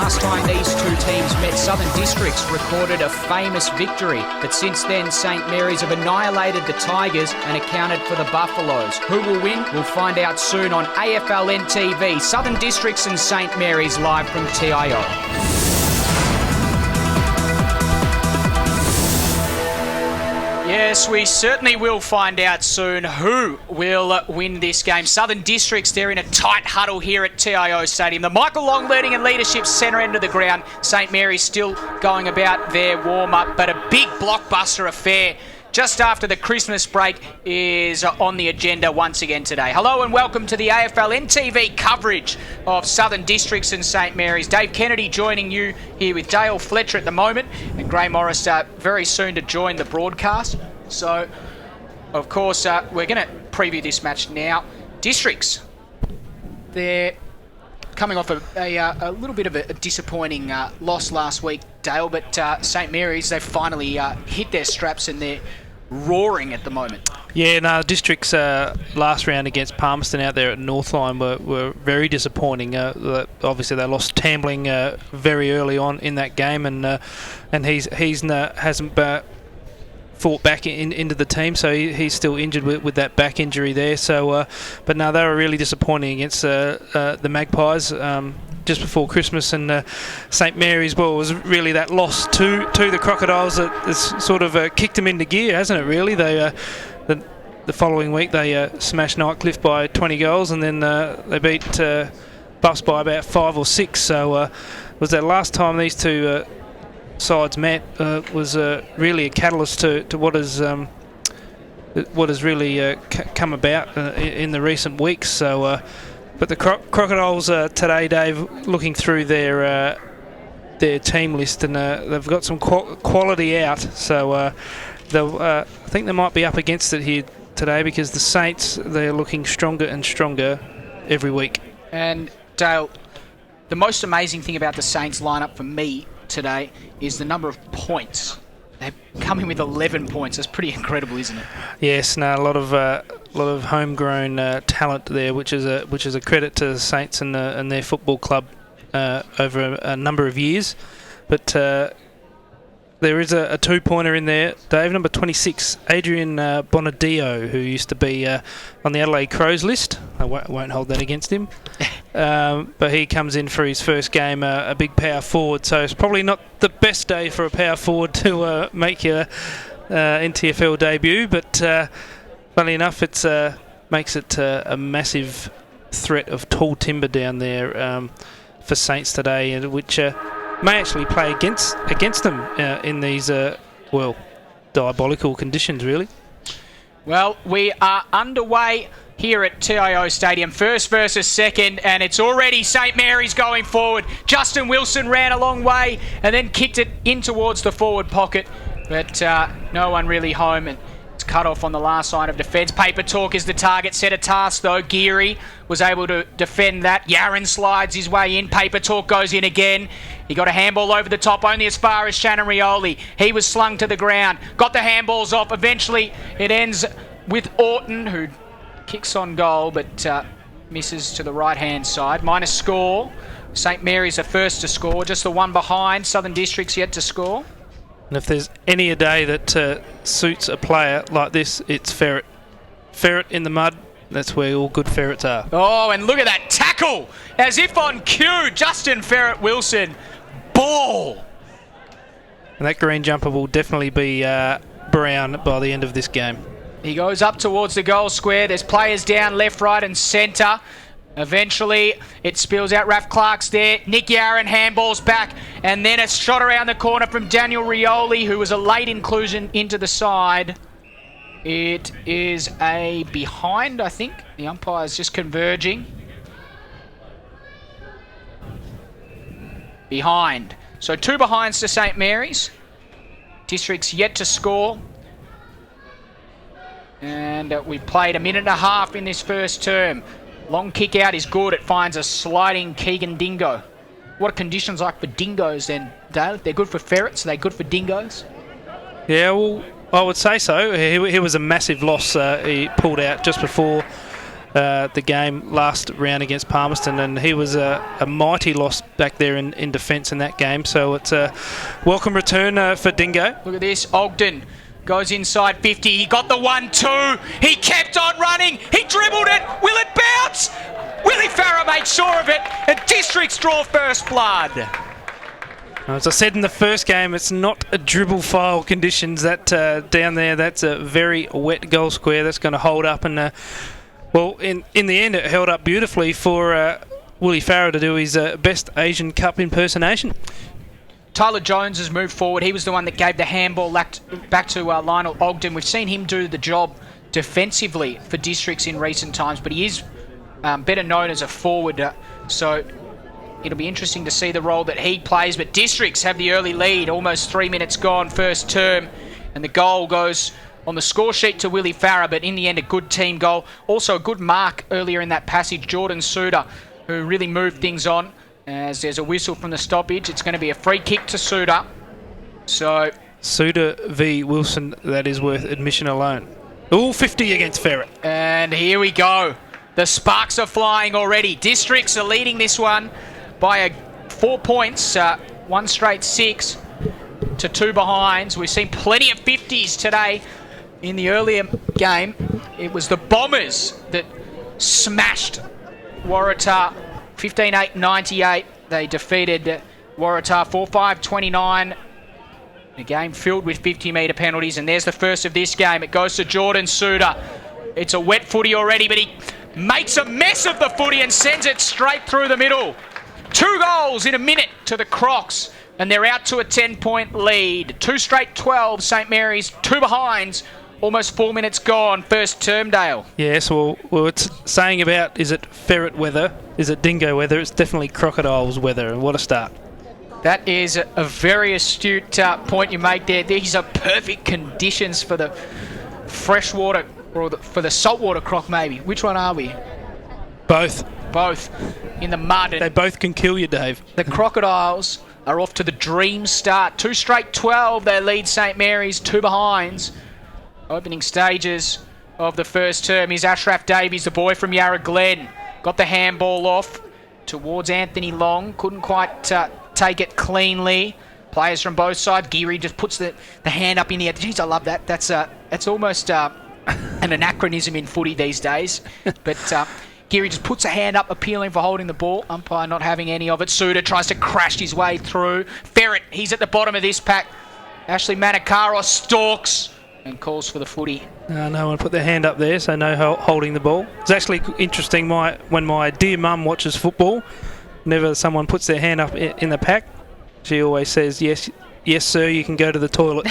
last time these two teams met, Southern Districts recorded a famous victory. But since then, St Mary's have annihilated the Tigers and accounted for the Buffaloes. Who will win? We'll find out soon on AFL NTV. Southern Districts and St Mary's live from TIO. Yes, we certainly will find out soon who will win this game. Southern Districts, they're in a tight huddle here at TIO Stadium. The Michael Long Learning and Leadership Centre end of the ground. St Mary's still going about their warm-up, but a big blockbuster affair just after the Christmas break is on the agenda once again today. Hello and welcome to the AFL NTV coverage of Southern Districts and St Mary's. Dave Kennedy joining you here with Dale Fletcher at the moment, and Gray Morris very soon to join the broadcast. So, of course, we're going to preview this match now. Districts, they're coming off a little bit of a disappointing loss last week, Dale, but St Mary's, they've finally hit their straps and they're roaring at the moment. Yeah, no, Districts' last round against Palmerston out there at Northline were very disappointing. Obviously, they lost Tambling very early on in that game, and he hasn't fought back into the team, so he's still injured with that back injury there. So, but no, they were really disappointing against the Magpies just before Christmas, and St Mary's, well, it was really that loss to the Crocodiles that has sort of kicked them into gear, hasn't it? Really, they the following week they smashed Nightcliff by 20 goals, and then they beat Buffs by about 5 or 6. So, was that last time these two sides met was really a catalyst to what has really come about in the recent weeks. So, but the Crocodiles today, Dave, looking through their team list, and they've got some quality out. So I think they might be up against it here today, because the Saints, they're looking stronger and stronger every week. And Dale, the most amazing thing about the Saints lineup for me today is the number of points. They're coming with 11 points. That's pretty incredible, isn't it? Yes, no, a lot of homegrown talent there, which is a credit to the Saints and their football club over a number of years. But there is a two-pointer in there, Dave, number 26, Adrian Bonadio, who used to be on the Adelaide Crows list. I won't hold that against him. But he comes in for his first game, a big power forward, so it's probably not the best day for a power forward to make your NTFL debut, but funnily enough, it makes it a massive threat of tall timber down there for Saints today, which may actually play against them in these, diabolical conditions, really. Well, we are underway here at TIO Stadium, first versus second, and it's already St Mary's going forward. Justin Wilson ran a long way and then kicked it in towards the forward pocket, but no one really home, and it's cut off on the last line of defence. Paper Talk is the target, set a task though. Geary was able to defend that. Yaron slides his way in. Paper Talk goes in again. He got a handball over the top, only as far as Shannon Rioli. He was slung to the ground, got the handballs off. Eventually it ends with Orton, who kicks on goal, but misses to the right-hand side. Minus score. St Mary's are first to score, just the one behind. Southern Districts yet to score. And if there's any a day that suits a player like this, it's Ferret. Ferret in the mud, that's where all good ferrets are. Oh, and look at that tackle! As if on cue, Justin Ferret Wilson. Ball! And that green jumper will definitely be brown by the end of this game. He goes up towards the goal square. There's players down left, right and centre. Eventually, it spills out. Raf Clark's there. Nick Yaron handballs back. And then a shot around the corner from Daniel Rioli, who was a late inclusion into the side. It is a behind, I think. The umpire's just converging. Behind. So 2 behinds to St Mary's. District's yet to score. And we played a minute and a half in this first term. Long kick out is good. It finds a sliding Keegan Dingo. What are conditions like for dingoes then, Dale? If they're good for ferrets, are they good for dingoes? Yeah, well, I would say so. He was a massive loss. He pulled out just before the game last round against Palmerston, and he was a mighty loss back there in defence in that game. So it's a welcome return for Dingo. Look at this. Ogden goes inside 50. He got the 1-2. He kept on running. He dribbled it. Will it bounce? Willie Farah made sure of it. And Districts draw first blood. As I said in the first game, it's not a dribble file conditions that down there. That's a very wet goal square that's going to hold up. And well, in the end, it held up beautifully for Willie Farah to do his best Asian Cup impersonation. Tyler Jones has moved forward. He was the one that gave the handball back to Lionel Ogden. We've seen him do the job defensively for Districts in recent times, but he is better known as a forward. So it'll be interesting to see the role that he plays. But Districts have the early lead. Almost 3 minutes gone, first term. And the goal goes on the score sheet to Willie Farah, but in the end, a good team goal. Also a good mark earlier in that passage, Jordan Suter, who really moved things on. As there's a whistle from the stoppage, it's going to be a free kick to Suter. So Suter v Wilson, that is worth admission alone. All 50 against Ferret. And here we go. The sparks are flying already. Districts are leading this one by 4 points, 1 straight 6 to 2 behinds. We've seen plenty of 50s today. In the earlier game, it was the Bombers that smashed Waratah 15-8-98. They defeated Waratah 4-5-29. A game filled with 50-metre penalties, and there's the first of this game. It goes to Jordan Suter. It's a wet footy already, but he makes a mess of the footy and sends it straight through the middle. 2 goals in a minute to the Crocs, and they're out to a 10-point lead. 2 straight 12, St Mary's, 2 behinds. Almost 4 minutes gone, first term, Dale. Yes, well, it's saying about, is it ferret weather, is it dingo weather? It's definitely crocodiles weather, and what a start. That is a very astute point you make there. These are perfect conditions for the freshwater, or for the saltwater croc maybe. Which one are we? Both. Both. In the mud. They both can kill you, Dave. The crocodiles are off to the dream start. 2 straight 12, they lead St Mary's, 2 behinds. Opening stages of the first term is Ashraf Davies, the boy from Yarra Glen. Got the handball off towards Anthony Long. Couldn't quite take it cleanly. Players from both sides. Geary just puts the hand up in the air. Jeez, I love that. That's almost an anachronism in footy these days. But Geary just puts a hand up, appealing for holding the ball. Umpire not having any of it. Suter tries to crash his way through. Ferret, he's at the bottom of this pack. Ashley Manakaros stalks and calls for the footy. No one put their hand up there, so no holding the ball. It's actually interesting when my dear mum watches football, whenever someone puts their hand up in the pack, she always says, yes sir, you can go to the toilet.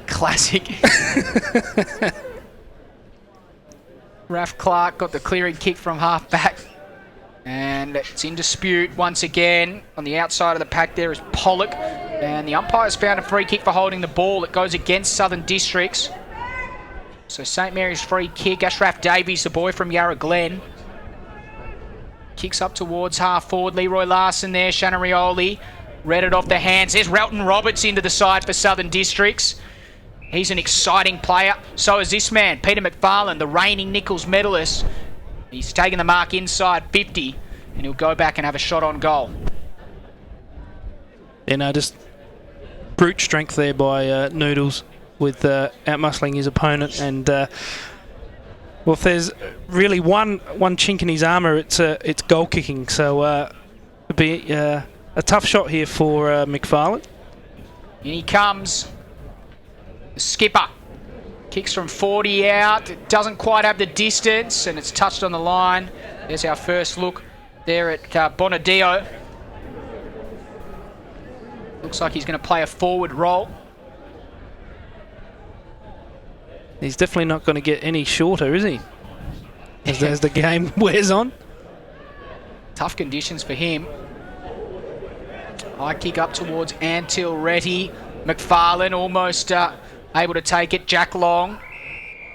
Classic. Raf Clark got the clearing kick from half back. And it's in dispute once again. On the outside of the pack there is Pollock. And the umpire's found a free kick for holding the ball. It goes against Southern Districts. So St Mary's free kick. Ashraf Davies, the boy from Yarra Glen. Kicks up towards half forward. Leroy Larson there. Shannon Rioli read it off the hands. There's Relton Roberts into the side for Southern Districts. He's an exciting player. So is this man, Peter McFarlane, the reigning Nichols medalist. He's taking the mark inside 50, and he'll go back and have a shot on goal. Just brute strength there by Noodles with outmuscling his opponent. And well, if there's really one chink in his armour, it's goal kicking. So it'll be a tough shot here for McFarlane. In he comes, the skipper. Kicks from 40 out. It doesn't quite have the distance, and it's touched on the line. There's our first look there at Bonadio. Looks like he's going to play a forward role. He's definitely not going to get any shorter, is he? As the game wears on. Tough conditions for him. High kick up towards Antil Retty. McFarlane almost able to take it. Jack Long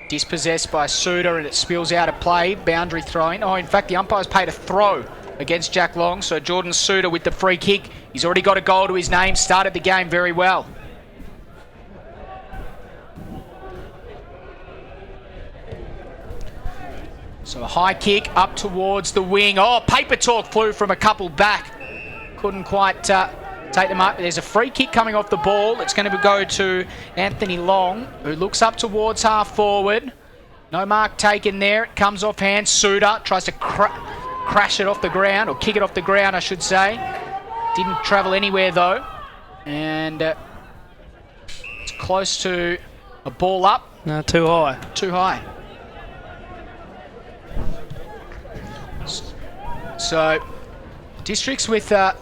dispossessed by Suter, and it spills out of play. Boundary throwing. Oh, in fact, the umpire's paid a throw against Jack Long. So Jordan Suter with the free kick. He's already got a goal to his name. Started the game very well. So a high kick up towards the wing. Oh, paper talk flew from a couple back. Couldn't quite take them up. There's a free kick coming off the ball. It's going to go to Anthony Long, who looks up towards half forward. No mark taken there. It comes off hand. Suda tries to crash it off the ground, or kick it off the ground, I should say. Didn't travel anywhere though. And it's close to a ball up. No, too high. Too high. So, Districts with the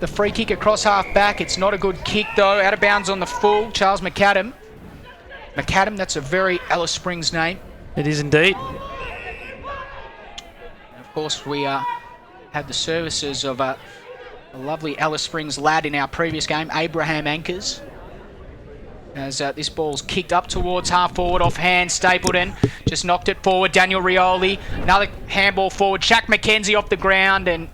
free kick across half back. It's not a good kick though. Out of bounds on the full. Charles McAdam. McAdam, that's a very Alice Springs name. It is indeed. And of course, we had the services of a lovely Alice Springs lad in our previous game, Abraham Ankers. As this ball's kicked up towards half forward, off hand, Stapleton just knocked it forward. Daniel Rioli, another handball forward. Shaq McKenzie off the ground, and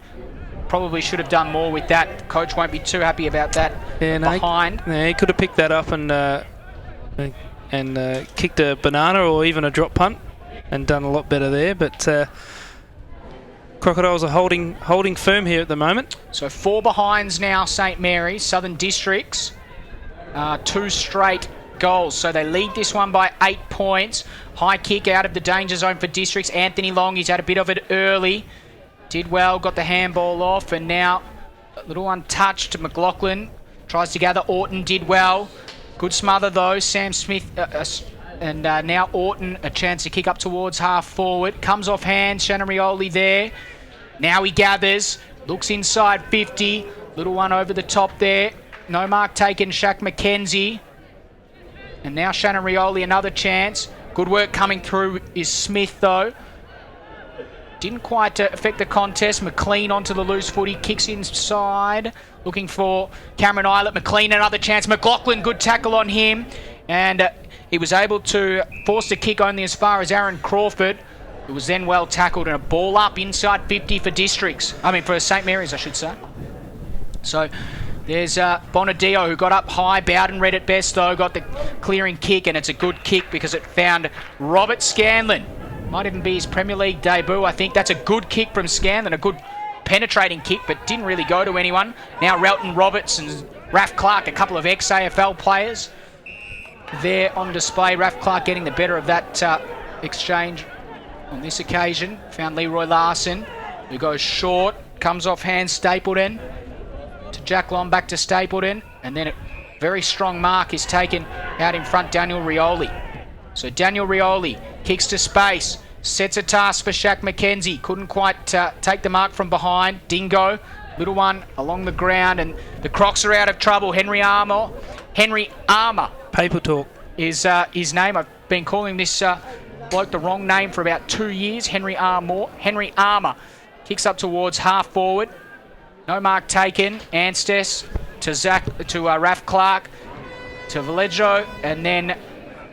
probably should have done more with that. Coach won't be too happy about that. Yeah, behind. He could have picked that up and kicked a banana or even a drop punt and done a lot better there. But Crocodiles are holding firm here at the moment. So 4 behinds now, St Mary's. Southern Districts. 2 straight goals, so they lead this one by 8 points. High kick out of the danger zone for Districts. Anthony Long, he's had a bit of it early. Did well, got the handball off, and now a little untouched. McLaughlin tries to gather. Orton did well. Good smother though. Sam Smith and now Orton a chance to kick up towards half forward. Comes off hand. Shannon Rioli there. Now he gathers. Looks inside 50. Little one over the top there. No mark taken, Shaq McKenzie. And now Shannon Rioli, another chance. Good work coming through is Smith, though. Didn't quite affect the contest. McLean onto the loose footy, kicks inside. Looking for Cameron Eilert. McLean, another chance. McLaughlin, good tackle on him. And he was able to force the kick only as far as Aaron Crawford. It was then well tackled, and a ball up inside 50 for Districts. I mean, for St Mary's, I should say. So there's Bonadio, who got up high. Bowden read it best, though. Got the clearing kick, and it's a good kick because it found Robert Scanlon. Might even be his Premier League debut, I think. That's a good kick from Scanlon, a good penetrating kick, but didn't really go to anyone. Now Relton Roberts and Raf Clark, a couple of ex-AFL players there on display. Raf Clark getting the better of that exchange on this occasion. Found Leroy Larson, who goes short, comes off hand. Stapleton to Jack Long, back to Stapleton, and then a very strong mark is taken out in front. Daniel Rioli. So Daniel Rioli kicks to space, sets a task for Shaq McKenzie. Couldn't quite take the mark from behind. Dingo, little one along the ground, and the Crocs are out of trouble. Henry Armour. Paper talk is his name. I've been calling this bloke the wrong name for about 2 years. Henry Armour kicks up towards half forward. No mark taken. Anstes to Raf Clark, to Vallejo, and then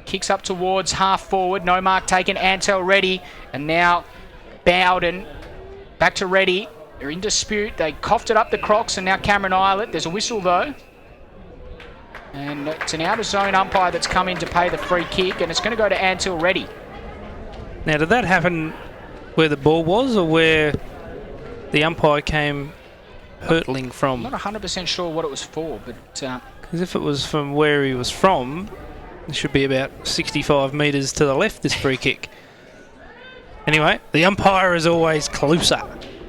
kicks up towards half forward. No mark taken. Antel ready, and now Bowden back to Reddy. They're in dispute. They coughed it up, the Crocs, and now Cameron Eilert. There's a whistle though, and it's an out of zone umpire that's come in to pay the free kick, and it's going to go to Antel Reddy. Now, did that happen where the ball was, or where the umpire came hurtling from? I'm not 100% sure what it was for, but because if it was from where he was from, it should be about 65 metres to the left, this free kick. Anyway, the umpire is always closer.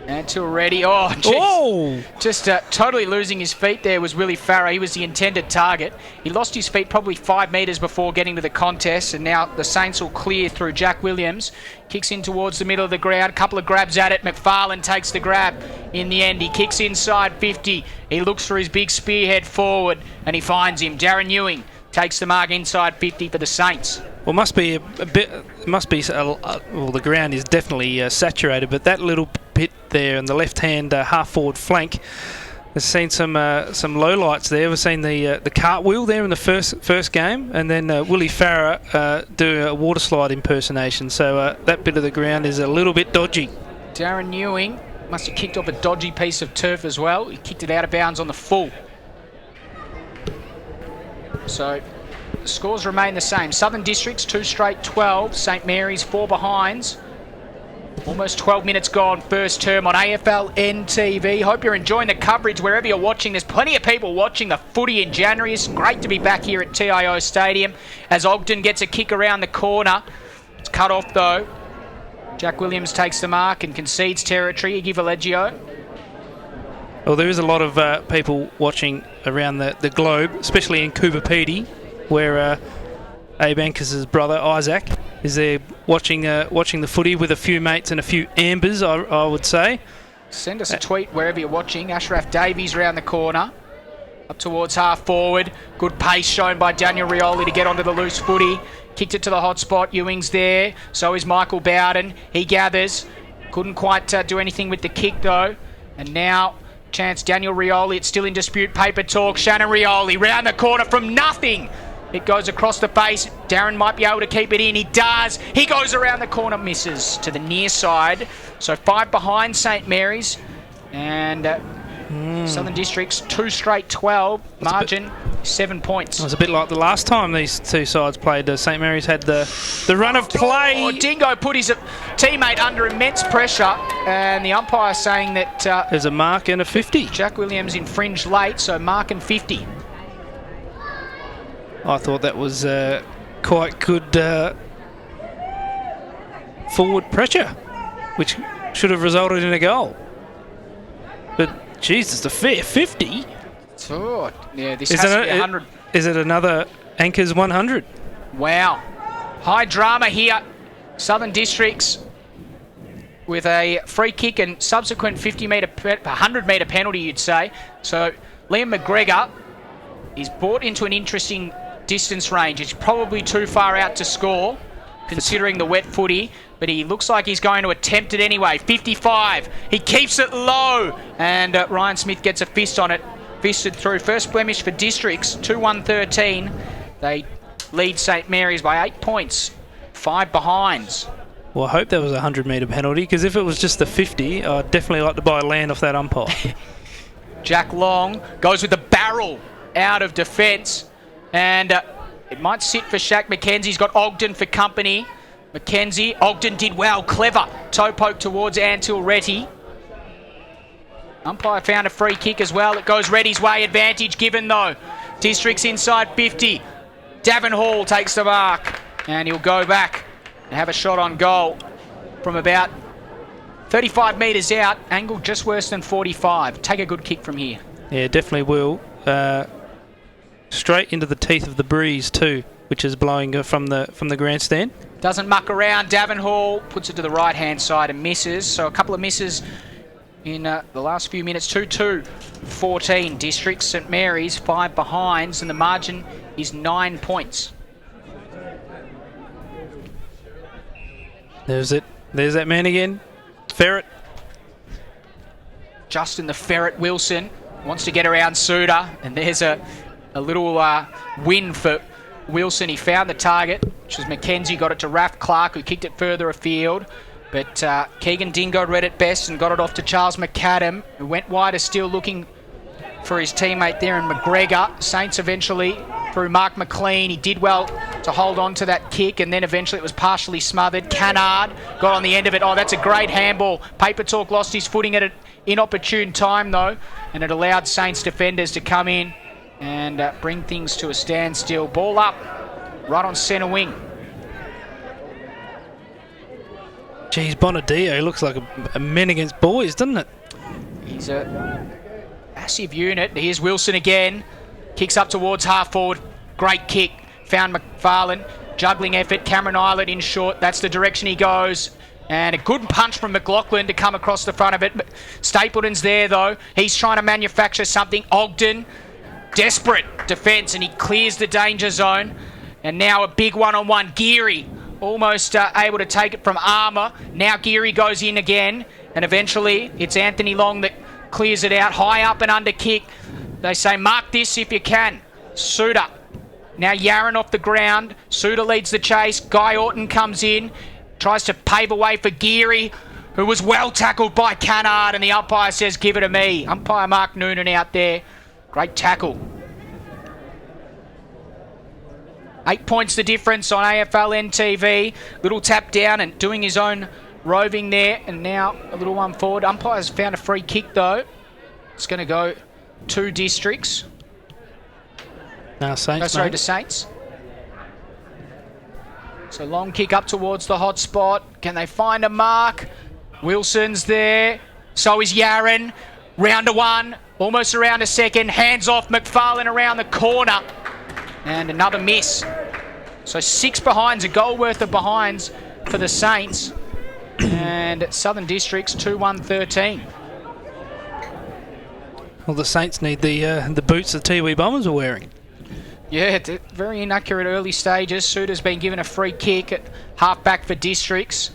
Antil Reddy. Oh, geez. Oh! Just totally losing his feet there was Willie Farah. He was the intended target. He lost his feet probably 5 metres before getting to the contest, and now the Saints will clear through. Jack Williams kicks in towards the middle of the ground. A couple of grabs at it. McFarlane takes the grab in the end. He kicks inside 50. He looks for his big spearhead forward, and he finds him. Darren Ewing takes the mark inside 50 for the Saints. Well, must be a bit. Must be. Well, the ground is definitely saturated, but that little bit there on the left-hand half-forward flank has seen some low lights there. We've seen the cartwheel there in the first game, and then Willie Farah do a water slide impersonation. So that bit of the ground is a little bit dodgy. Darren Ewing must have kicked off a dodgy piece of turf as well. He kicked it out of bounds on the full. So the scores remain the same. Southern Districts 2 straight 12. St Mary's 4 behinds. Almost 12 minutes gone, first term on AFL NTV. Hope you're enjoying the coverage wherever you're watching. There's plenty of people watching the footy in January. It's great to be back here at TIO Stadium as Ogden gets a kick around the corner. It's cut off though. Jack Williams takes the mark and concedes territory. Iggy Valeggio. Well, there is a lot of people watching around the globe, especially in Cooperative, where Abe Anker's brother Isaac is there watching the footy with a few mates and a few ambers, I would say. Send us a tweet wherever you're watching. Ashraf Davies round the corner, up towards half forward. Good pace shown by Daniel Rioli to get onto the loose footy. Kicked it to the hot spot. Ewing's there. So is Michael Bowden. He gathers. Couldn't quite do anything with the kick though. And now chance Daniel Rioli. It's still in dispute. Paper talk. Shannon Rioli round the corner from nothing. It goes across the face. Darren might be able to keep it in. He does. He goes around the corner, misses to the near side. So 5 behind St Mary's. And Southern Districts 2 straight 12. Margin 7 points. It was a bit like the last time these two sides played. St Mary's had the run of play. Oh, Dingo put his teammate under immense pressure. And the umpire saying that there's a mark and a 50. Jack Williams infringed late, so mark and 50. I thought that was quite good forward pressure, which should have resulted in a goal. But, Jesus, the fair 50. Oh, yeah, this has to be 100. Is it another Anchors 100? Wow. High drama here. Southern Districts with a free kick and subsequent 100-metre penalty, you'd say. So, Liam McGregor is brought into an interesting distance range. It's probably too far out to score, considering the wet footy, but he looks like he's going to attempt it anyway. 55. He keeps it low, and Ryan Smith gets a fist on it. Fisted through. First blemish for Districts, 2-1-13. They lead St Mary's by 8 points. 5 behinds. Well, I hope that was a 100-metre penalty, because if it was just the 50, I'd definitely like to buy land off that umpire. Jack Long goes with the barrel out of defence. And it might sit for Shaq McKenzie. He's got Ogden for company. McKenzie. Ogden did well. Clever. Toe poke towards Antil Retty. Umpire found a free kick as well. It goes Retty's way. Advantage given though. Districts inside 50. Davin Hall takes the mark. And he'll go back and have a shot on goal from about 35 metres out. Angle just worse than 45. Take a good kick from here. Yeah, definitely will. Straight into the teeth of the breeze too, which is blowing from the grandstand. Doesn't muck around. Davin Hall puts it to the right hand side and misses. So a couple of misses in the last few minutes. 2-2-14 Districts. St Mary's 5 behinds and the margin is 9 points. There's it. There's that man again. Ferret. Justin the Ferret Wilson wants to get around Suda, and there's a little win for Wilson. He found the target, which was McKenzie, got it to Raph Clark, who kicked it further afield. But Keegan Dingo read it best and got it off to Charles McAdam, who went wider still looking for his teammate there in McGregor. Saints eventually, through Mark McLean, he did well to hold on to that kick, and then eventually it was partially smothered. Cannard got on the end of it. Oh, that's a great handball. Paper Talk lost his footing at an inopportune time, though, and it allowed Saints defenders to come in and bring things to a standstill. Ball up, right on centre wing. Geez, Bonadio looks like a men against boys, doesn't it? He's a massive unit. Here's Wilson again. Kicks up towards half forward. Great kick. Found McFarlane. Juggling effort. Cameron Islet in short. That's the direction he goes. And a good punch from McLaughlin to come across the front of it. Stapleton's there, though. He's trying to manufacture something. Ogden, desperate defence, and he clears the danger zone. And now a big one-on-one. Geary almost able to take it from Armour. Now Geary goes in again. And eventually it's Anthony Long that clears it out. High up and under kick. They say, mark this if you can. Suda. Now Yaron off the ground. Suda leads the chase. Guy Orton comes in. Tries to pave a way for Geary, who was well tackled by Cannard, and the umpire says, give it to me. Umpire Mark Noonan out there. Great tackle. 8 points the difference on AFL NTV. Little tap down and doing his own roving there, and now a little one forward. Umpires found a free kick though. It's going to go to Districts. Now Saints. To Saints. So long kick up towards the hot spot. Can they find a mark? Wilson's there. So is Yaron. Round to one. Almost around a second. Hands off McFarlane around the corner. And another miss. So 6 behinds, a goal worth of behinds for the Saints. And Southern Districts 2-1-13. Well, the Saints need the boots the Tiwi Bombers are wearing. Yeah, very inaccurate early stages. Suter's been given a free kick at half-back for Districts.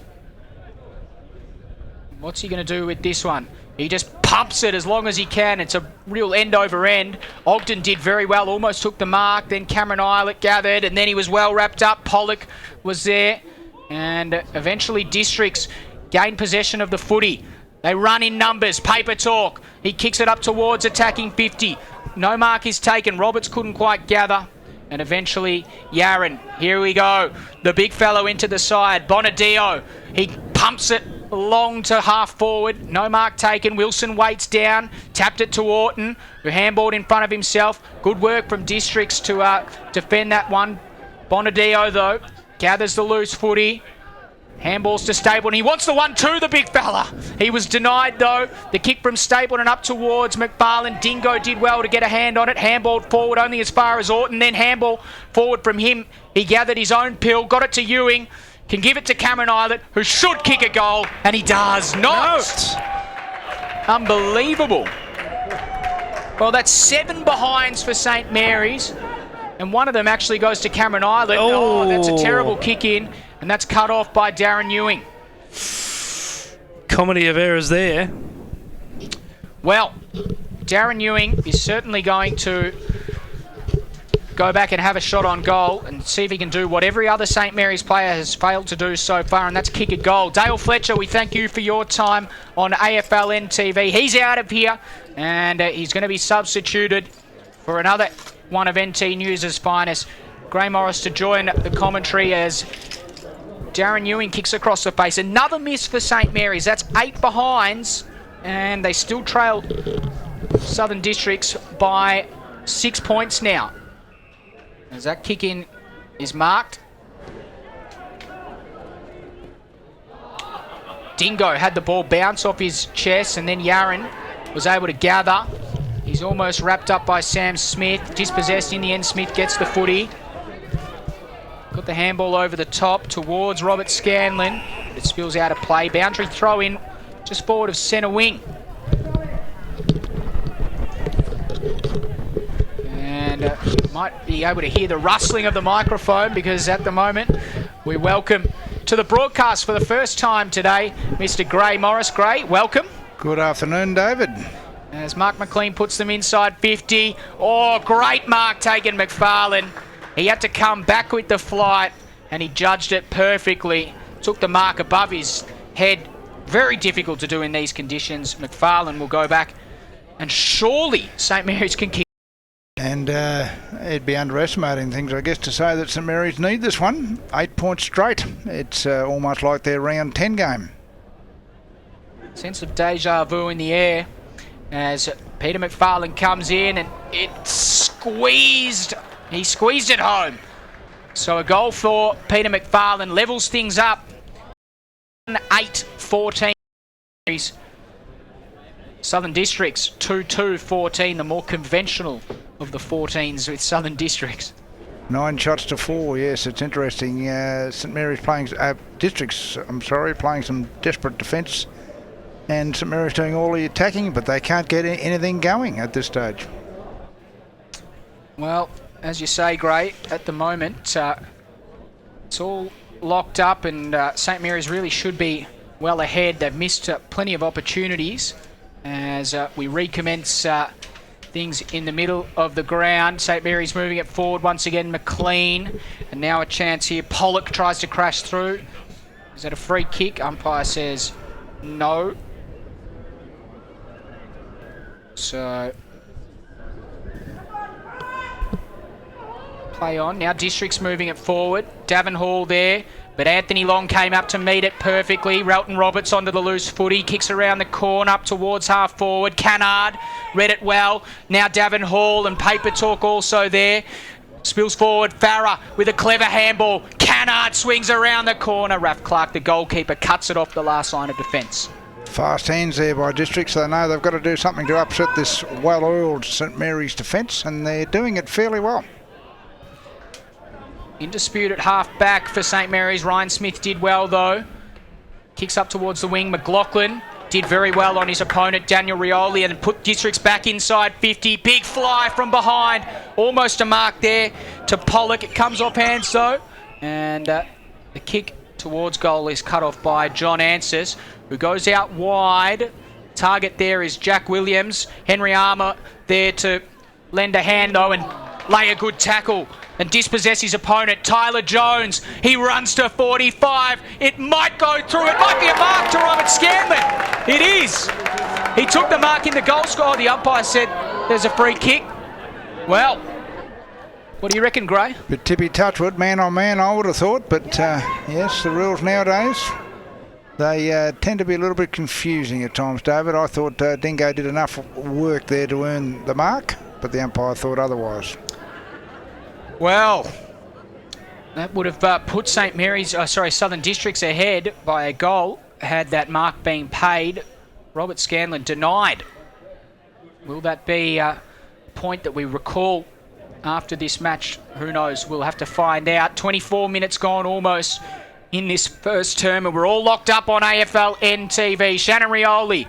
What's he going to do with this one? He just pumps it as long as he can. It's a real end over end. Ogden did very well, almost took the mark. Then Cameron Islet gathered, and then he was well wrapped up. Pollock was there. And eventually Districts gained possession of the footy. They run in numbers. Paper talk. He kicks it up towards attacking 50. No mark is taken. Roberts couldn't quite gather. And eventually, Yaron. Here we go. The big fellow into the side. Bonadio. He pumps it long to half forward. No mark taken. Wilson waits down. Tapped it to Orton, who handballed in front of himself. Good work from Districts to defend that one. Bonadio, though, gathers the loose footy. Handballs to Stapleton. He wants the 1-2, the big fella. He was denied, though. The kick from Stapleton up towards McFarlane. Dingo did well to get a hand on it. Handballed forward only as far as Orton. Then handball forward from him. He gathered his own pill. Got it to Ewing. Can give it to Cameron Islet, who should kick a goal. And he does not. Unbelievable. Well, that's 7 behinds for St. Mary's. And one of them actually goes to Cameron Islet. Oh, that's a terrible kick in. And that's cut off by Darren Ewing. Comedy of errors there. Well, Darren Ewing is certainly going to go back and have a shot on goal and see if he can do what every other St. Mary's player has failed to do so far, and that's kick a goal. Dale Fletcher, we thank you for your time on AFL NTV. He's out of here, and he's going to be substituted for another one of NT News' finest. Gray Morris to join the commentary as Darren Ewing kicks across the face. Another miss for St. Mary's. That's 8 behinds, and they still trail Southern Districts by 6 points now. As that kick in is marked. Dingo had the ball bounce off his chest, and then Yaron was able to gather. He's almost wrapped up by Sam Smith. Dispossessed in the end. Smith gets the footy. Got the handball over the top towards Robert Scanlon. But it spills out of play. Boundary throw in just forward of centre wing. And you might be able to hear the rustling of the microphone, because at the moment we welcome to the broadcast for the first time today Mr. Gray Morris. Gray, welcome. Good afternoon, David. As Mark McLean puts them inside 50. Oh, great mark taken, McFarlane. He had to come back with the flight, and he judged it perfectly. Took the mark above his head. Very difficult to do in these conditions. McFarlane will go back, and surely St. Mary's can kick. And it'd be underestimating things, I guess, to say that St. Mary's need this one. 8 points straight. It's almost like their round 10 game. Sense of deja vu in the air as Peter McFarlane comes in, and it's squeezed. He squeezed it home. So a goal for Peter McFarlane levels things up. 8-14. Southern Districts 2-2-14, the more conventional of the 14s with Southern Districts. 9 shots to 4, yes, it's interesting. St. Mary's playing, Districts, playing some desperate defence. And St. Mary's doing all the attacking, but they can't get anything going at this stage. Well, as you say, Gray, at the moment, it's all locked up, and St. Mary's really should be well ahead. They've missed plenty of opportunities as we recommence things in the middle of the ground. St. Mary's moving it forward once again. McLean, and now a chance here. Pollock tries to crash through. Is that a free kick? Umpire says no. So play on. Now District's moving it forward. Davin Hall there. But Anthony Long came up to meet it perfectly. Relton Roberts onto the loose footy. Kicks around the corner up towards half forward. Cannard read it well. Now Davin Hall and Paper Talk also there. Spills forward. Farah with a clever handball. Cannard swings around the corner. Raph Clark, the goalkeeper, cuts it off the last line of defence. Fast hands there by Districts. They know they've got to do something to upset this well-oiled St Mary's defence, and they're doing it fairly well. In dispute at half-back for St Mary's. Ryan Smith did well, though. Kicks up towards the wing. McLaughlin did very well on his opponent, Daniel Rioli, and put Districts back inside 50. Big fly from behind. Almost a mark there to Pollock. It comes off hands, though. And the kick towards goal is cut off by John Ansis, who goes out wide. Target there is Jack Williams. Henry Armour there to lend a hand, though, and lay a good tackle and dispossess his opponent. Tyler Jones, he runs to 45. It might go through. It might be a mark to Robert Scanlon. It is. He took the mark in the goal score. The umpire said there's a free kick. Well, what do you reckon, Gray? Bit tippy touchwood, man on man, I would have thought. But yes, the rules nowadays, they tend to be a little bit confusing at times, David. I thought Dingo did enough work there to earn the mark, but the umpire thought otherwise. Well, that would have put Southern Districts ahead by a goal had that mark been paid. Robert Scanlon denied. Will that be a point that we recall after this match? Who knows? We'll have to find out. 24 minutes gone almost in this first term, and we're all locked up on AFL NTV. Shannon Rioli.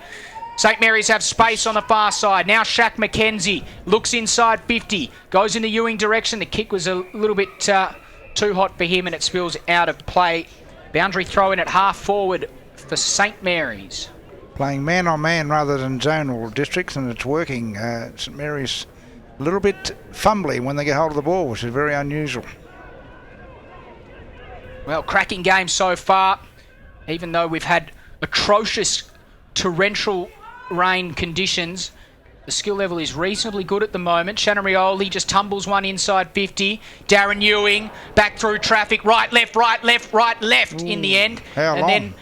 St Mary's have space on the far side. Now Shaq McKenzie looks inside 50. Goes in the Ewing direction. The kick was a little bit too hot for him and it spills out of play. Boundary throw in at half forward for St Mary's. Playing man on man rather than zonal Districts, and it's working. St Mary's a little bit fumbly when they get hold of the ball, which is very unusual. Well, cracking game so far, even though we've had atrocious torrential rain conditions. The skill level is reasonably good at the moment. Shannon Rioli just tumbles one inside 50. Darren Ewing back through traffic. Right, left, right, left, right, left. Ooh, in the end. How long? Then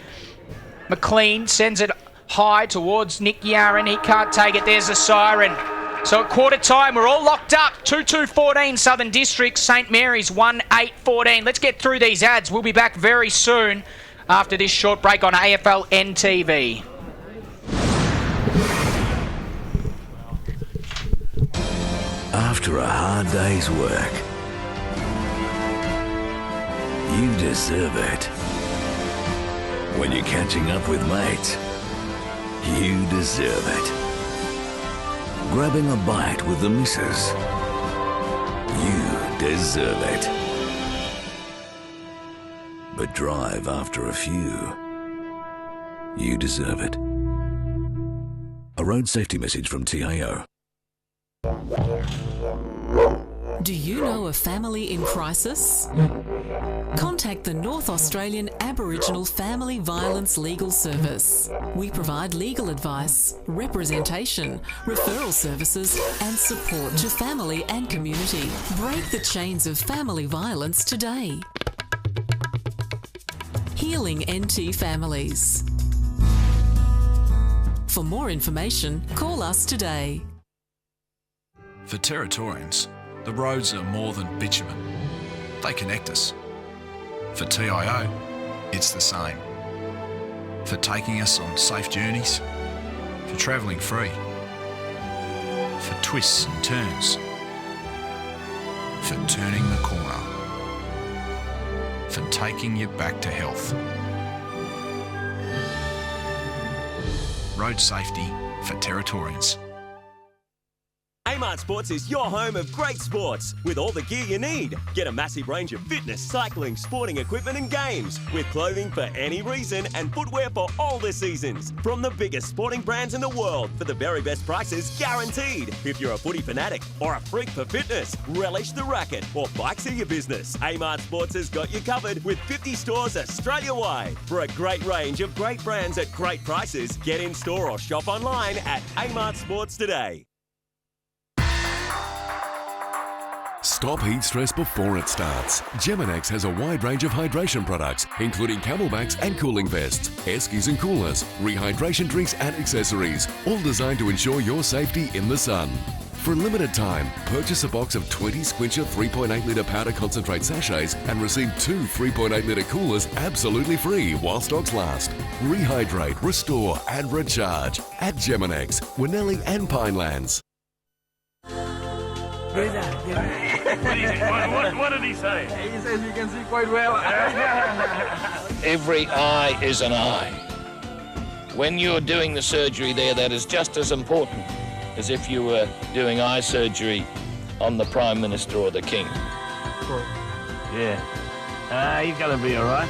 McLean sends it high towards Nick Yaron. He can't take it. There's a siren. So at quarter time, we're all locked up. 2-2-14 Southern Districts. St Mary's 1-8-14. Let's get through these ads. We'll be back very soon after this short break on AFL NTV. After a hard day's work, you deserve it. When you're catching up with mates, you deserve it. Grabbing a bite with the missus, you deserve it. But drive after a few, you deserve it. A road safety message from TIO. Do you know a family in crisis? Contact the North Australian Aboriginal Family Violence Legal Service. We provide legal advice, representation, referral services and support to family and community. Break the chains of family violence today. Healing NT Families. For more information, call us today. For Territorians, the roads are more than bitumen. They connect us. For TIO, it's the same. For taking us on safe journeys, for travelling free, for twists and turns, for turning the corner, for taking you back to health. Road safety for Territorians. Kmart Sports is your home of great sports with all the gear you need. Get a massive range of fitness, cycling, sporting equipment and games with clothing for any reason and footwear for all the seasons. From the biggest sporting brands in the world for the very best prices guaranteed. If you're a footy fanatic or a freak for fitness, relish the racket or bikes are your business. Kmart Sports has got you covered with 50 stores Australia-wide. For a great range of great brands at great prices, get in store or shop online at Kmart Sports today. Stop heat stress before it starts. Geminex has a wide range of hydration products, including camelbacks and cooling vests, air skis and coolers, rehydration drinks and accessories, all designed to ensure your safety in the sun. For a limited time, purchase a box of 20 Squincher 3.8 litre powder concentrate sachets and receive 2 3.8 litre coolers absolutely free while stocks last. Rehydrate, restore and recharge at Geminex, Winnelli and Pinelands. What did he say? He says you can see quite well. Every eye is an eye. When you're doing the surgery there, that is just as important as if you were doing eye surgery on the Prime Minister or the King. Yeah. He's going to be all right.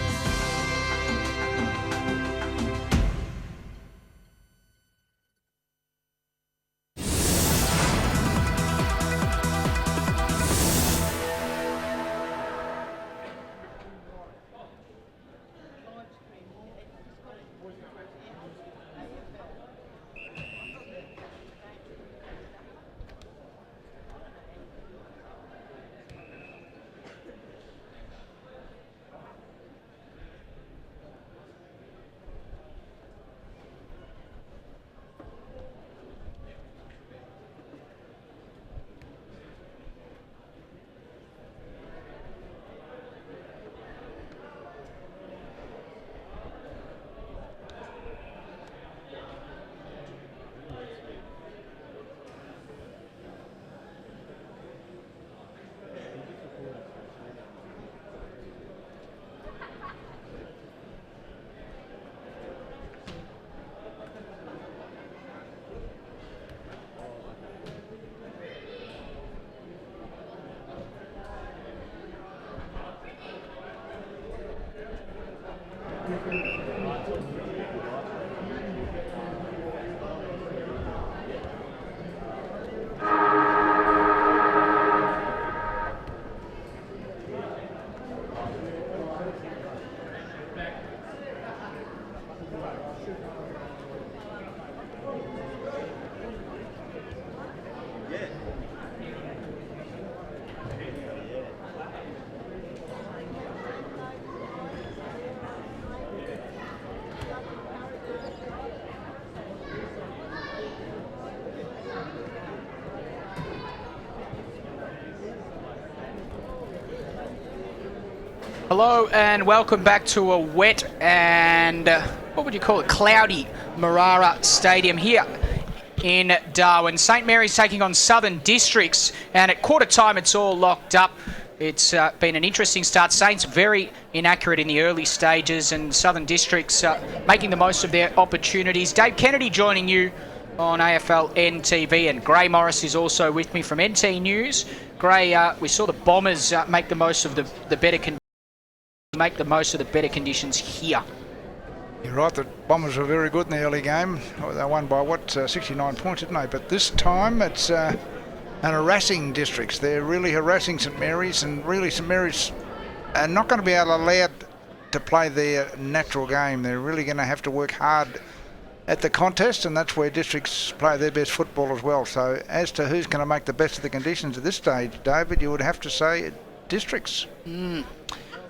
Hello and welcome back to a wet and, what would you call it, cloudy Marara Stadium here in Darwin. St Mary's taking on Southern Districts, and at quarter time it's all locked up. It's been an interesting start. Saints very inaccurate in the early stages, and Southern Districts making the most of their opportunities. Dave Kennedy joining you on AFL NTV, and Gray Morris is also with me from NT News. Gray, we saw the Bombers make the most of the better conditions here. You're right, the Bombers were very good in the early game. They won by, 69 points, didn't they? But this time it's an harassing Districts. They're really harassing St Mary's, and really St Mary's are not going to be allowed to play their natural game. They're really going to have to work hard at the contest, and that's where Districts play their best football as well. So as to who's going to make the best of the conditions at this stage, David, you would have to say Districts.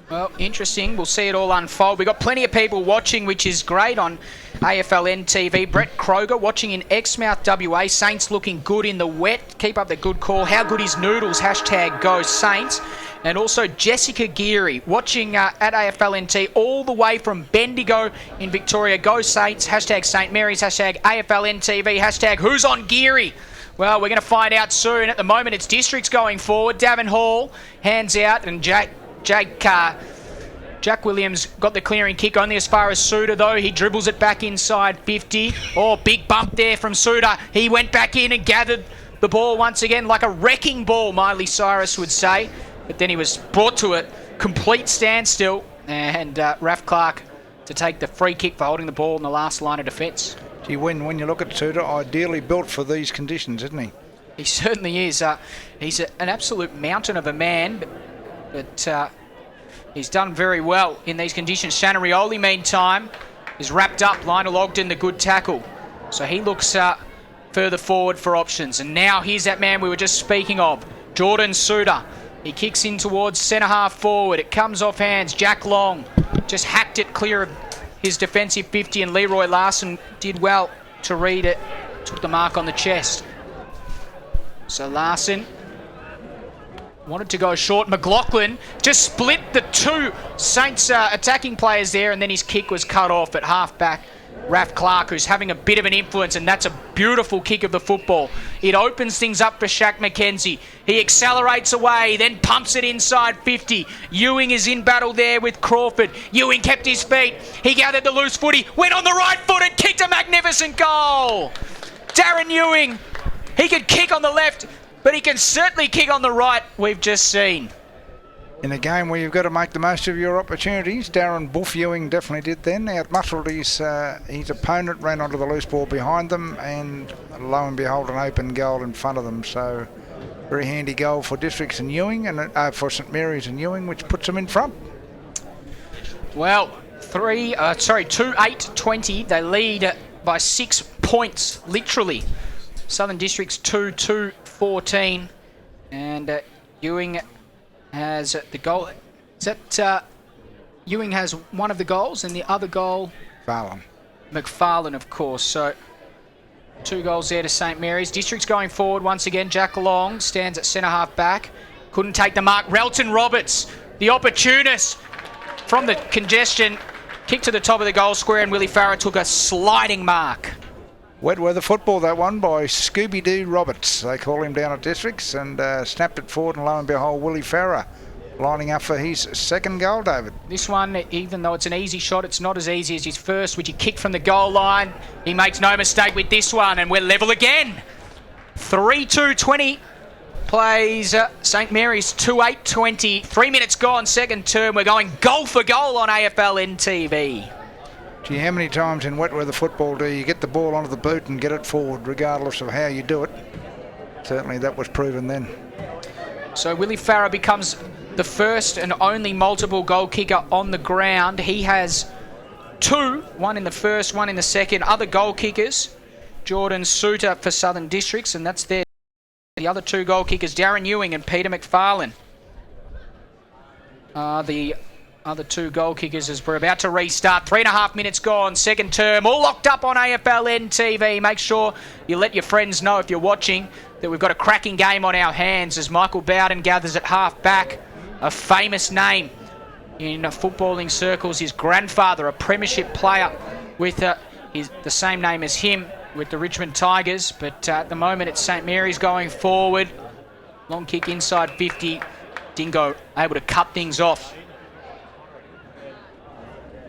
Well, interesting. We'll see it all unfold. We've got plenty of people watching, which is great, on AFL NTV. Brett Kroger watching in Exmouth, WA. Saints looking good in the wet. Keep up the good call. How good is Noodles? Hashtag Go Saints. And also Jessica Geary watching at AFL NT all the way from Bendigo in Victoria. Go Saints. Hashtag St Mary's. Hashtag AFL NTV. Hashtag Who's on Geary? Well, we're going to find out soon. At the moment, it's Districts going forward. Davin Hall hands out, and Jack Williams got the clearing kick only as far as Suter, though. He dribbles it back inside 50. Oh, big bump there from Suter. He went back in and gathered the ball once again like a wrecking ball, Miley Cyrus would say. But then he was brought to a complete standstill, and Raf Clark to take the free kick for holding the ball in the last line of defence. Gee, when you look at Suter, ideally built for these conditions, isn't he? He certainly is. He's an absolute mountain of a man, but he's done very well in these conditions. Shannon Rioli, meantime, is wrapped up. Lionel Ogden, the good tackle. So he looks further forward for options. And now here's that man we were just speaking of, Jordan Suter. He kicks in towards centre half forward. It comes off hands. Jack Long just hacked it clear of his defensive 50, and Leroy Larson did well to read it. Took the mark on the chest. So Larson wanted to go short. McLaughlin just split the two Saints attacking players there, and then his kick was cut off at half-back. Raf Clark, who's having a bit of an influence, and that's a beautiful kick of the football. It opens things up for Shaq McKenzie. He accelerates away, then pumps it inside 50. Ewing is in battle there with Crawford. Ewing kept his feet. He gathered the loose footy, went on the right foot and kicked a magnificent goal. Darren Ewing, he could kick on the left, but he can certainly kick on the right, we've just seen. In a game where you've got to make the most of your opportunities, Darren Buff Ewing definitely did then. Outmuscled his opponent, ran onto the loose ball behind them, and lo and behold, an open goal in front of them. So, very handy goal for Districts and Ewing, and for St Mary's and Ewing, which puts them in front. Well, 2-8-20. They lead by 6 points, literally. Southern Districts 2-2-14, and Ewing has the goal. Is that Ewing has one of the goals, and the other goal McFarlane, of course. So 2 goals there to St Mary's. Districts going forward once again. Jack Long stands at centre half back. Couldn't take the mark. Relton Roberts, the opportunist from the congestion, kicked to the top of the goal square, and Willie Farah took a sliding mark. Wet weather football, that one, by Scooby-Doo Roberts. They call him down at Districts, and snapped it forward, and lo and behold, Willie Farah lining up for his second goal, David. This one, even though it's an easy shot, it's not as easy as his first, which he kicked from the goal line. He makes no mistake with this one, and we're level again. 3-2-20 plays St Mary's 2-8-20. 3 minutes gone, second term. We're going goal for goal on AFL NTV. Gee, how many times in wet weather football do you get the ball onto the boot and get it forward, regardless of how you do it? Certainly that was proven then. So Willie Farah becomes the first and only multiple goal kicker on the ground. He has 2, one in the first, one in the second. Other goal kickers, Jordan Suter for Southern Districts, and that's there. The other 2 goal kickers, Darren Ewing and Peter McFarlane. The other 2 goal kickers as we're about to restart. 3.5 minutes gone, second term, all locked up on AFL NTV. Make sure you let your friends know if you're watching that we've got a cracking game on our hands as Michael Bowden gathers at half back. A famous name in footballing circles. His grandfather, a premiership player with the same name as him with the Richmond Tigers. But at the moment it's St Mary's going forward. Long kick inside 50. Dingo able to cut things off.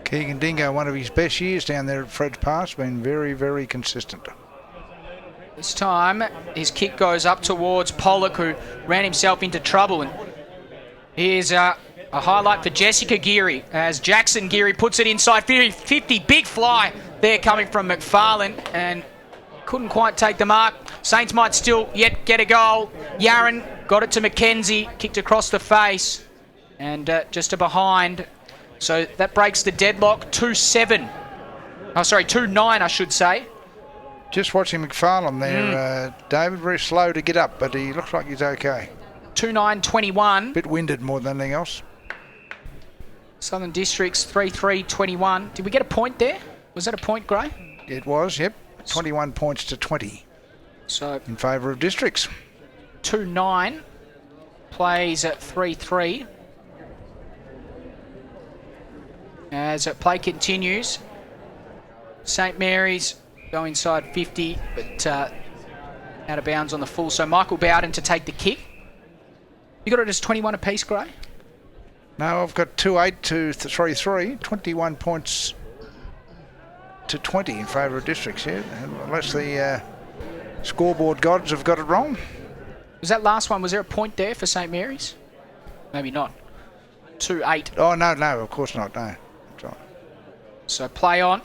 Keegan Dingo, one of his best years down there at Fred's Pass, been very, very consistent. This time, his kick goes up towards Pollock, who ran himself into trouble. And here's a highlight for Jessica Geary, as Jackson Geary puts it inside 50. Big fly there coming from McFarlane, and couldn't quite take the mark. Saints might still yet get a goal. Yaron got it to McKenzie, kicked across the face, and just a behind. So that breaks the deadlock. 2-7. Oh, sorry, 2-9, I should say. Just watching McFarlane there, David, very slow to get up, but he looks like he's okay. 2-9-21. Bit winded more than anything else. Southern Districts 3-3-21. Did we get a point there? Was that a point, Gray? It was, yep. 21 points to 20. So in favour of Districts. 2-9 plays at 3-3. As play continues, St Mary's go inside 50, but out of bounds on the full. So Michael Bowden to take the kick. You got it as 21 apiece, Gray? No, I've got 2-8 to 3-3. 21 points to 20 in favour of Districts, yeah. Unless the scoreboard gods have got it wrong. Was that last one, was there a point there for St Mary's? Maybe not. 2-8. Oh, no, of course not, no. So play on.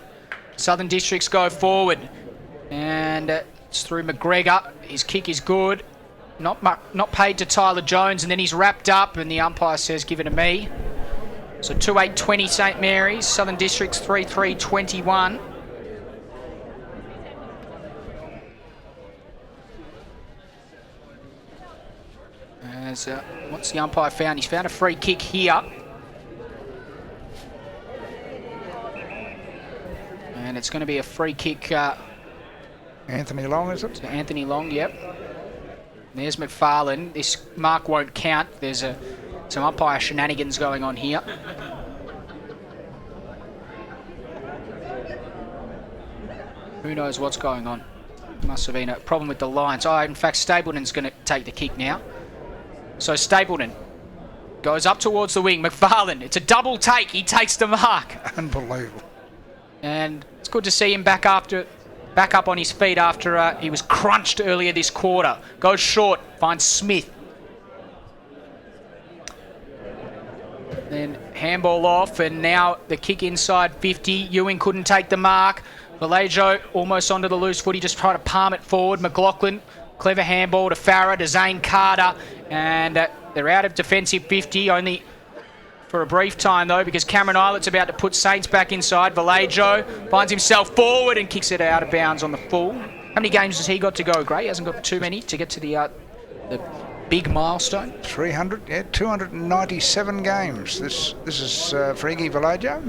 Southern Districts go forward. And it's through McGregor. His kick is good. Not paid to Tyler Jones. And then he's wrapped up. And the umpire says, give it to me. So 2-8-20 St Mary's. Southern Districts 3-3-21. As what's the umpire found? He's found a free kick here. And it's going to be a free kick. Anthony Long, is it? To Anthony Long, yep. There's McFarlane. This mark won't count. There's some umpire shenanigans going on here. Who knows what's going on? Must have been a problem with the lines. Oh, in fact, Stapleton's going to take the kick now. So Stapleton goes up towards the wing. McFarlane, it's a double take. He takes the mark. Unbelievable. And it's good to see him back up on his feet after he was crunched earlier this quarter. Goes short, finds Smith. Then handball off, and now the kick inside 50. Ewing couldn't take the mark. Vallejo almost onto the loose foot. He just tried to palm it forward. McLaughlin, clever handball to Farah, to Zane Carter. And they're out of defensive 50, only for a brief time though, because Cameron Islet's about to put Saints back inside. Vallejo finds himself forward and kicks it out of bounds on the full. How many games has he got to go, Gray? He hasn't got too many to get to the big milestone. 297 games. This is for Iggy Vallejo.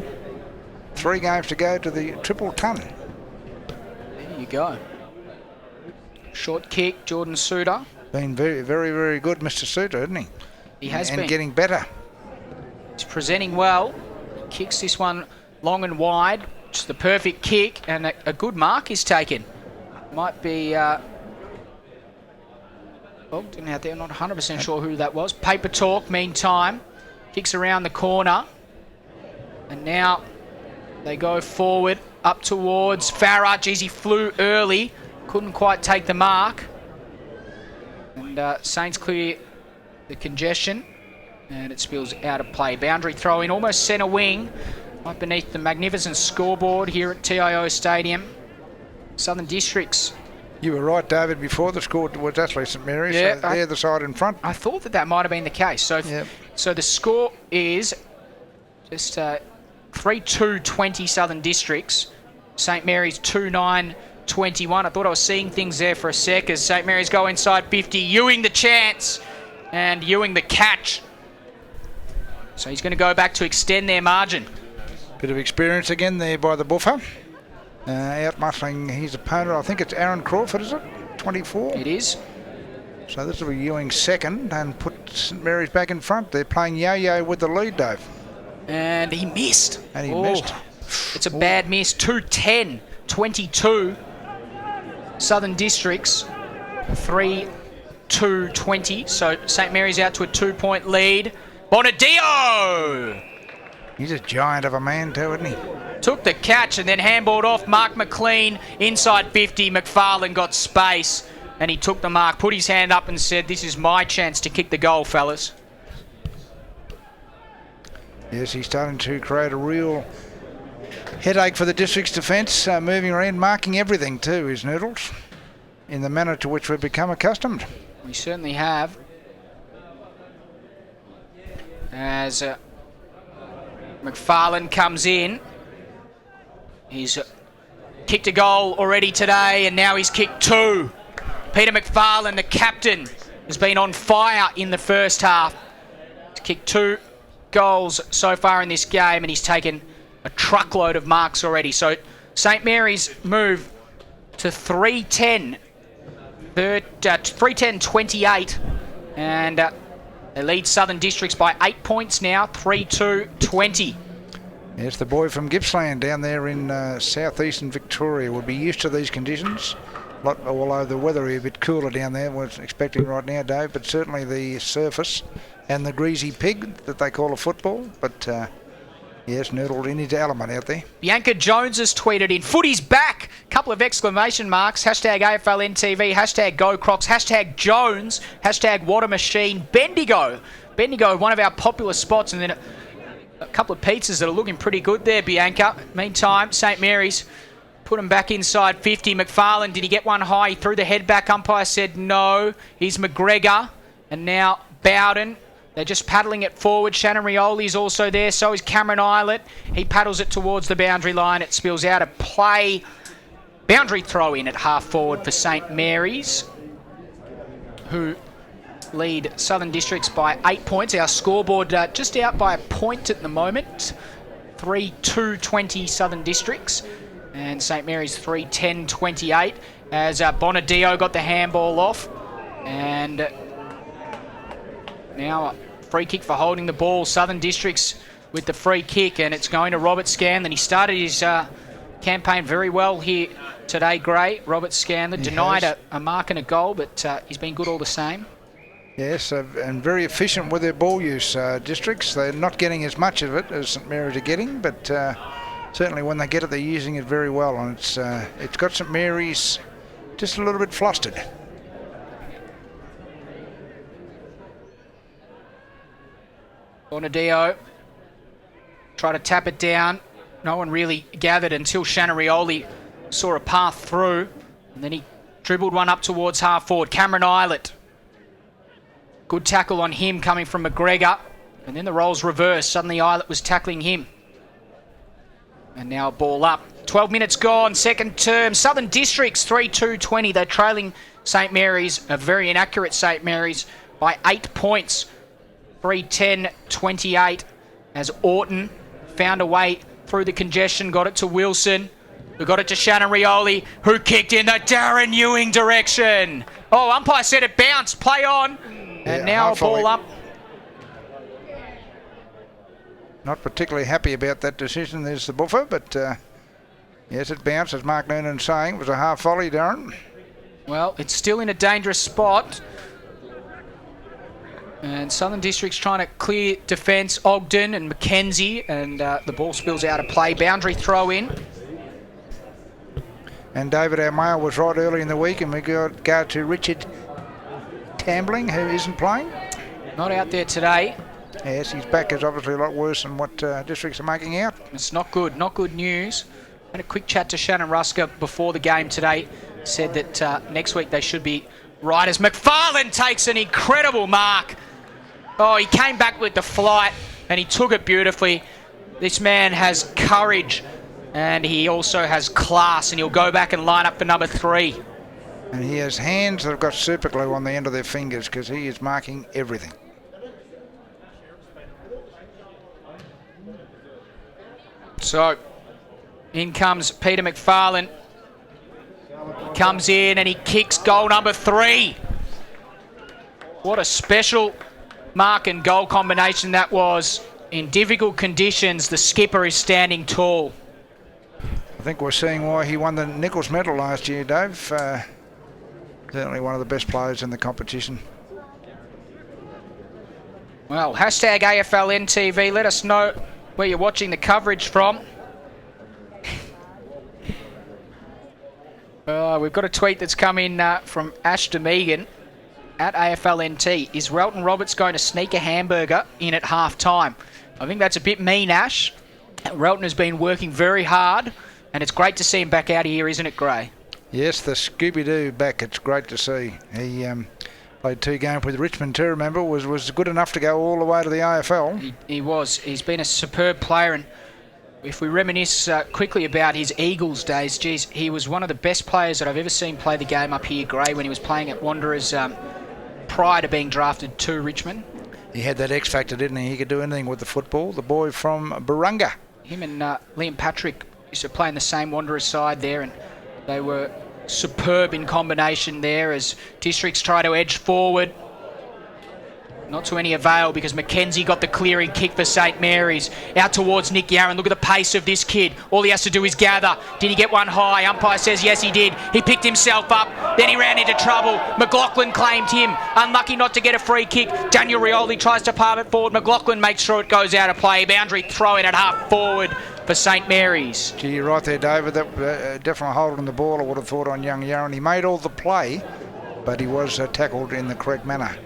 3 games to go to the triple ton. There you go. Short kick, Jordan Suter. Been very, very, very good, Mr. Suter, isn't he? He has and been. Getting better. He's presenting well. Kicks this one long and wide. It's the perfect kick, and a good mark is taken. Might be... didn't out there. Not 100% sure who that was. Paper talk, meantime. Kicks around the corner. And now they go forward up towards Farah. Geez, he flew early. Couldn't quite take the mark. And Saints clear the congestion. And it spills out of play. Boundary throw in, almost centre wing. Right beneath the magnificent scoreboard here at TIO Stadium. Southern Districts. You were right, David, before the score was actually St Mary's. Yeah, so they're the side in front. I thought that might have been the case. So, Yep. So the score is just 3-2-20 Southern Districts. St Mary's 2-9-21. I thought I was seeing things there for a sec as St Mary's go inside 50. Ewing the chance and Ewing the catch. So he's going to go back to extend their margin. Bit of experience again there by the buffer. Out muscling his opponent. I think it's Aaron Crawford, is it? 24? It is. So this will be Ewing second and put St Mary's back in front. They're playing yo-yo with the lead, Dave. And he missed. And he missed. It's a bad miss. 2-10-22. Southern Districts 3-2-20. So St Mary's out to a 2-point lead. Bonadio! He's a giant of a man too, isn't he? Took the catch and then handballed off. Mark McLean inside 50. McFarlane got space and he took the mark, put his hand up and said, "This is my chance to kick the goal, fellas." Yes, he's starting to create a real headache for the district's defence, moving around, marking everything too, is Noodles, in the manner to which we've become accustomed. We certainly have. As McFarlane comes in. He's kicked a goal already today, and now he's kicked 2. Peter McFarlane, the captain, has been on fire in the first half. He's kicked 2 goals so far in this game, and he's taken a truckload of marks already. So St Mary's move to 3-10-28, and they lead Southern Districts by 8 points now, 3-2-20. Yes, the boy from Gippsland down there in southeastern Victoria would be used to these conditions. Although the weather is a bit cooler down there, we're expecting right now, Dave, but certainly the surface and the greasy pig that they call a football. But yes, Noodle in his element out there. Bianca Jones has tweeted in, "Footy's back!" Couple of exclamation marks. Hashtag AFLNTV, hashtag Go Crocs, hashtag Jones, hashtag What a Machine. Bendigo, one of our popular spots, and then a couple of pizzas that are looking pretty good there, Bianca. Meantime, St Mary's put him back inside 50. McFarlane, did he get one high? He threw the head back. Umpire said no. Here's McGregor. And now Bowden. They're just paddling it forward. Shannon Rioli's also there. So is Cameron Islet. He paddles it towards the boundary line. It spills out of play. Boundary throw in at half forward for St Mary's, who lead Southern Districts by 8 points. Our scoreboard just out by a point at the moment. 3-2-20 Southern Districts. And St Mary's 3-10-28 as Bonadio got the handball off. And now a free kick for holding the ball. Southern Districts with the free kick, and it's going to Robert Scanlon. He started his campaign very well here today, Gray. Robert Scanlon denied a mark and a goal, but he's been good all the same. Yes, and very efficient with their ball use, Districts. They're not getting as much of it as St Mary's are getting, but certainly when they get it, they're using it very well, and it's got St Mary's just a little bit flustered. Bonadio try to tap it down. No one really gathered until Shannon Rioli saw a path through, and then he dribbled one up towards half forward. Cameron Eilert. Good tackle on him coming from McGregor, and then the roles reversed. Suddenly Eilert was tackling him. And now a ball up. 12 minutes gone, second term. Southern Districts 3-2-20. They're trailing St Mary's, a very inaccurate St Mary's, by 8 points. 3-10-28 as Orton found a way through the congestion, got it to Wilson, who got it to Shannon Rioli, who kicked in the Darren Ewing direction. Oh, umpire said it bounced, play on. And now a ball up. Not particularly happy about that decision. There's the buffer, but yes, it bounced, as Mark Noonan's saying. It was a half volley, Darren. Well, it's still in a dangerous spot. And Southern District's trying to clear defence. Ogden and McKenzie, and the ball spills out of play. Boundary throw in. And David, our mail was right early in the week, and we go to Richard Tambling, who isn't playing. Not out there today. Yes, his back is obviously a lot worse than what Districts are making out. It's not good, not good news. Had a quick chat to Shannon Rusker before the game today. Said that next week they should be right, as McFarlane takes an incredible mark. Oh, he came back with the flight and he took it beautifully. This man has courage and he also has class, and he'll go back and line up for number 3. And he has hands that have got super glue on the end of their fingers because he is marking everything. So, in comes Peter McFarlane. He comes in and he kicks goal number 3. What a special mark and goal combination that was. In difficult conditions, the skipper is standing tall. I think we're seeing why he won the Nichols medal last year, Dave. Certainly one of the best players in the competition. Well, hashtag AFL NTV. Let us know where you're watching the coverage from. We've got a tweet that's come in from Ash DeMegan at AFLNT. Is Relton Roberts going to sneak a hamburger in at half-time? I think that's a bit mean, Ash. Relton has been working very hard, and it's great to see him back out here, isn't it, Gray? Yes, the Scooby-Doo back. It's great to see. He played 2 games with Richmond too, remember, was good enough to go all the way to the AFL. He was. He's been a superb player, and if we reminisce quickly about his Eagles days, geez, he was one of the best players that I've ever seen play the game up here, Gray, when he was playing at Wanderers prior to being drafted to Richmond. He had that X factor, didn't he? He could do anything with the football. The boy from Barunga. Him and Liam Patrick used to play in the same Wanderers side there, and they were superb in combination there as Districts try to edge forward. Not to any avail because McKenzie got the clearing kick for St Mary's. Out towards Nick Yarran. Look at the pace of this kid. All he has to do is gather. Did he get one high? Umpire says yes, he did. He picked himself up. Then he ran into trouble. McLaughlin claimed him. Unlucky not to get a free kick. Daniel Rioli tries to palm it forward. McLaughlin makes sure it goes out of play. Boundary throw in at half forward for St Mary's. Gee, you're right there, David. That definitely holding the ball, I would have thought, on young Yarran. He made all the play, but he was tackled in the correct manner.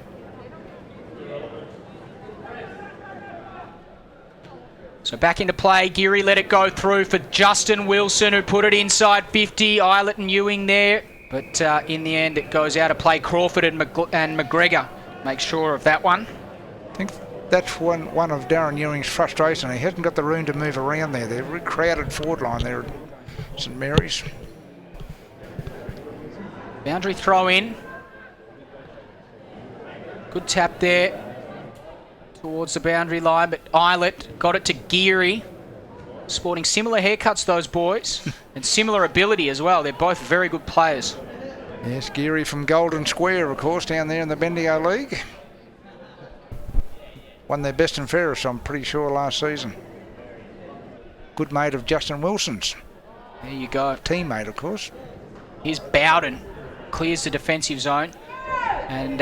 So back into play. Geary let it go through for Justin Wilson, who put it inside 50. Eilert and Ewing there. But in the end, it goes out of play. Crawford and McGregor make sure of that one. I think that's one of Darren Ewing's frustration. He hasn't got the room to move around there. They're a crowded forward line there at St Mary's. Boundary throw in. Good tap there towards the boundary line, but Eilert got it to Geary. Sporting similar haircuts, those boys, and similar ability as well. They're both very good players. Yes, Geary from Golden Square, of course, down there in the Bendigo League. Won their best and fairest, I'm pretty sure, last season. Good mate of Justin Wilson's. There you go. Teammate, of course. Here's Bowden. Clears the defensive zone. And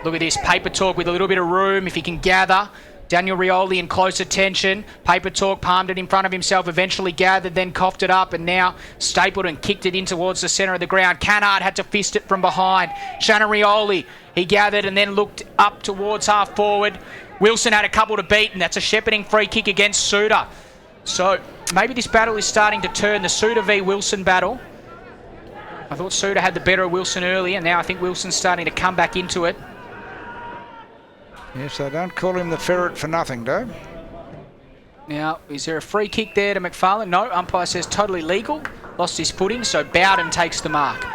look at this. Paper Talk with a little bit of room if he can gather. Daniel Rioli in close attention. Paper Talk palmed it in front of himself, eventually gathered, then coughed it up, and now stapled and kicked it in towards the centre of the ground. Cannard had to fist it from behind. Shannon Rioli, he gathered and then looked up towards half forward. Wilson had a couple to beat, and that's a shepherding free kick against Suter. So maybe this battle is starting to turn, the Suter v Wilson battle. I thought Suter had the better of Wilson early, and now I think Wilson's starting to come back into it. Yes, they don't call him the ferret for nothing, Dave. Now, is there a free kick there to McFarlane? No, umpire says totally legal. Lost his footing, so Bowden takes the mark.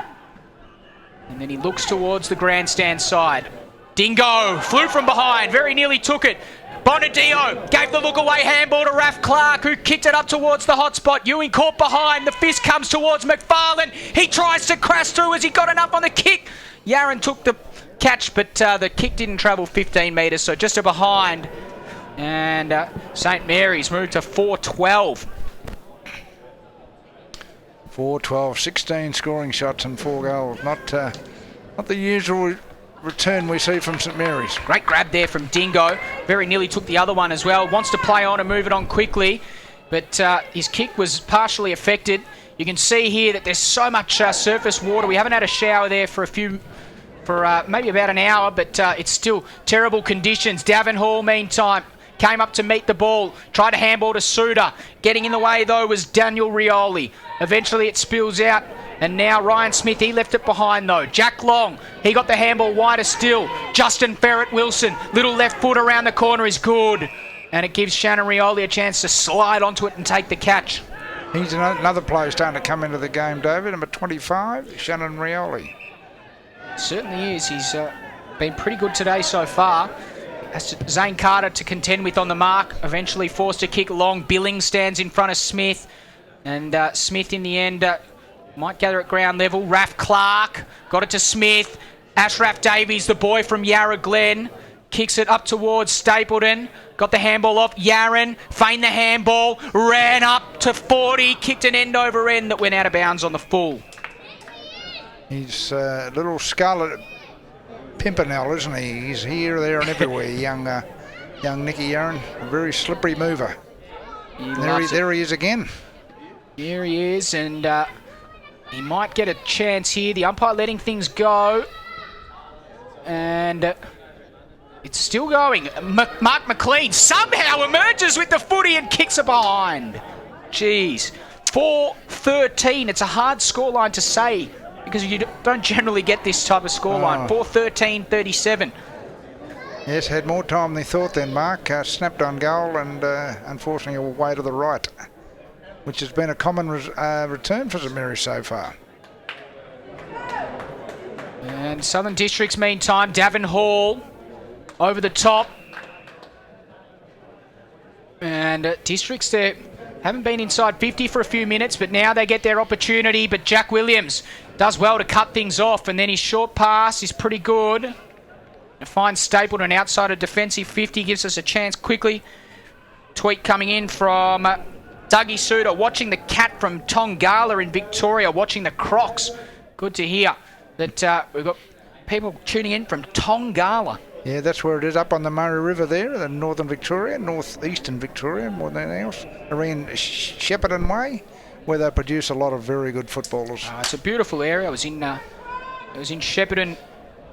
And then he looks towards the grandstand side. Dingo flew from behind, very nearly took it. Bonadio gave the look away handball to Raf Clark, who kicked it up towards the hot spot. Ewing caught behind. The fist comes towards McFarlane. He tries to crash through as he got enough on the kick. Yaron took the catch, but the kick didn't travel 15 metres, so just a behind. And St Mary's moved to 4-12. 4-12, 16 scoring shots and 4 goals. Not the usual return we see from St Mary's. Great grab there from Dingo. Very nearly took the other one as well. Wants to play on and move it on quickly, but his kick was partially affected. You can see here that there's so much surface water. We haven't had a shower there for maybe about an hour, but it's still terrible conditions. Davin Hall, meantime, came up to meet the ball, tried to handball to Suter. Getting in the way, though, was Daniel Rioli. Eventually it spills out, and now Ryan Smith, he left it behind, though. Jack Long, he got the handball wider still. Justin Ferret Wilson, little left foot around the corner is good. And it gives Shannon Rioli a chance to slide onto it and take the catch. He's another player starting to come into the game, David. Number 25, Shannon Rioli. Certainly is. He's been pretty good today so far. Has Zane Carter to contend with on the mark. Eventually forced to kick long. Billings stands in front of Smith. And Smith in the end might gather at ground level. Raf Clark got it to Smith. Ashraf Davies, the boy from Yarra Glen, kicks it up towards Stapleton. Got the handball off. Yaron feigned the handball. Ran up to 40. Kicked an end over end that went out of bounds on the full. He's a little scarlet pimpernel, isn't he? He's here, there and everywhere, young Nicky Yaron. A very slippery mover. There he is again. Here he is, and he might get a chance here. The umpire letting things go. And it's still going. Mark McLean somehow emerges with the footy and kicks it behind. Jeez. 4-13. It's a hard scoreline to say, because you don't generally get this type of scoreline. 4-13, 37. Yes, had more time than they thought then, Mark. Snapped on goal and unfortunately away to the right, which has been a common return for St Mary's so far. And Southern Districts, meantime, Davin Hall over the top. And Districts there haven't been inside 50 for a few minutes, but now they get their opportunity. But Jack Williams does well to cut things off, and then his short pass is pretty good. To find Stapleton outside a defensive 50 gives us a chance quickly. Tweet coming in from Dougie Suter, watching the cat from Tongala in Victoria, watching the Crocs. Good to hear that we've got people tuning in from Tongala. Yeah, that's where it is, up on the Murray River there, in northern Victoria, northeastern Victoria, more than anything else, around Shepparton Way, where they produce a lot of very good footballers. It's a beautiful area. I was in Shepparton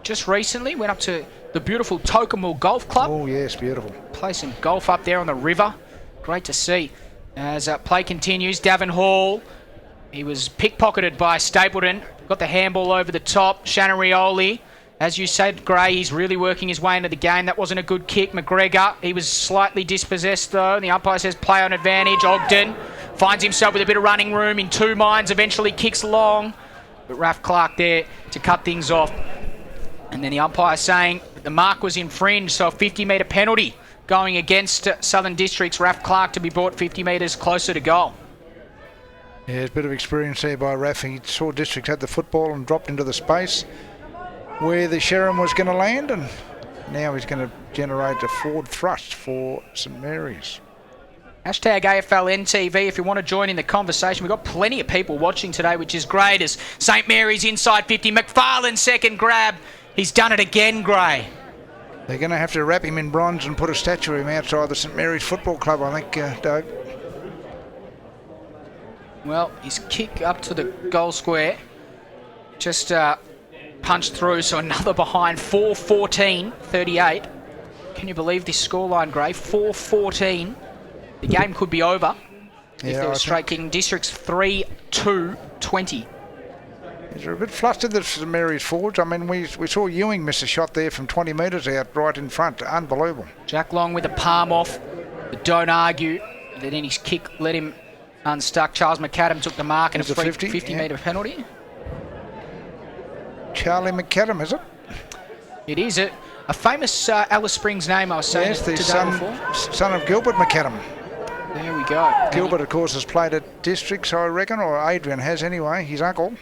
just recently. Went up to the beautiful Tokemul Golf Club. Oh yes, beautiful. Play some golf up there on the river. Great to see. As play continues, Davin Hall, he was pickpocketed by Stapleton. Got the handball over the top. Shannon Rioli, as you said, Gray, he's really working his way into the game. That wasn't a good kick. McGregor, he was slightly dispossessed though. The umpire says play on advantage. Ogden finds himself with a bit of running room in two minds. Eventually kicks long. But Raf Clark there to cut things off. And then the umpire saying the mark was infringed, so a 50-metre penalty going against Southern District's Raph Clark to be brought 50 metres closer to goal. Yeah, there's a bit of experience there by Raph. He saw Districts had the football and dropped into the space where the Sherrin was going to land, and now he's going to generate a forward thrust for St Mary's. Hashtag AFL NTV if you want to join in the conversation. We've got plenty of people watching today, which is great, as St Mary's inside 50. McFarlane second grab. He's done it again, Gray. They're going to have to wrap him in bronze and put a statue of him outside the St Mary's Football Club, I think, Doug. Well, his kick up to the goal square just punched through, so another behind. 4-14-38. Can you believe this scoreline, Gray? 4-14. The game could be over if there was straight kicking. Districts 3-2-20. They're a bit flustered, the St Mary's forwards. I mean, we saw Ewing miss a shot there from 20 metres out right in front. Unbelievable. Jack Long with the palm off. But don't argue. Then his kick let him unstuck. Charles McAdam took the mark and a 50-metre penalty. Charlie McAdam, is it? It is a famous Alice Springs name, I was saying. Yes, the before. son of Gilbert McAdam. There we go. Gilbert, of course, has played at Districts, I reckon, or Adrian has anyway, his uncle.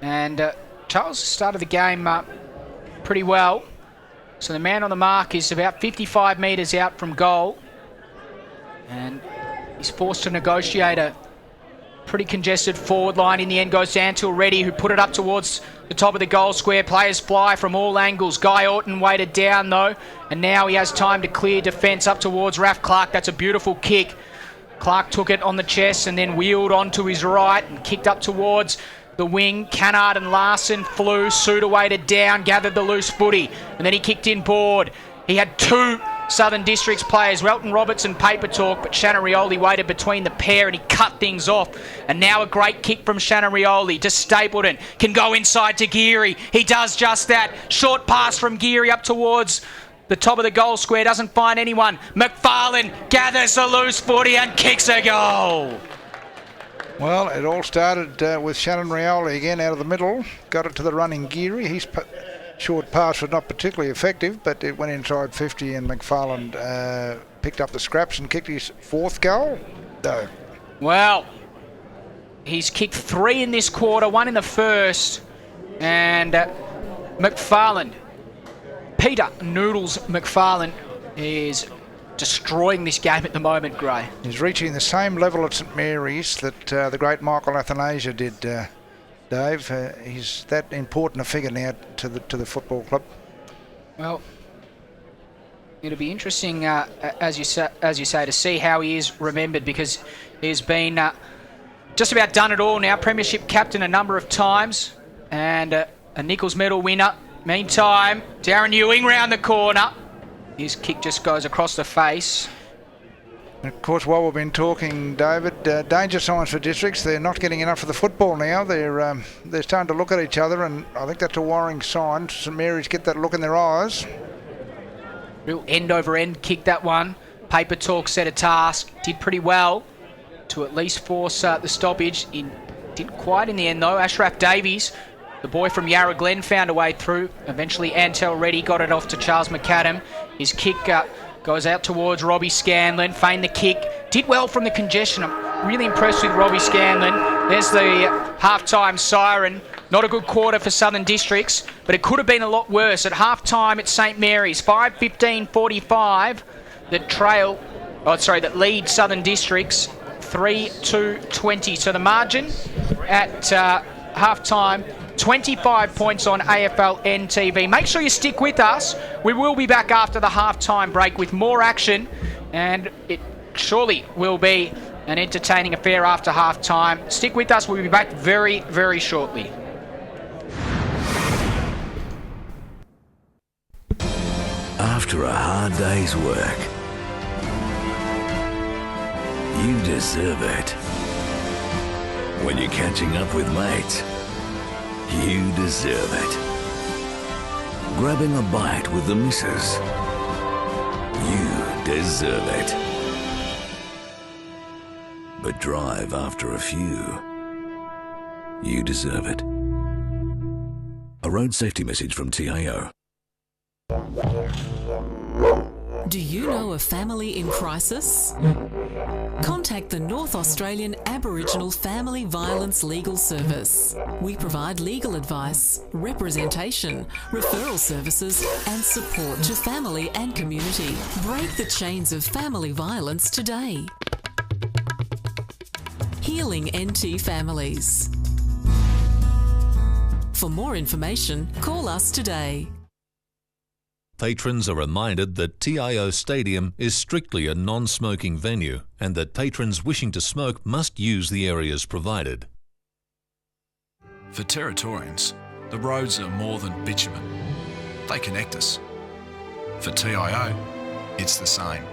And Charles started the game pretty well. So the man on the mark is about 55 metres out from goal. And he's forced to negotiate a pretty congested forward line. In the end goes to Antil Reddy, who put it up towards the top of the goal square. Players fly from all angles. Guy Orton weighted down though, and now he has time to clear defence up towards Raph Clark. That's a beautiful kick. Clark took it on the chest and then wheeled on to his right and kicked up towards the wing. Cannard and Larson flew. Suter weighted down, gathered the loose footy, and then he kicked in board. He had two Southern Districts players, Relton Roberts and Paper Talk, but Shannon Rioli waited between the pair and he cut things off. And now a great kick from Shannon Rioli to Stapleton. Can go inside to Geary. He does just that. Short pass from Geary up towards the top of the goal square. Doesn't find anyone. McFarlane gathers the loose footy and kicks a goal. Well, it all started with Shannon Rioli again out of the middle. Got it to the running Geary. He's short pass was not particularly effective, but it went inside 50 and McFarlane picked up the scraps and kicked his fourth goal. No. Well, he's kicked 3 in this quarter, 1 in the first, and McFarlane, Peter Noodles McFarlane, is destroying this game at the moment, Gray. He's reaching the same level at St Mary's that the great Michael Athanasia did, Dave. He's that important a figure now to the football club. Well, it'll be interesting, as you say, to see how he is remembered, because he's been just about done it all now. Premiership captain a number of times and a Nichols medal winner. Meantime, Darren Ewing round the corner. His kick just goes across the face. Of course, while we've been talking, David, danger signs for Districts. They're not getting enough of the football now. They're starting to look at each other, and I think that's a worrying sign. St Mary's get that look in their eyes. Real end over end kick, that one. Paper Talk set a task, did pretty well to at least force the stoppage. Didn't quite in the end though. Ashraf Davies, the boy from Yarra Glen, found a way through. Eventually Antel Reddy got it off to Charles McAdam. His kick goes out towards Robbie Scanlon. Feigned the kick. Did well from the congestion. I'm really impressed with Robbie Scanlon. There's the half-time siren. Not a good quarter for Southern Districts, but it could have been a lot worse. At half-time at St Mary's, 5:15:45, that lead Southern Districts 3-2-20. So the margin at half-time, 25 points on AFL NTV. Make sure you stick with us. We will be back after the half-time break with more action, and it surely will be an entertaining affair after half-time. Stick with us. We'll be back very, very shortly. After a hard day's work, you deserve it. When you're catching up with mates, you deserve it. Grabbing a bite with the missus, you deserve it. But drive after a few, you deserve it. A road safety message from TIO. Do you know a family in crisis? Contact the North Australian Aboriginal Family Violence Legal Service. We provide legal advice, representation, referral services and support to family and community. Break the chains of family violence today. Healing NT Families. For more information, call us today. Patrons are reminded that TIO Stadium is strictly a non-smoking venue and that patrons wishing to smoke must use the areas provided. For Territorians, the roads are more than bitumen. They connect us. For TIO, it's the same.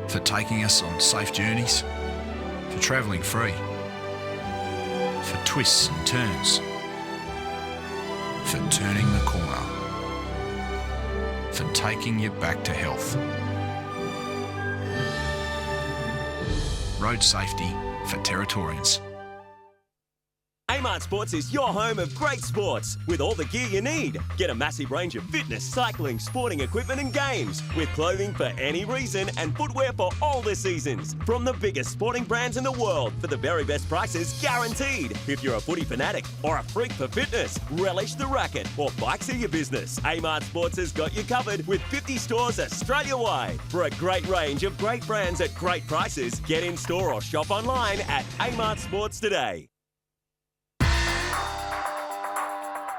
For taking us on safe journeys, for travelling free, for twists and turns, for turning the corner, for taking you back to health. Road safety for Territorians. Amart Sports is your home of great sports with all the gear you need. Get a massive range of fitness, cycling, sporting equipment and games with clothing for any reason and footwear for all the seasons. From the biggest sporting brands in the world for the very best prices guaranteed. If you're a footy fanatic or a freak for fitness, relish the racket or bikes are your business. Amart Sports has got you covered with 50 stores Australia-wide. For a great range of great brands at great prices, get in store or shop online at Amart Sports today.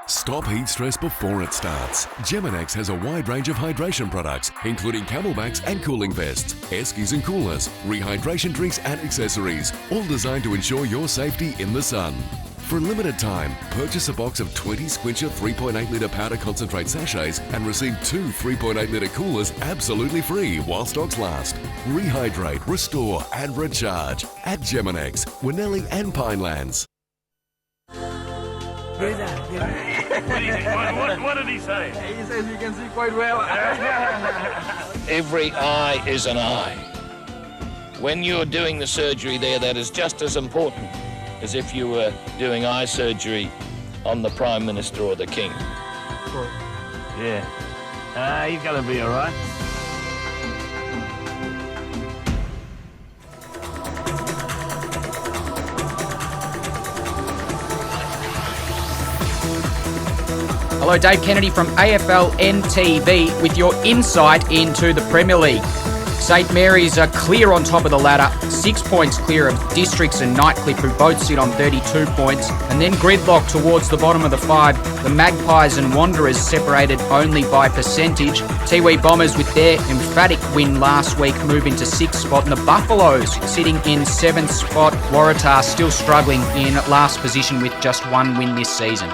Stop heat stress before it starts. Geminex has a wide range of hydration products, including camelbacks and cooling vests, air skis and coolers, rehydration drinks and accessories, all designed to ensure your safety in the sun. For a limited time, purchase a box of 20 Squincher 3.8 litre powder concentrate sachets and receive 2 3.8 litre coolers absolutely free while stocks last. Rehydrate, restore and recharge at Geminex, Winnelli and Pinelands. What did he say? He says you can see quite well. Every eye is an eye. When you're doing the surgery there, that is just as important as if you were doing eye surgery on the Prime Minister or the King. Yeah. He's going to be all right. Hello, Dave Kennedy from AFL NTV with your insight into the Premier League. St Mary's are clear on top of the ladder, 6 points clear of Districts and Nightcliff, who both sit on 32 points, and then gridlock towards the bottom of the five. The Magpies and Wanderers separated only by percentage. Tiwi Bombers, with their emphatic win last week, move into 6th spot, and the Buffaloes sitting in 7th spot. Waratah still struggling in last position with just one win this season.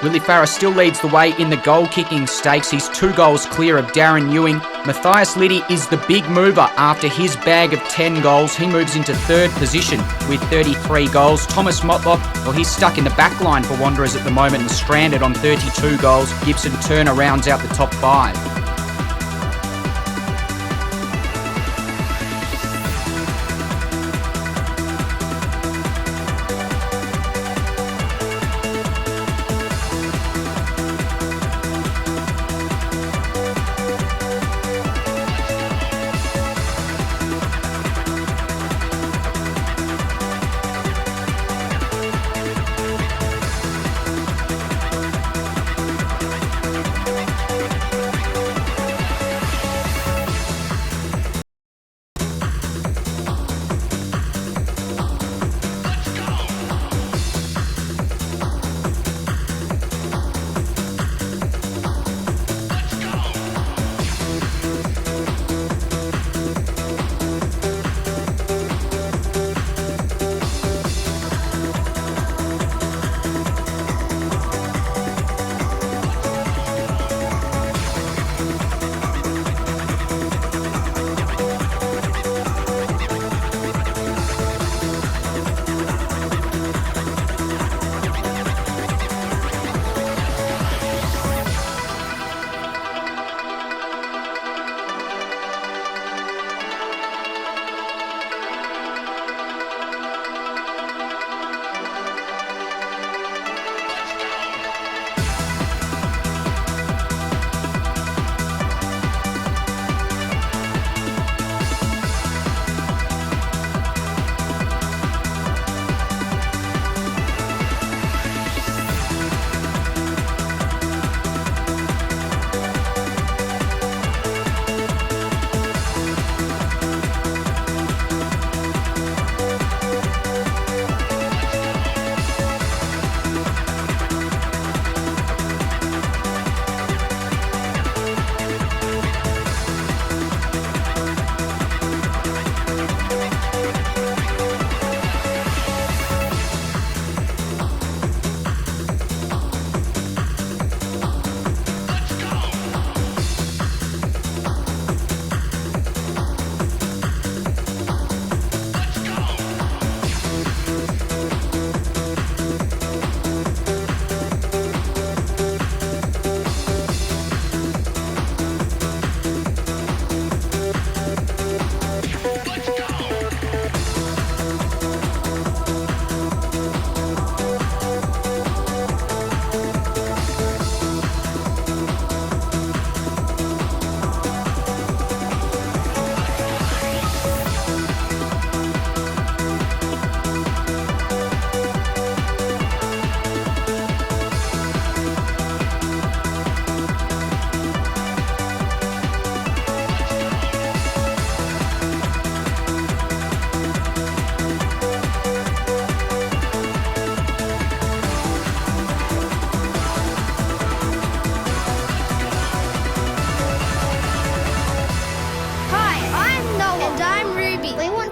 Willie Farah still leads the way in the goal-kicking stakes. He's 2 goals clear of Darren Ewing. Matthias Liddy is the big mover after his bag of 10 goals. He moves into 3rd position with 33 goals. Thomas Motlock, well, he's stuck in the back line for Wanderers at the moment and stranded on 32 goals. Gibson Turner rounds out the top 5.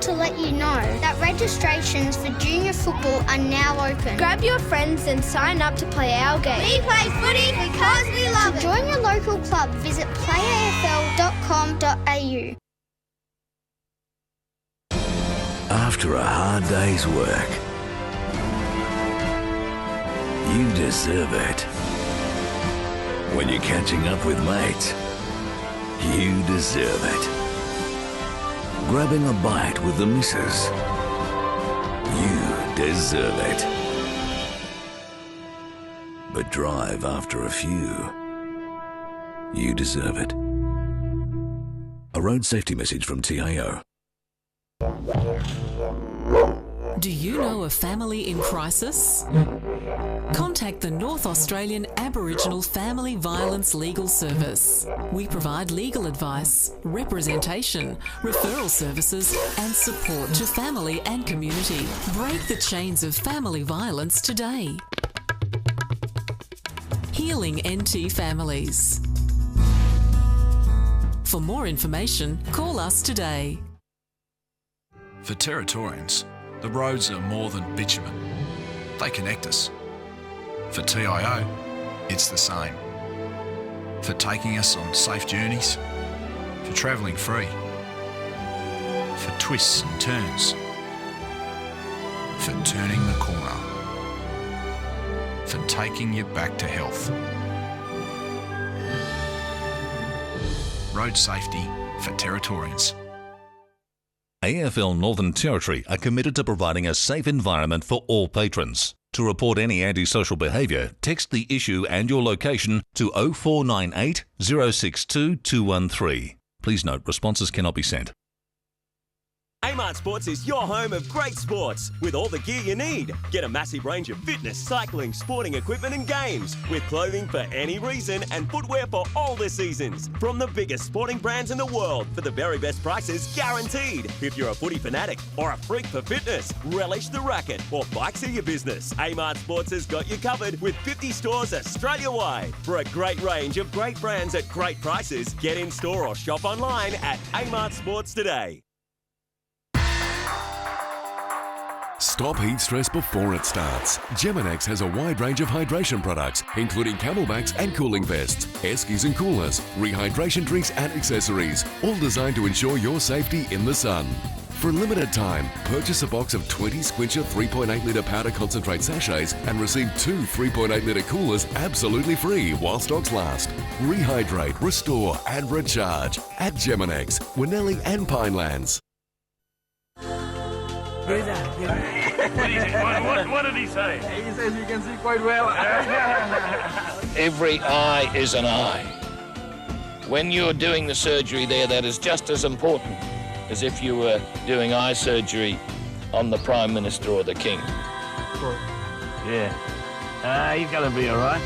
want to let you know that registrations for junior football are now open. Grab your friends and sign up to play our game. We play footy because we love it. To join your local club, visit playafl.com.au. After a hard day's work, you deserve it. When you're catching up with mates, you deserve it. Grabbing a bite with the missus, you deserve it. But drive after a few, you deserve it. A road safety message from TIO. Do you know a family in crisis? Contact the North Australian Aboriginal Family Violence Legal Service. We provide legal advice, representation, referral services and support to family and community. Break the chains of family violence today. Healing NT Families. For more information, call us today. For Territorians, the roads are more than bitumen. They connect us. For TIO, it's the same. For taking us on safe journeys, for travelling free, for twists and turns, for turning the corner, for taking you back to health. Road safety for Territorians. AFL Northern Territory are committed to providing a safe environment for all patrons. To report any antisocial behaviour, text the issue and your location to 0498 062 213. Please note, responses cannot be sent. Amart Sports is your home of great sports with all the gear you need. Get a massive range of fitness, cycling, sporting equipment and games with clothing for any reason and footwear for all the seasons. From the biggest sporting brands in the world for the very best prices guaranteed. If you're a footy fanatic or a freak for fitness, relish the racket or bikes are your business, Amart Sports has got you covered with 50 stores Australia-wide. For a great range of great brands at great prices, get in store or shop online at Amart Sports today. Stop heat stress before it starts. Geminex has a wide range of hydration products, including camelbacks and cooling vests, Eskies and coolers, rehydration drinks and accessories, all designed to ensure your safety in the sun. For a limited time, purchase a box of 20 Squincher 3.8 litre powder concentrate sachets and receive 2 3.8 litre coolers absolutely free while stocks last. Rehydrate, restore and recharge at Geminex, Winnelli and Pinelands. What did he say? He says you can see quite well. Every eye is an eye. When you're doing the surgery there, that is just as important as if you were doing eye surgery on the Prime Minister or the King. Yeah. He's going to be all right.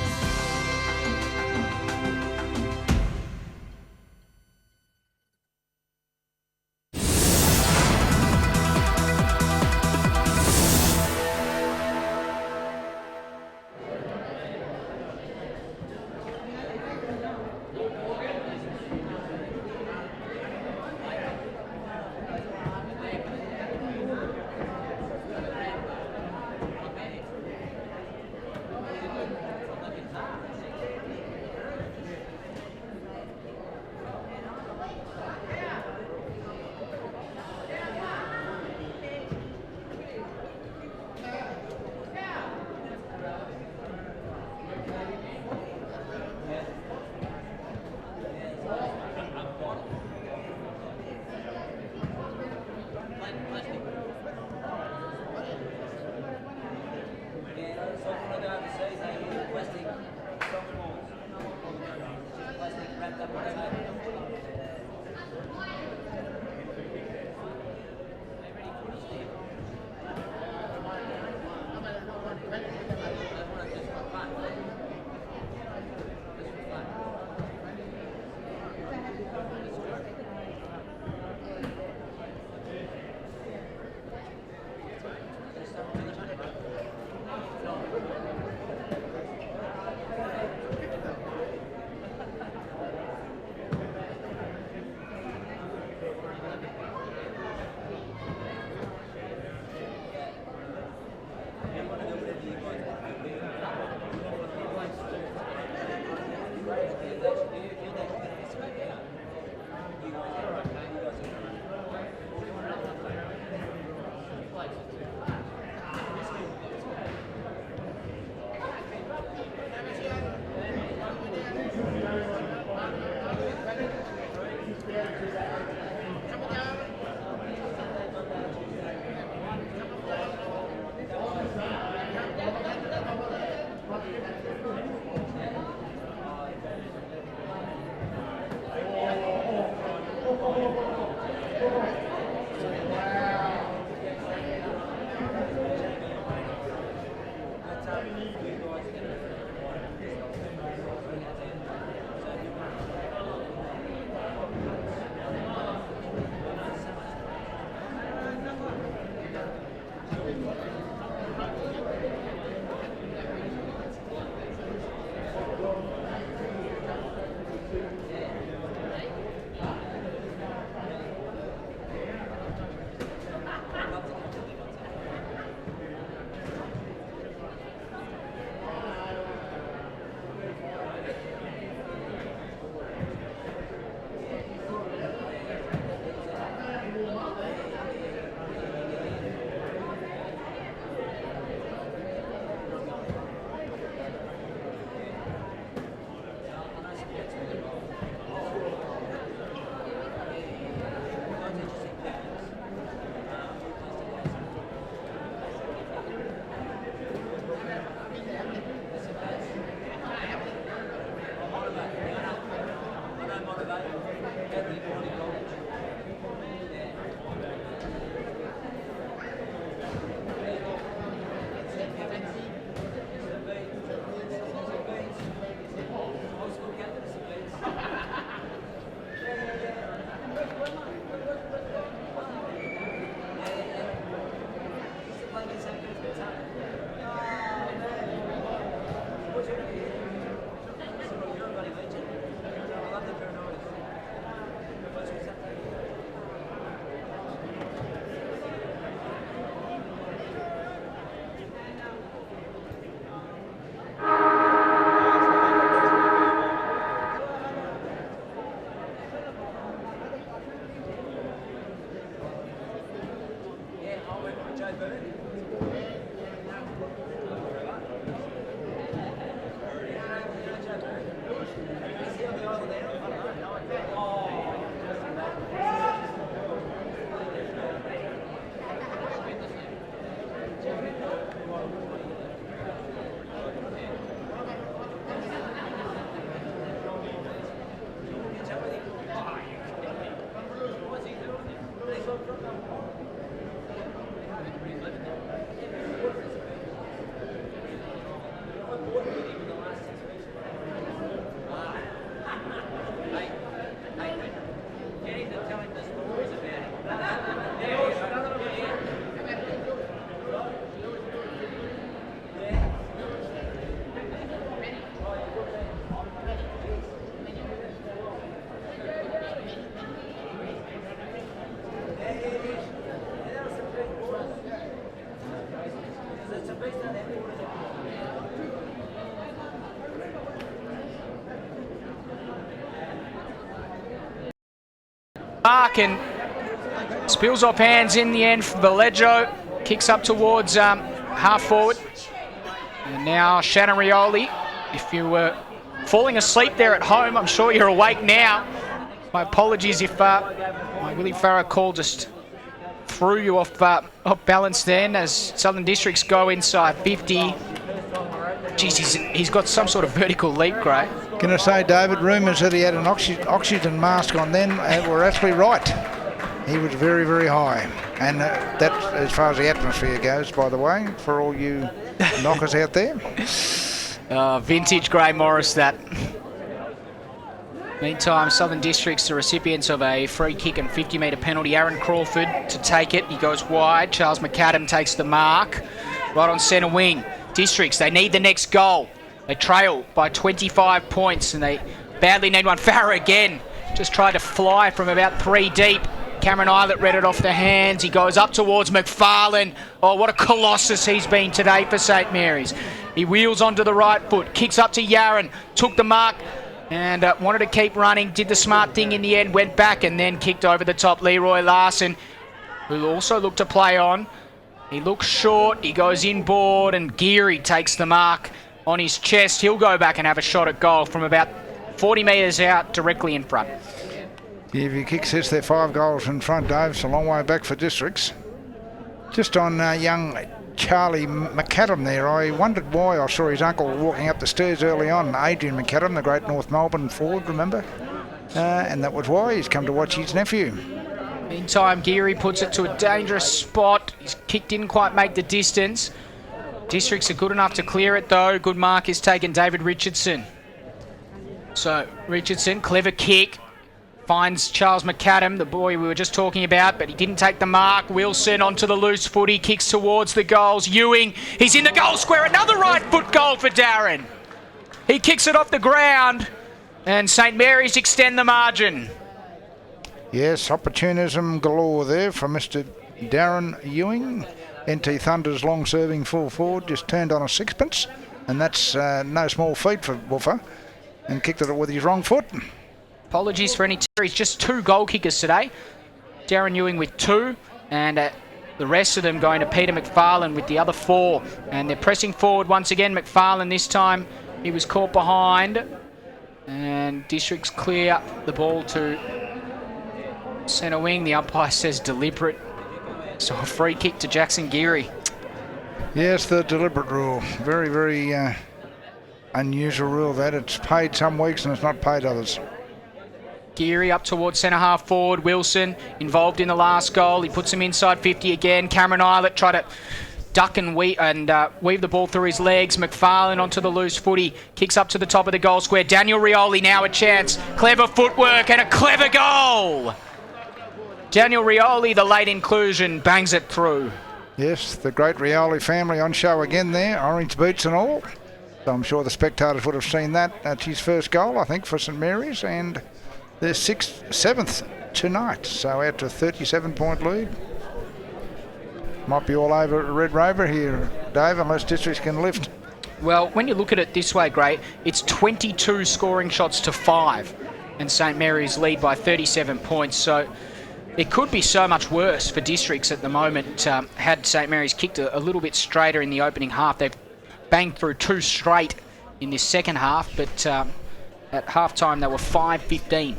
mark and spills off hands in the end for Vallejo. Kicks up towards half forward. And now Shannon Rioli, if you were falling asleep there at home, I'm sure you're awake now. My apologies if my Willie Farah call just threw you off balance then, as Southern Districts go inside 50. Jeez, he's got some sort of vertical leap, Gray. Can I say, David, rumours that he had an oxygen mask on then were actually right. He was very, very high. And that's as far as the atmosphere goes, by the way, for all you knockers out there. Vintage Gray Morris, that. Meantime, Southern Districts, the recipients of a free kick and 50-metre penalty. Aaron Crawford to take it. He goes wide. Charles McAdam takes the mark. Right on centre wing. Districts, they need the next goal. They trail by 25 points and they badly need one. Farah again just tried to fly from about 3 deep. Cameron Eilert read it off the hands. He goes up towards McFarlane. Oh, what a colossus he's been today for St Mary's. He wheels onto the right foot, kicks up to Yaron, took the mark and wanted to keep running. Did the smart thing in the end, went back and then kicked over the top. Leroy Larson, who also looked to play on. He looks short, he goes inboard and Geary takes the mark on his chest. He'll go back and have a shot at goal from about 40 metres out, directly in front. Yeah, if he kicks this, they're 5 goals in front, Dave. It's a long way back for Districts. Just on young Charlie McAdam there, I wondered why I saw his uncle walking up the stairs early on. Adrian McAdam, the great North Melbourne forward, remember? And that was why he's come to watch his nephew. Meantime, Geary puts it to a dangerous spot. His kick didn't quite make the distance. Districts are good enough to clear it though. Good mark is taken, David Richardson. So Richardson, clever kick. Finds Charles McAdam, the boy we were just talking about, but he didn't take the mark. Wilson onto the loose footy, kicks towards the goals. Ewing, he's in the goal square. Another right foot goal for Darren. He kicks it off the ground and St Mary's extend the margin. Yes, opportunism galore there from Mr. Darren Ewing. NT Thunder's long-serving full forward just turned on a sixpence, and that's no small feat for Woofer, and kicked it with his wrong foot. Apologies for any tears. Just 2 goal kickers today. Darren Ewing with 2, and the rest of them going to Peter McFarlane with the other 4. And they're pressing forward once again. McFarlane this time, he was caught behind, and Districts clear the ball to centre wing. The umpire says deliberate. So a free kick to Jackson Geary. Yes, the deliberate rule. Very, very unusual rule that. It's paid some weeks and it's not paid others. Geary up towards centre half forward. Wilson involved in the last goal. He puts him inside 50 again. Cameron Eilert tried to duck and weave the ball through his legs. McFarlane onto the loose footy. Kicks up to the top of the goal square. Daniel Rioli now a chance. Clever footwork and a clever goal. Daniel Rioli, the late inclusion, bangs it through. Yes, the great Rioli family on show again there. Orange boots and all. So I'm sure the spectators would have seen that. That's his first goal, I think, for St Mary's. And their 7th tonight. So out to a 37-point lead. Might be all over Red Rover here, Dave, unless Districts can lift. Well, when you look at it this way, Gray, it's 22 scoring shots to 5. And St Mary's lead by 37 points. So it could be so much worse for Districts at the moment. Had St Mary's kicked a little bit straighter in the opening half. They've banged through 2 straight in this second half, but at half-time they were 5-15.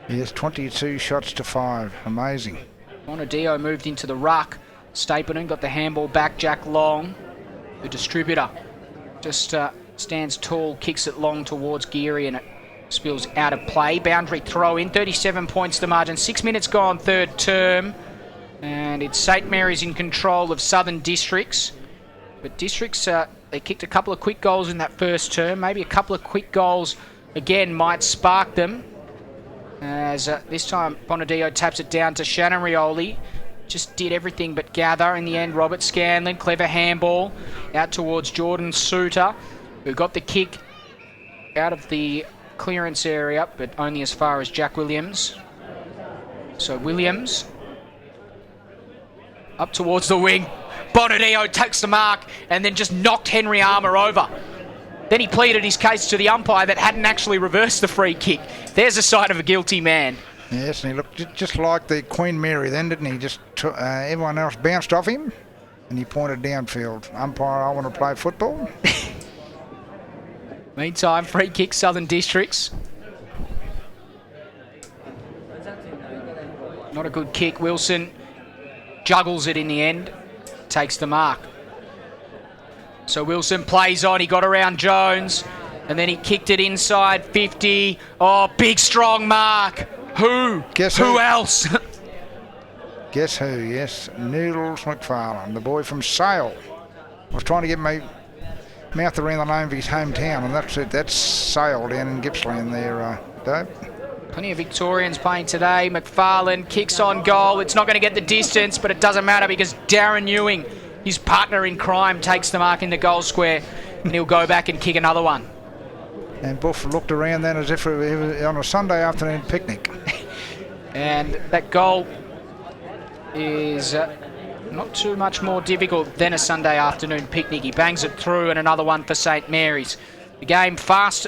Yes, 22 shots to 5. Amazing. Bonadio moved into the ruck. Stapleton got the handball back. Jack Long, the distributor, just stands tall, kicks it long towards Geary, and it spills out of play. Boundary throw in, 37 points the margin. 6 minutes gone, third term. And it's St Mary's in control of Southern Districts. But Districts, they kicked a couple of quick goals in that first term. Maybe a couple of quick goals again might spark them. As this time Bonadio taps it down to Shannon Rioli. Just did everything but gather. In the end, Robert Scanlon, clever handball out towards Jordan Suter, who got the kick out of the clearance area, but only as far as Jack Williams. So Williams up towards the wing. Bonadio takes the mark and then just knocked Henry Armour over. Then he pleaded his case to the umpire that hadn't actually reversed the free kick. There's a sign of a guilty man. Yes, and he looked just like the Queen Mary then, didn't he? Just everyone else bounced off him, and he pointed downfield. Umpire, I want to play football. Meantime, free kick, Southern Districts. Not a good kick. Wilson juggles it in the end, takes the mark. So Wilson plays on. He got around Jones, and then he kicked it inside 50. Oh, big strong mark. Who? Guess who else? Guess who? Yes, Noodles McFarlane, the boy from Sale. I was trying to get my mouth around the name of his hometown, and that's it. That's Sale down in Gippsland there, Dave. Plenty of Victorians playing today. McFarlane kicks on goal. It's not going to get the distance, but it doesn't matter because Darren Ewing, his partner in crime, takes the mark in the goal square, and he'll go back and kick another one. And Buff looked around then as if it was on a Sunday afternoon picnic. And that goal is not too much more difficult than a Sunday afternoon picnic. He bangs it through, and another one for St Mary's. The game fast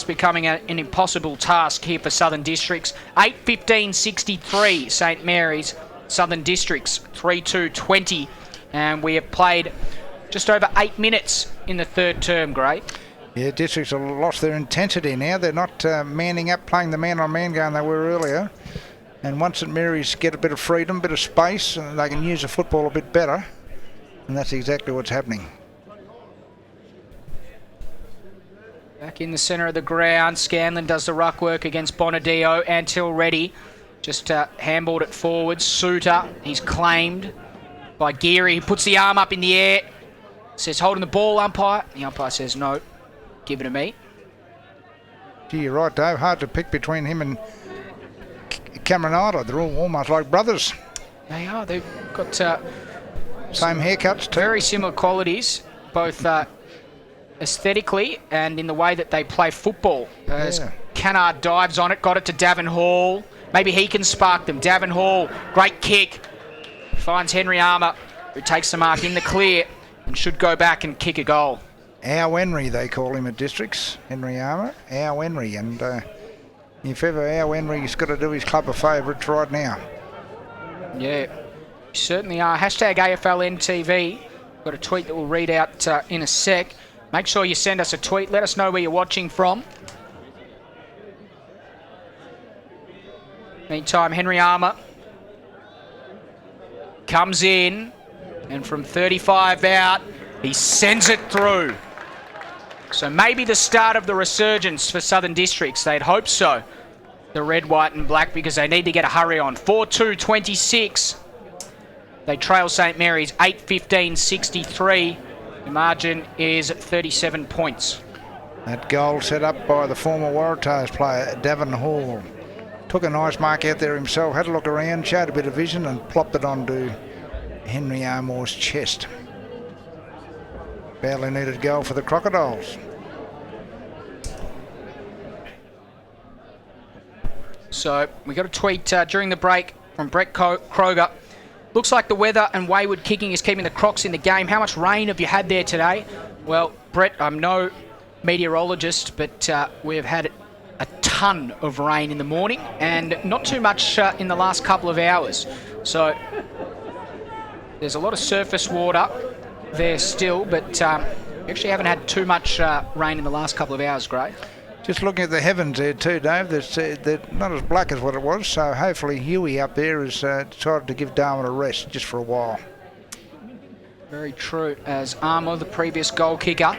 becoming an impossible task here for Southern Districts. 8:15:63 St Mary's, Southern Districts 3-2-20, and we have played just over 8 minutes in the third term, Gray. Yeah, Districts have lost their intensity now. They're not manning up, playing the man-on-man game they were earlier. And once St Mary's get a bit of freedom, a bit of space, they can use the football a bit better. And that's exactly what's happening. Back in the centre of the ground, Scanlon does the ruck work against Bonadio. Antil ready, just handballed it forward. Suter, he's claimed by Geary. He puts the arm up in the air, says holding the ball, umpire. The umpire says no, give it to me. Gee, you're right, Dave. Hard to pick between him and Cameron Idler. They're all almost like brothers. They are. They've got same haircuts too. Very similar qualities, both aesthetically and in the way that they play football. As Cannard dives on it, got it to Davin Hall. Maybe he can spark them. Davin Hall, great kick. Finds Henry Armour, who takes the mark in the clear and should go back and kick a goal. Our Henry, they call him at Districts. Henry Armour, our Henry. And if ever our Henry's got to do his club a favour, it's right now. Yeah, certainly are. Hashtag AFLNTV. Got a tweet that we'll read out in a sec. Make sure you send us a tweet. Let us know where you're watching from. Meantime, Henry Armour comes in, and from 35 out, he sends it through. So maybe the start of the resurgence for Southern Districts. They'd hope so. The red, white and black, because they need to get a hurry on. 4-2-26. They trail St Mary's 8:15:63. The margin is 37 points. That goal set up by the former Waratahs player, Davin Hall. Took a nice mark out there himself, had a look around, showed a bit of vision and plopped it onto Henry Armour's chest. Badly needed goal for the Crocodiles. So we got a tweet during the break from Brett Kroger. Looks like the weather and wayward kicking is keeping the Crocs in the game. How much rain have you had there today? Well, Brett, I'm no meteorologist, but we've had a ton of rain in the morning and not too much in the last couple of hours. So there's a lot of surface water there still, but we actually haven't had too much rain in the last couple of hours, Gray. Just looking at the heavens there too, Dave, they're not as black as what it was, so hopefully Huey up there has decided to give Darwin a rest just for a while. Very true, as Armour, the previous goal kicker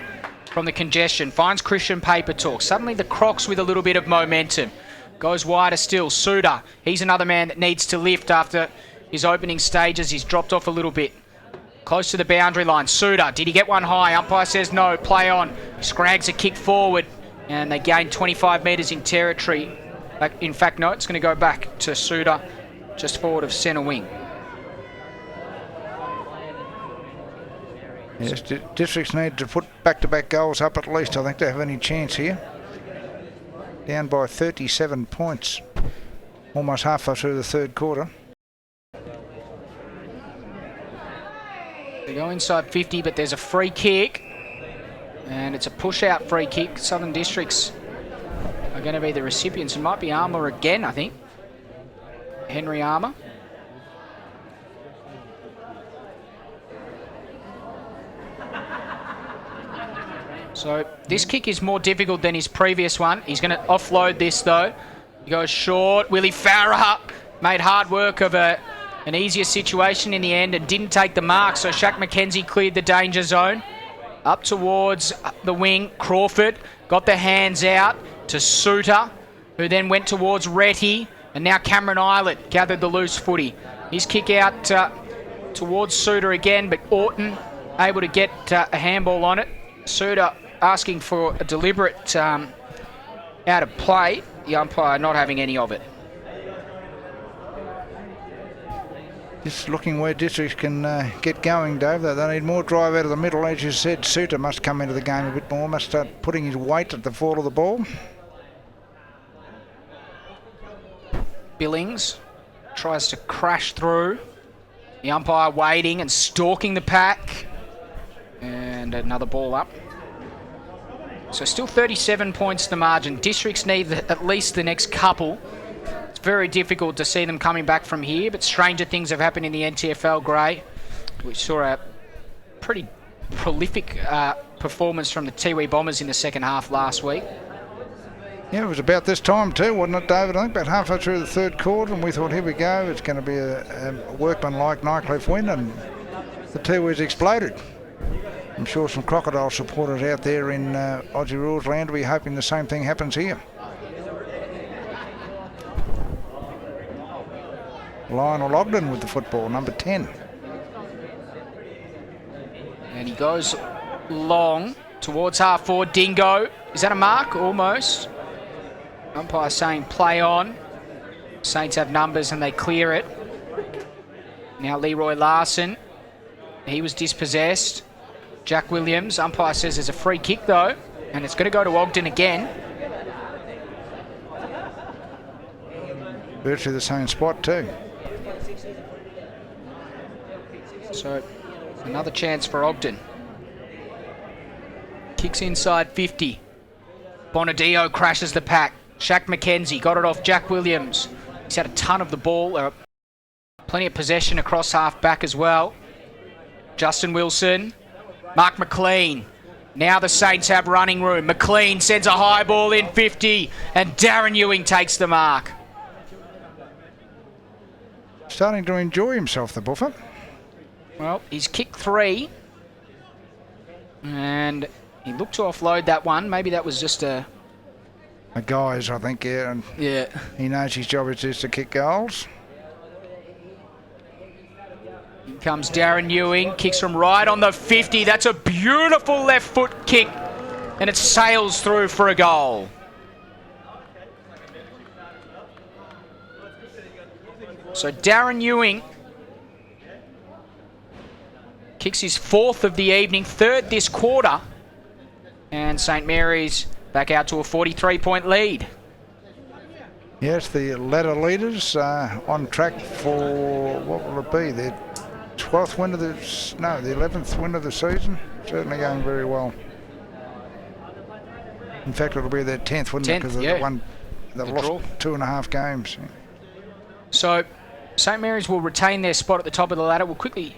from the congestion, finds Christian Papertalk. Suddenly the Crocs with a little bit of momentum. Goes wider still. Suter, he's another man that needs to lift after his opening stages. He's dropped off a little bit. Close to the boundary line. Suter, did he get one high? Umpire says no, play on. Scrags a kick forward. And they gain 25 metres in territory. In fact, no, it's going to go back to Suter, just forward of centre wing. Yes, Districts need to put back-to-back goals up at least. I think they have any chance here. Down by 37 points. Almost halfway through the third quarter. They go inside 50, but there's a free kick. And it's a push-out free kick. Southern Districts are going going to be the recipients. It might be Armour again, I think. Henry Armour. So this kick is more difficult than his previous one. He's going to offload this, though. He goes short. Willie Farah made hard work of an easier situation in the end and didn't take the mark. So Shaq McKenzie cleared the danger zone. Up towards the wing. Crawford got the hands out to Suter, who then went towards Retty. And now Cameron Islet gathered the loose footy. His kick out towards Suter again, but Orton able to get a handball on it. Suter asking for a deliberate out of play. The umpire not having any of it. Just looking where Districts can get going, Dave. They need more drive out of the middle. As you said, Suter must come into the game a bit more, must start putting his weight at the fall of the ball. Billings tries to crash through. The umpire waiting and stalking the pack. And another ball up. So still 37 points the margin. Districts need at least the next couple. It's very difficult to see them coming back from here, but stranger things have happened in the NTFL, Gray. We saw a pretty prolific performance from the Tiwi Bombers in the second half last week. Yeah, it was about this time too, wasn't it, David? I think about halfway through the third quarter, and we thought, here we go, it's going to be a workmanlike Nightcliff win, and the Tiwis exploded. I'm sure some Crocodile supporters out there in Aussie Rules land will be hoping the same thing happens here. Lionel Ogden with the football, number 10. And he goes long towards half forward. Dingo. Is that a mark? Almost. Umpire saying play on. Saints have numbers and they clear it. Now Leroy Larson. He was dispossessed. Jack Williams. Umpire says there's a free kick though. And it's going to go to Ogden again. Virtually the same spot too. So another chance for Ogden. Kicks inside 50. Bonadio crashes the pack. Shaq McKenzie got it off Jack Williams. He's had a ton of the ball. Plenty of possession across half back as well. Justin Wilson. Mark McLean. Now the Saints have running room. McLean sends a high ball in 50 and Darren Ewing takes the mark. Starting to enjoy himself, the buffer. Well, he's kicked 3. And he looked to offload that one. Maybe that was just a guy's, I think, yeah. And yeah. He knows his job is just to kick goals. Here comes Darren Ewing. Kicks from right on the 50. That's a beautiful left foot kick. And it sails through for a goal. So Darren Ewing kicks his 4th of the evening, 3rd this quarter. And St Mary's back out to a 43-point lead. Yes, the ladder leaders on track for, what will it be, their 12th win of the, no, the 11th win of the season. Certainly going very well. In fact, it'll be their 10th, wouldn't it? Because they've lost 2.5 games. So St Mary's will retain their spot at the top of the ladder. We'll quickly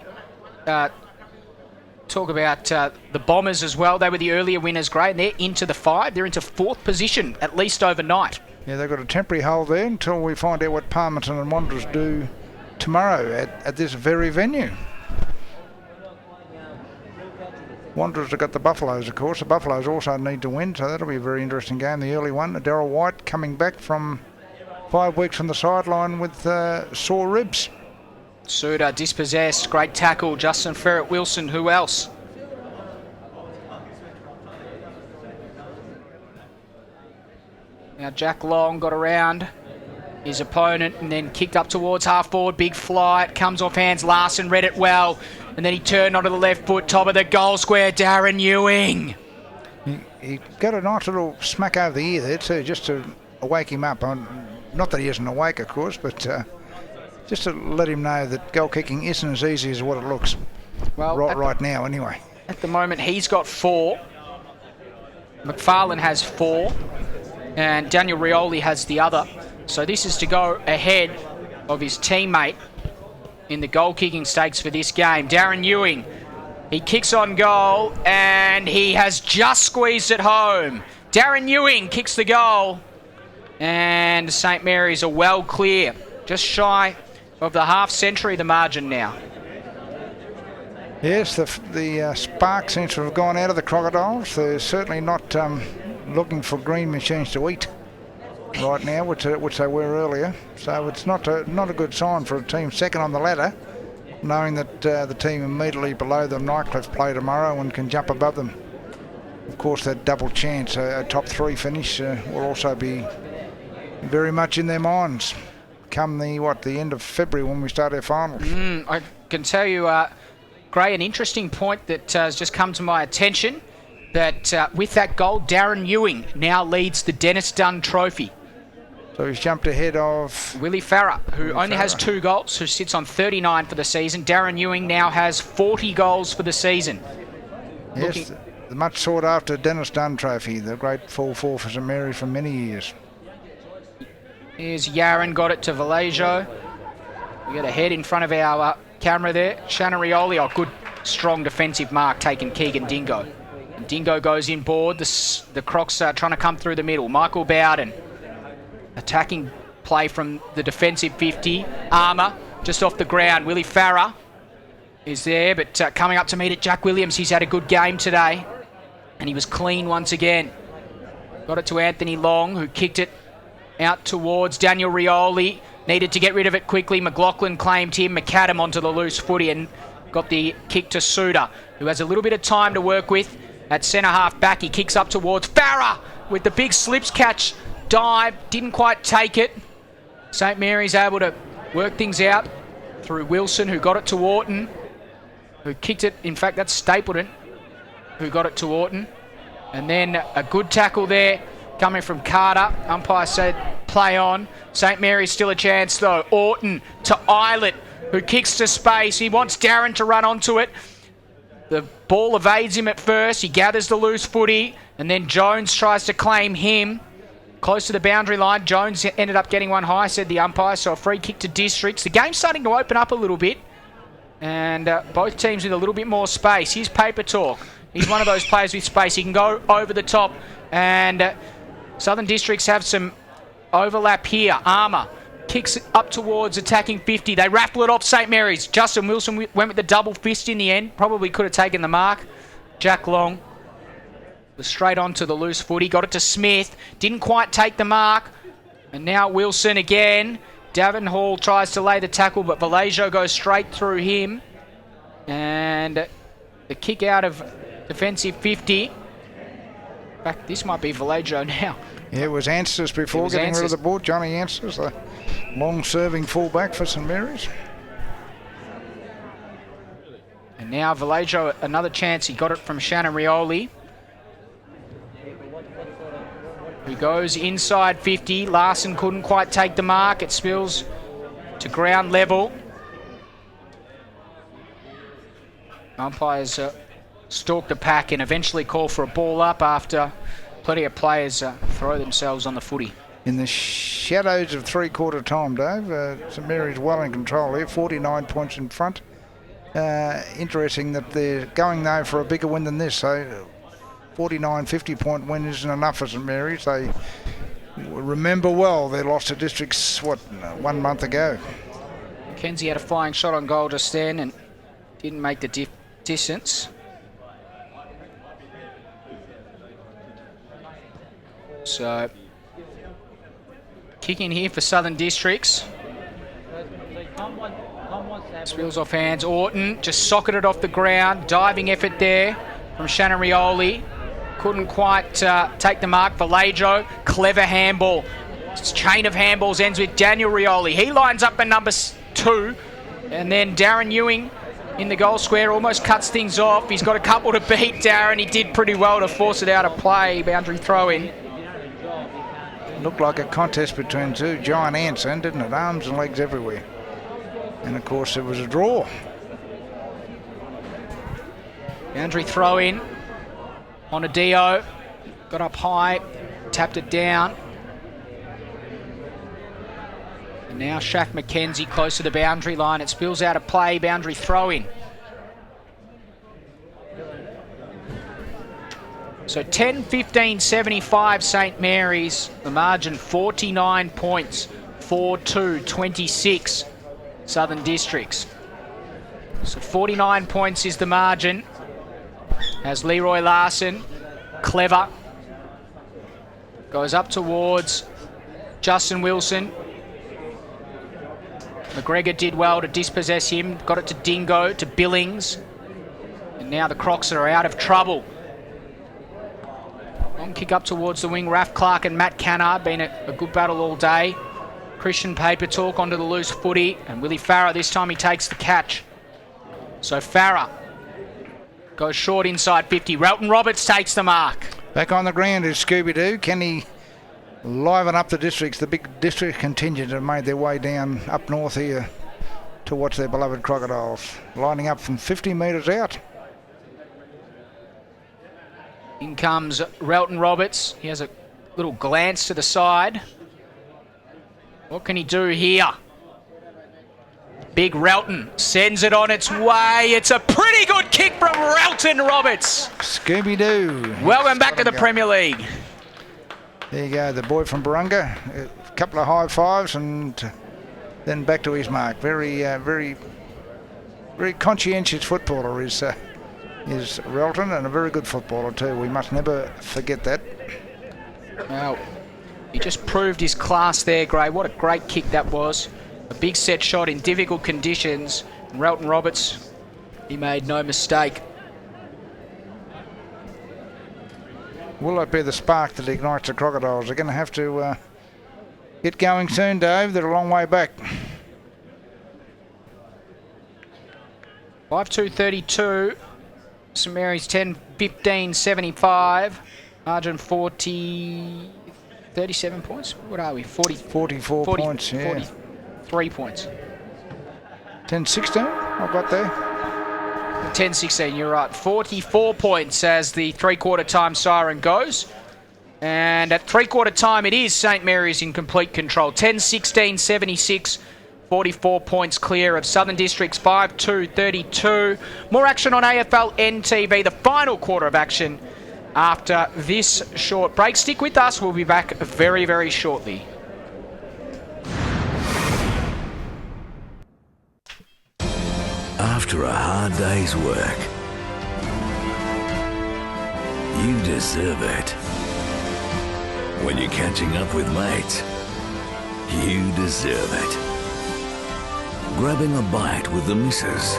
talk about the Bombers as well. They were the earlier winners, Gray, and they're into the 5. They're into 4th position, at least overnight. Yeah, they've got a temporary hold there until we find out what Palmerton and Wanderers do tomorrow at this very venue. Wanderers have got the Buffaloes, of course. The Buffaloes also need to win, so that'll be a very interesting game. The early one, Darryl White coming back from 5 weeks from the sideline with sore ribs. Suter dispossessed, great tackle. Justin Ferret-Wilson, who else? Now Jack Long got around his opponent and then kicked up towards half forward. Big fly, it comes off hands. Larson read it well. And then he turned onto the left foot, top of the goal square, Darren Ewing. He got a nice little smack over the ear there too, just to wake him up. Not that he isn't awake, of course, but just to let him know that goal kicking isn't as easy as what it looks. Well, right now, anyway. At the moment, he's got 4. McFarlane has 4. and Daniel Rioli has the other. So this is to go ahead of his teammate in the goal-kicking stakes for this game. Darren Ewing, he kicks on goal, and he has just squeezed it home. Darren Ewing kicks the goal, and St Mary's are well clear. Just shy of the half-century, the margin now. Yes, the spark seems to have gone out of the Crocodiles. They're certainly not looking for green machines to eat right now, which they were earlier. So it's not a good sign for a team second on the ladder, knowing that the team immediately below them, Nightcliff, play tomorrow and can jump above them. Of course, that double chance, a top 3 finish, will also be very much in their minds come the end of February when we start our finals. I can tell you, Gray, an interesting point that has just come to my attention, that with that goal, Darren Ewing now leads the Dennis Dunn Trophy. So he's jumped ahead of Willie Farah, who only has 2 goals, who sits on 39 for the season. Darren Ewing now has 40 goals for the season. Yes, the much sought after Dennis Dunn Trophy, the great full for St Mary's for many years. Here's Yaron, got it to Vallejo. We got a head in front of our camera there. Shannon Rioli, good strong defensive mark taking Keegan Dingo. And Dingo goes in board. The Crocs are trying to come through the middle. Michael Bowden, attacking play from the defensive 50. Armour just off the ground. Willie Farah is there, but coming up to meet it, Jack Williams. He's had a good game today, and he was clean once again. Got it to Anthony Long, who kicked it out towards Daniel Rioli. Needed to get rid of it quickly. McLaughlin claimed him. McAdam onto the loose footy and got the kick to Suter, who has a little bit of time to work with at centre half back. He kicks up towards Farah with the big slips catch. Dive, didn't quite take it. St Mary's able to work things out through Wilson, who got it to Orton, who kicked it. In fact, that's Stapleton who got it to Orton. And then a good tackle there coming from Carter. Umpire said play on. St Mary's still a chance though. Orton to Eilert, who kicks to space. He wants Darren to run onto it. The ball evades him at first. He gathers the loose footy, and then Jones tries to claim him. Close to the boundary line. Jones ended up getting one high, said the umpire, so a free kick to Districts. The game's starting to open up a little bit, and both teams with a little bit more space. Here's Paper Talk. He's one of those players with space. He can go over the top, and Southern Districts have some overlap here. Armour kicks it up towards attacking 50. They raffle it off St Mary's. Justin Wilson went with the double fist in the end. Probably could have taken the mark. Jack Long was straight onto the loose footy. Got it to Smith. Didn't quite take the mark. And now Wilson again. Davin Hall tries to lay the tackle, but Vallejo goes straight through him. And the kick out of defensive 50. In fact, this might be Vallejo now. Yeah, it was Anstis before getting rid of the ball. Johnny Anstis, the long-serving fullback for St Mary's. And now Vallejo, another chance. He got it from Shannon Rioli, who goes inside 50. Larson couldn't quite take the mark. It spills to ground level. Umpires stalk the pack and eventually call for a ball up after plenty of players throw themselves on the footy. In the shadows of three-quarter time, Dave, St Mary's well in control here, 49 points in front. Interesting that they're going, though, for a bigger win than this. So 49, 50-point win isn't enough for St Mary's. They remember well they lost to Districts, 1 month ago. Mackenzie had a flying shot on goal just then and didn't make the distance. So, kicking here for Southern Districts. Spills off hands. Orton just socketed off the ground. Diving effort there from Shannon Rioli. Couldn't quite take the mark. Vallejo, clever handball. This chain of handballs ends with Daniel Rioli. He lines up at number 2. And then Darren Ewing in the goal square almost cuts things off. He's got a couple to beat Darren. He did pretty well to force it out of play. Boundary throw in. Looked like a contest between two giant ants then, didn't it? Arms and legs everywhere. And of course it was a draw. Boundary throw in on a Dio. Got up high tapped it down. And now Shaq McKenzie close to the boundary line. It spills out of play, boundary throw-in. So 10-15-75 St Mary's. The margin 49 points. 4-2-26 Southern Districts. So 49 points is the margin. As Leroy Larson, clever, goes up towards Justin Wilson. McGregor did well to dispossess him. Got it to Dingo, to Billings. And now the Crocs are out of trouble. Long kick up towards the wing. Raf Clark and Matt Cannard. Been a good battle all day. Christian Papertalk onto the loose footy. And Willie Farah, this time he takes the catch. So Farah goes short inside 50. Relton Roberts takes the mark. Back on the ground is Scooby-Doo. Can he liven up the districts? The big district contingent have made their way down up north here to watch their beloved Crocodiles. Lining up from 50 metres out. In comes Relton Roberts. He has a little glance to the side. What can he do here? Big Relton sends it on its way. It's a pretty good kick from Relton Roberts. Scooby-Doo. Welcome back to the Premier League. There you go, the boy from Barunga. A couple of high fives and then back to his mark. Very conscientious footballer is Relton, and a very good footballer too. We must never forget that. Well, he just proved his class there, Gray. What a great kick that was. A big set shot in difficult conditions. And Relton Roberts, he made no mistake. Will that be the spark that ignites the Crocodiles? They're going to have to get going soon, Dave. They're a long way back. 5-2-32. St Mary's 10-15-75. Margin 37 points. What are we? 44 points, yeah. 43 points. 10-16, I've got there. 10-16, you're right. 44 points as the three-quarter time siren goes. And at three-quarter time, it is St Mary's in complete control. 10-16-76. 44 points clear of Southern Districts, 5-2-32. More action on AFL NTV, the final quarter of action after this short break. Stick with us, we'll be back very, very shortly. After a hard day's work, you deserve it. When you're catching up with mates, you deserve it. Grabbing a bite with the missus,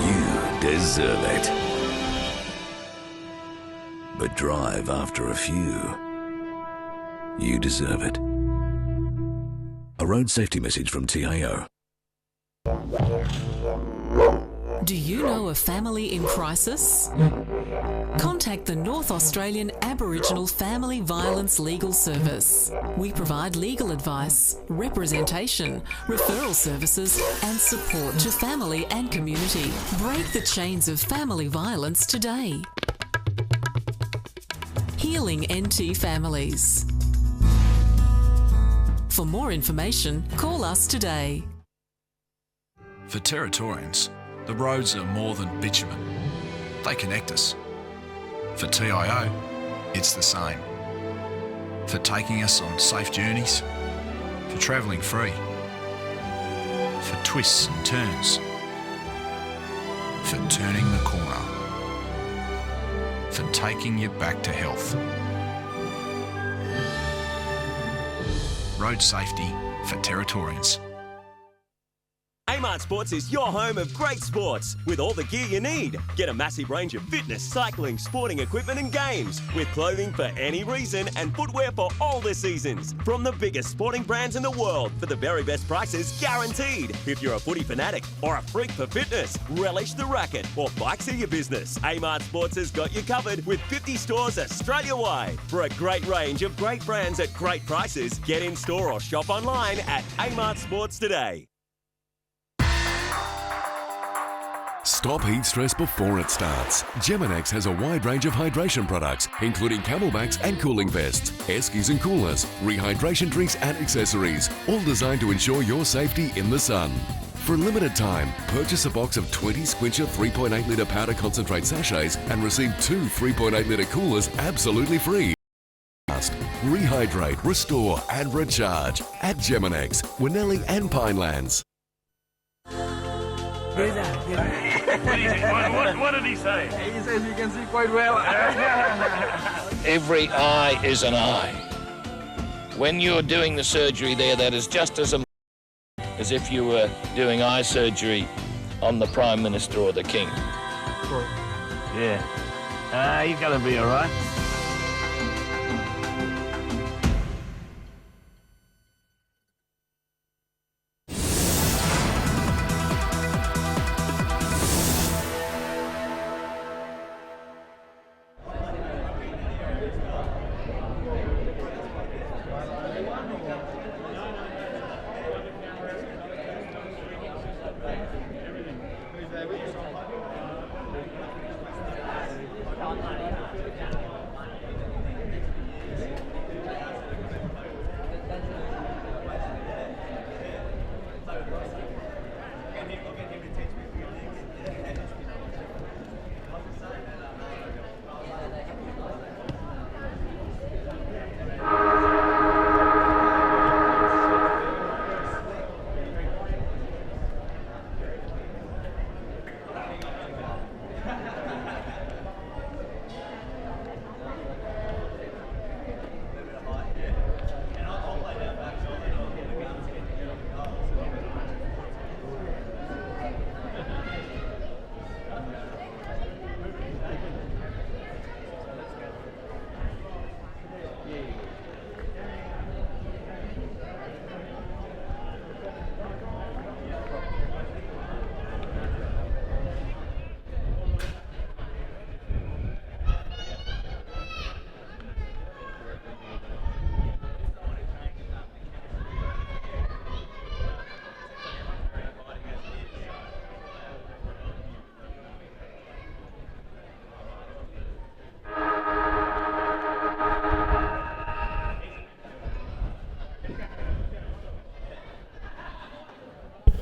you deserve it. But drive after a few, you deserve it. A road safety message from TIO. Do you know a family in crisis? Contact the North Australian Aboriginal Family Violence Legal Service. We provide legal advice, representation, referral services and support to family and community. Break the chains of family violence today. Healing NT Families. For more information, call us today. For Territorians, the roads are more than bitumen. They connect us. For TIO, it's the same. For taking us on safe journeys, for travelling free, for twists and turns, for turning the corner, for taking you back to health. Road safety for Territorians. Amart Sports is your home of great sports with all the gear you need. Get a massive range of fitness, cycling, sporting equipment and games with clothing for any reason and footwear for all the seasons. From the biggest sporting brands in the world for the very best prices guaranteed. If you're a footy fanatic or a freak for fitness, relish the racket or bikes are your business. Amart Sports has got you covered with 50 stores Australia-wide. For a great range of great brands at great prices, get in store or shop online at Amart Sports today. Stop heat stress before it starts. Geminex has a wide range of hydration products, including camelbacks and cooling vests, air skis and coolers, rehydration drinks and accessories, all designed to ensure your safety in the sun. For a limited time, purchase a box of 20 Squincher 3.8 litre powder concentrate sachets and receive 2 3.8 litre coolers absolutely free. Rehydrate, restore and recharge at Geminex, Winnelli and Pinelands. What did he say? He says you can see quite well. Every eye is an eye. When you're doing the surgery there, that is just as important as if you were doing eye surgery on the Prime Minister or the King. Yeah. He's gonna be all right.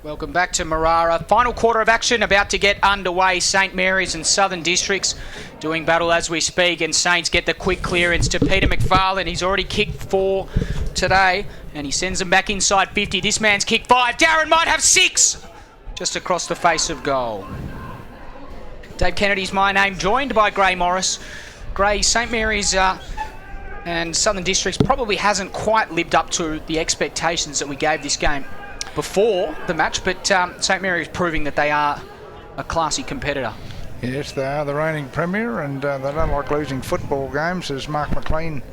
Welcome back to Marara. Final quarter of action about to get underway. St Mary's and Southern Districts doing battle as we speak, and Saints get the quick clearance to Peter McFarlane. He's already kicked 4 today, and he sends them back inside 50. This man's kicked 5. Darren might have 6! Just across the face of goal. Dave Kennedy's my name, joined by Gray Morris. Gray, St Mary's and Southern Districts probably hasn't quite lived up to the expectations that we gave this game before the match, but St Mary's proving that they are a classy competitor. Yes, they are the reigning premier, and they don't like losing football games, as Mark McLean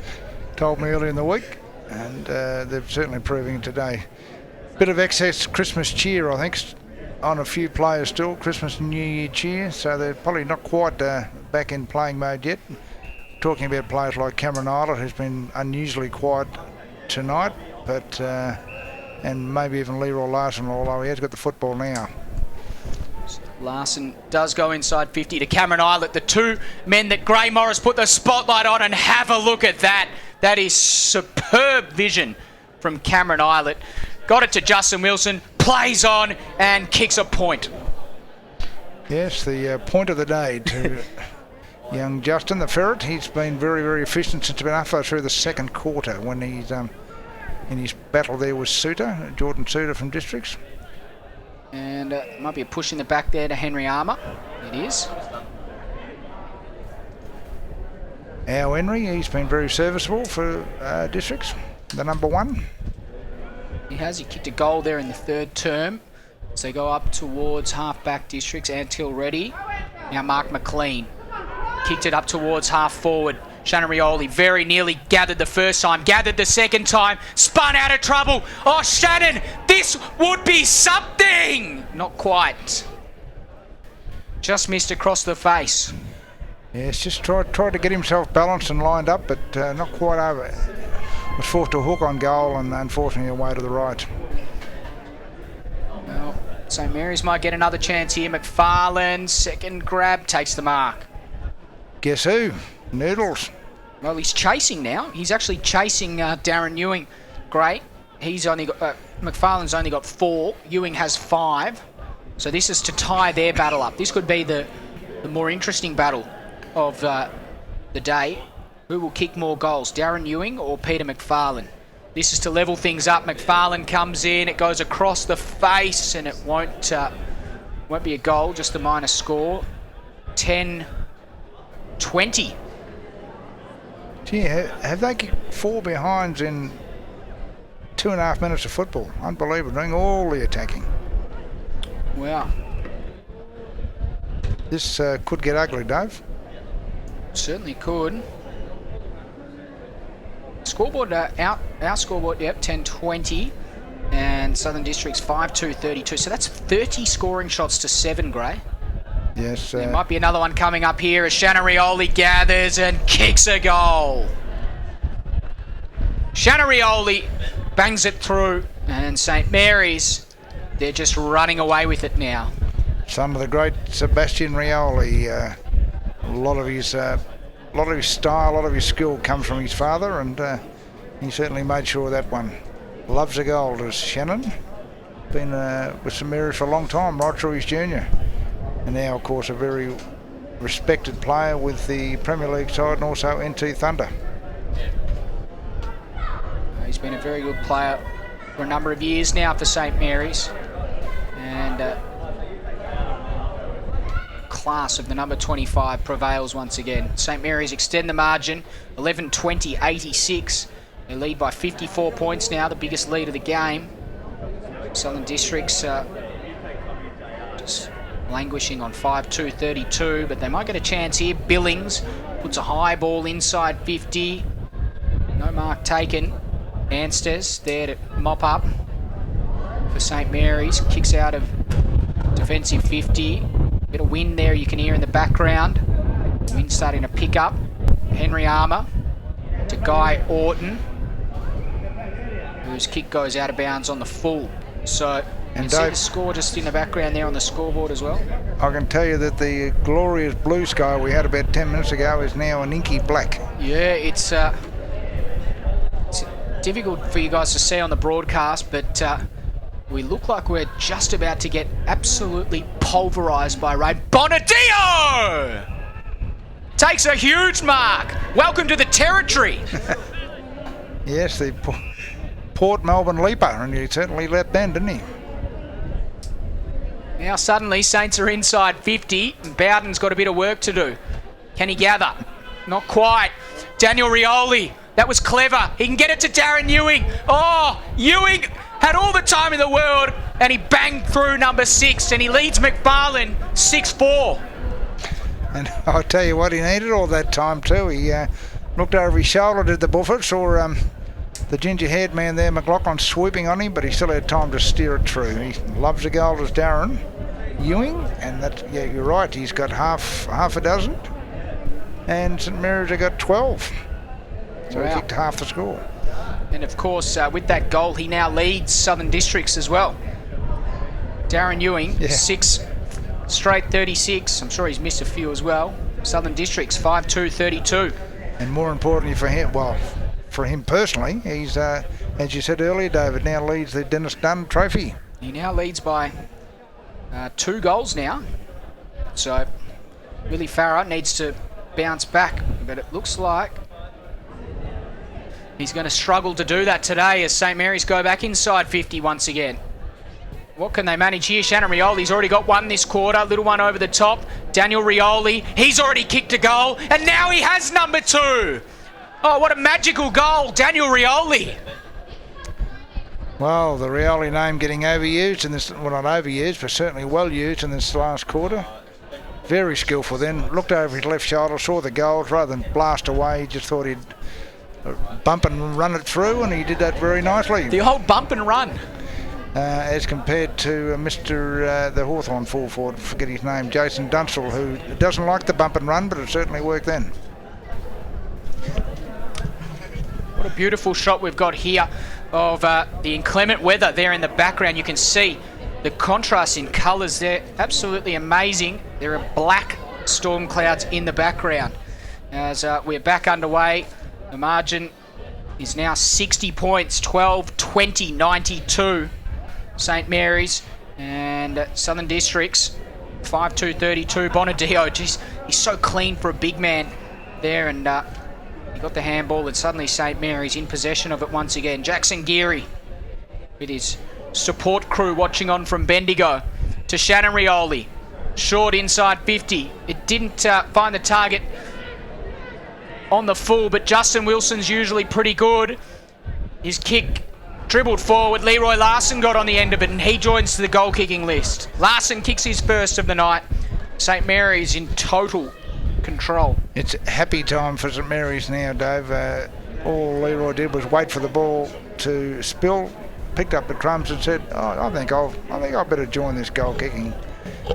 told me earlier in the week, and they're certainly proving it today. Bit of excess Christmas cheer, I think, on a few players still, Christmas and New Year cheer, so they're probably not quite back in playing mode yet. Talking about players like Cameron Islet, who's been unusually quiet tonight, but and maybe even Leroy Larson, although he has got the football now. Larson does go inside 50 to Cameron Islet, the two men that Gray Morris put the spotlight on, and have a look at that. That is superb vision from Cameron Islet. Got it to Justin Wilson, plays on and kicks a point. Yes, the point of the day to young Justin, the ferret. He's been very, very efficient since about halfway through the second quarter when he's in his battle there with Suter, Jordan Suter from Districts. And might be a push in the back there to Henry Armour. It is. Our Henry, he's been very serviceable for Districts, the number 1. He has. He kicked a goal there in the third term. So they go up towards half-back Districts. Antill ready. Now Mark McLean. Kicked it up towards half-forward. Shannon Rioli very nearly gathered the first time, gathered the second time, spun out of trouble. Oh, Shannon, this would be something! Not quite. Just missed across the face. Yes, just tried to get himself balanced and lined up, but not quite over. Was forced to hook on goal and unfortunately away to the right. Well, St Mary's might get another chance here. McFarlane, second grab, takes the mark. Guess who? Noodles. Well, he's chasing now. He's actually chasing Darren Ewing. Great. He's only got, McFarlane's only got 4. Ewing has 5. So this is to tie their battle up. This could be the more interesting battle of the day. Who will kick more goals, Darren Ewing or Peter McFarlane? This is to level things up. McFarlane comes in. It goes across the face, and it won't be a goal, just a minor score. 10-20. Gee, have they kicked 4 behinds in 2.5 minutes of football? Unbelievable, doing all the attacking. Wow. This could get ugly, Dave. Certainly could. Scoreboard our scoreboard, yep, 10-20. And Southern District's 5-2-32. So that's 30 scoring shots to 7, Gray. Yes. There might be another one coming up here as Shanna Rioli gathers and kicks a goal. Shanna Rioli bangs it through, and St Mary's, they're just running away with it now. Son of the great Sebastian Rioli. A lot of his style, a lot of his skill comes from his father, and he certainly made sure of that one. Loves a goal, does Shannon. Been with St Mary's for a long time, right through his junior. And now, of course, a very respected player with the Premier League side and also NT Thunder. He's been a very good player for a number of years now for St Mary's. And class of the number 25 prevails once again. St Mary's extend the margin, 11-20-86. They lead by 54 points now, the biggest lead of the game. Southern Districts just languishing on 5-2-32, but they might get a chance here. Billings puts a high ball inside 50. No mark taken. Ansters there to mop up for St Mary's. Kicks out of defensive 50. Bit of wind there you can hear in the background. Wind starting to pick up. Henry Armour to Guy Orton, whose kick goes out of bounds on the full. So you can see the score just in the background there on the scoreboard as well. I can tell you that the glorious blue sky we had about 10 minutes ago is now an inky black. Yeah, it's difficult for you guys to see on the broadcast, but we look like we're just about to get absolutely pulverised by rain. Bonadio takes a huge mark. Welcome to the territory. Yes, the Port Melbourne leaper, and he certainly let then, didn't he? Now suddenly Saints are inside 50 and Bowden's got a bit of work to do. Can he gather? Not quite. Daniel Rioli, that was clever. He can get it to Darren Ewing. Oh, Ewing had all the time in the world and he banged through number 6 and he leads McFarlane 6-4. And I'll tell you what, he needed all that time too. He looked over his shoulder, did the buffet, saw the ginger-haired man there, McLaughlin, swooping on him, but he still had time to steer it through. He loves the goal as Darren Ewing, and that, yeah, you're right, he's got half a dozen, and St Mary's have got 12. So wow. He kicked half the score. And of course, with that goal, he now leads Southern Districts as well. Darren Ewing, 6 straight 36. I'm sure he's missed a few as well. Southern Districts 5-2-32. And more importantly for him, well, for him personally, he's, as you said earlier, David, now leads the Dennis Dunn Trophy. He now leads by 2 goals now. So Willie Farah needs to bounce back, but it looks like he's going to struggle to do that today as St Mary's go back inside 50 once again. What can they manage here? Shannon Rioli's already got one this quarter. Little one over the top. Daniel Rioli, he's already kicked a goal, and now he has number 2. Oh, what a magical goal, Daniel Rioli. Well, the Rioli name getting overused in this, well, not overused, but certainly well used in this last quarter. Very skillful then. Looked over his left shoulder, saw the goals, rather than blast away, he just thought he'd bump and run it through, and he did that very nicely. The old bump and run. As compared to Mr. The Hawthorn full forward, forget his name, Jason Dunstall, who doesn't like the bump and run, but it certainly worked then. What a beautiful shot we've got here of the inclement weather there in the background. You can see the contrast in colours, they're absolutely amazing. There are black storm clouds in the background. As we're back underway, the margin is now 60 points, 12-20, 92. St Mary's and Southern Districts, 5-2-32. Bonadio, geez, he's so clean for a big man there, and he got the handball, and suddenly St Mary's in possession of it once again. Jackson Geary with his support crew watching on from Bendigo to Shannon Rioli. Short inside 50. It didn't find the target on the full, but Justin Wilson's usually pretty good. His kick dribbled forward. Leroy Larson got on the end of it, and he joins the goal kicking list. Larson kicks his first of the night. St Mary's in total control. It's happy time for St Mary's now, Dave. All Leroy did was wait for the ball to spill, picked up the crumbs and said, I think I better join this goal kicking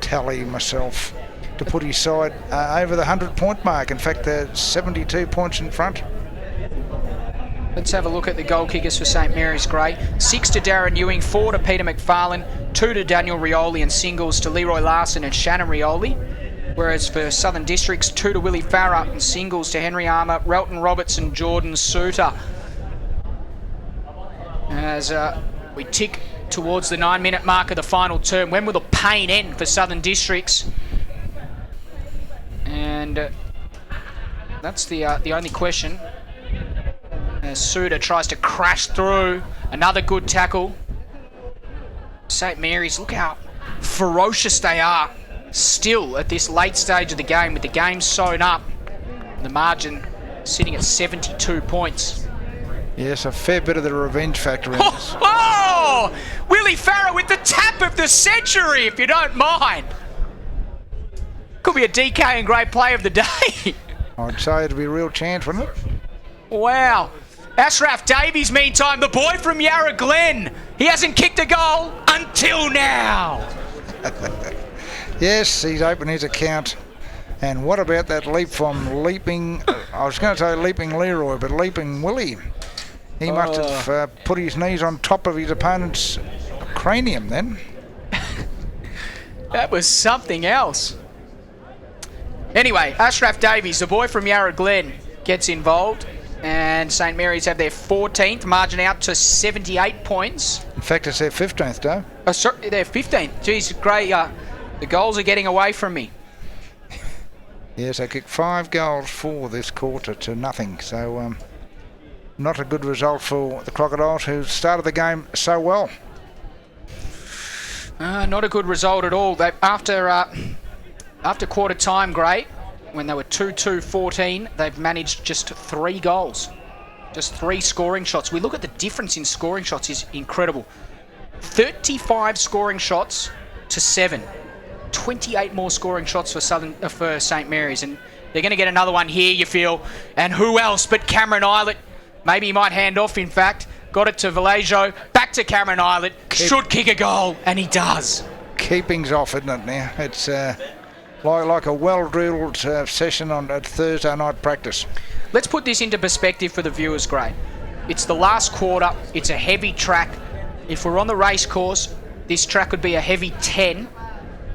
tally myself, to put his side over the 100-point mark. In fact, they're 72 points in front. Let's have a look at the goal kickers for St Mary's Grey. 6 to Darren Ewing, 4 to Peter McFarlane, 2 to Daniel Rioli, and singles to Leroy Larson and Shannon Rioli. Whereas for Southern Districts, 2 to Willie Farah and singles to Henry Armour, Relton Roberts and Jordan Suter. As we tick towards the 9-minute mark of the final term, when will the pain end for Southern Districts? And that's the only question. As Suter tries to crash through, another good tackle. St Mary's, look how ferocious they are still at this late stage of the game, with the game sewn up. The margin sitting at 72 points. Yes, a fair bit of the revenge factor in this. Oh! Willie Farah with the tap of the century, if you don't mind. Could be a DK and great play of the day. I'd say it'd be a real chance, wouldn't it? Wow. Ashraf Davies, meantime, the boy from Yarra Glen. He hasn't kicked a goal until now. Yes, he's opened his account. And what about that leap from Leaping, I was going to say Leaping Leroy, but Leaping Willie. He must have put his knees on top of his opponent's cranium then. That was something else. Anyway, Ashraf Davies, the boy from Yarra Glen, gets involved, and St Mary's have their 14th, margin out to 78 points. In fact, it's their 15th, Dave. Oh, sorry, they're 15th. Jeez, great. The goals are getting away from me. Yes, they kicked 5 goals for this quarter to nothing, so not a good result for the Crocodiles, who started the game so well. Not a good result at all. After quarter time, great, when they were 2-2-14, they've managed just 3 goals. Just 3 scoring shots. We look at the difference in scoring shots is incredible. 35 scoring shots to 7. 28 more scoring shots for St Mary's, and they're going to get another one here, you feel. And who else but Cameron Islet? Maybe he might hand off, in fact. Got it to Vallejo, back to Cameron Islet, should kick a goal, and he does. Keeping's off, isn't it now? It's like a well-drilled session on a Thursday night practice. Let's put this into perspective for the viewers, great. It's the last quarter, it's a heavy track. If we're on the race course, this track would be a heavy 10.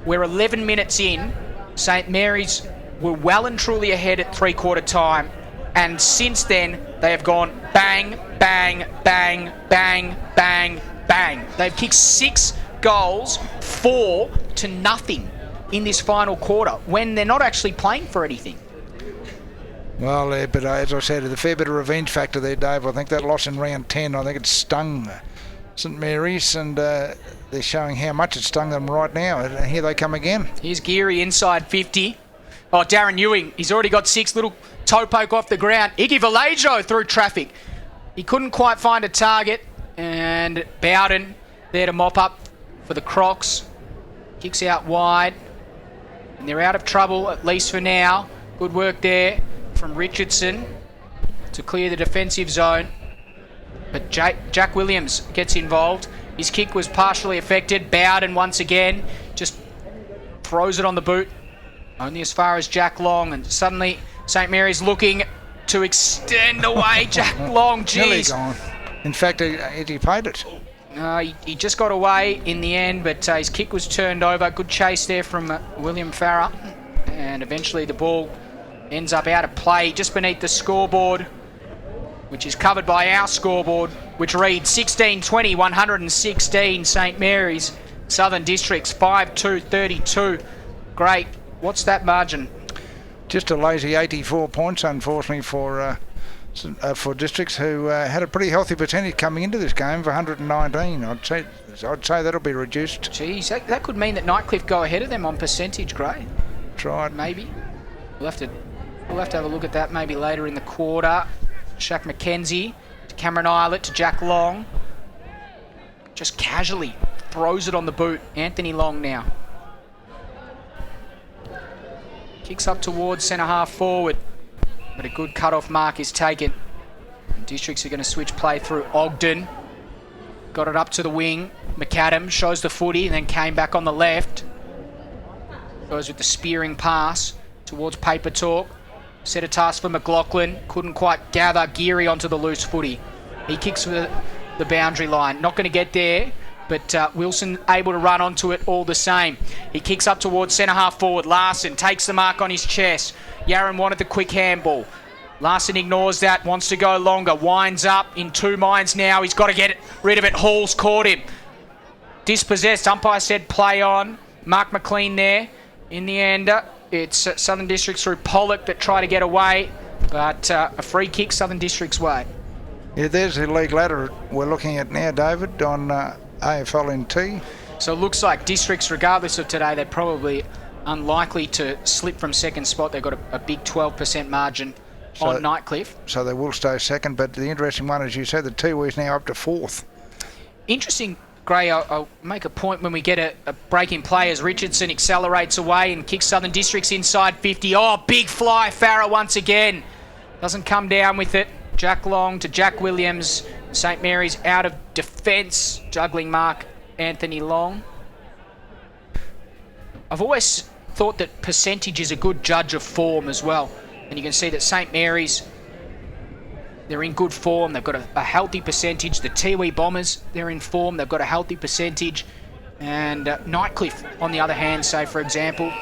We're 11 minutes in. St Mary's were well and truly ahead at 3/4 time, and since then they have gone bang, bang, bang, bang, bang, bang. They've kicked 6 goals, 4 to nothing in this final quarter, when they're not actually playing for anything. Well, but as I said, there's a fair bit of revenge factor there, Dave. I think that loss in round 10, I think it stung St Mary's, and they're showing how much it stung them right now. And here they come again. Here's Geary inside 50. Oh, Darren Ewing, he's already got 6, little toe poke off the ground. Iggy Vallejo through traffic. He couldn't quite find a target, and Bowden there to mop up for the Crocs. Kicks out wide, and they're out of trouble, at least for now. Good work there from Richardson to clear the defensive zone. But Jack Williams gets involved. His kick was partially affected. Bowden once again just throws it on the boot, only as far as Jack Long, and suddenly St Mary's looking to extend away. Jack Long, Nearly jeez. gone. In fact, he paid it. He just got away in the end, but his kick was turned over. Good chase there from William Farrer. And eventually the ball ends up out of play just beneath the scoreboard, which is covered by our scoreboard, which reads 16-20, 116 St Mary's. Southern Districts 5-2-32. Great. What's that margin? Just a lazy 84 points, unfortunately, for Districts, who had a pretty healthy percentage coming into this game for 119. I'd say that'll be reduced. Geez, that could mean that Nightcliff go ahead of them on percentage, Gray. That's right. Maybe. We'll have to have a look at that maybe later in the quarter. Shaq McKenzie to Cameron Eilert to Jack Long. Just casually throws it on the boot. Anthony Long now. Kicks up towards centre half forward. But a good cut-off mark is taken. And Districts are going to switch play through Ogden. Got it up to the wing. McAdam shows the footy and then came back on the left. Goes with the spearing pass towards Paper Talk. Set a task for McLaughlin. Couldn't quite gather Geary onto the loose footy. He kicks for the boundary line. Not going to get there, but Wilson able to run onto it all the same. He kicks up towards centre half forward. Larson takes the mark on his chest. Yaron wanted the quick handball. Larson ignores that, wants to go longer. Winds up in two minds now. He's got to get rid of it. Hall's caught him. Dispossessed. Umpire said play on. Mark McLean there. In the end, it's Southern Districts through Pollock that try to get away, but a free kick Southern Districts' way. Yeah, there's the league ladder we're looking at now, David, on AFL NT. So it looks like Districts, regardless of today, they're probably unlikely to slip from second spot. They've got a big 12% margin on Nightcliff. So they will stay second, but the interesting one, as you said, the Tiwi's now up to fourth. Interesting, Gray, I'll make a point when we get a break in play as Richardson accelerates away and kicks Southern Districts inside 50. Oh, big fly, Farrer once again. Doesn't come down with it. Jack Long to Jack Williams. St Mary's out of defence. Juggling mark, Anthony Long. I've always thought that percentage is a good judge of form as well. And you can see that St Mary's, they're in good form. They've got a healthy percentage. The Tiwi Bombers, they're in form. They've got a healthy percentage. And Nightcliff, on the other hand, say, for example,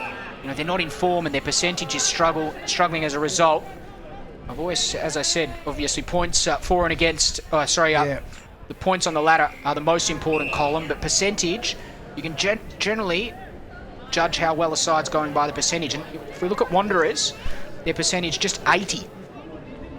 they're not in form and their percentage is struggling as a result. I've always, as I said, obviously points for and against, the points on the ladder are the most important column, but percentage, you can generally judge how well a side's going by the percentage. And if we look at Wanderers, their percentage just 80.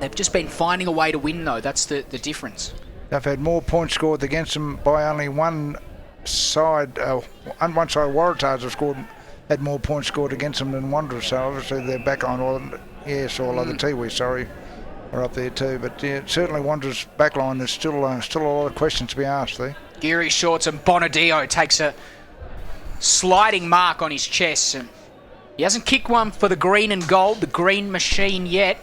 They've just been finding a way to win, though. That's the difference. They've had more points scored against them by only one side. One side, Waratahs have had more points scored against them than Wanderers. So obviously they're back on all other Tiwi, are up there too. But yeah, certainly Wanderers' backline, there's still a lot of questions to be asked there. Geary Shorts and Bonadio takes a sliding mark on his chest. And he hasn't kicked one for the green and gold, the green machine yet,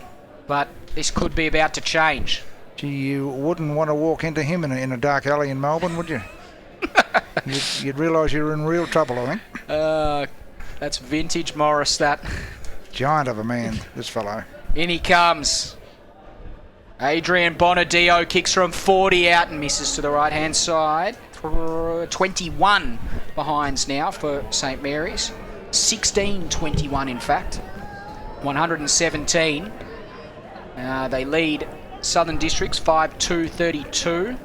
but this could be about to change. Gee, you wouldn't want to walk into him in a dark alley in Melbourne, would you? You'd realise you're in real trouble, I think. That's vintage Morris, that. Giant of a man, this fellow. In he comes. Adrian Bonadio kicks from 40 out and misses to the right-hand side. 21 behinds now for St Mary's. 16-21, in fact. 117. They lead Southern Districts 5-2-32.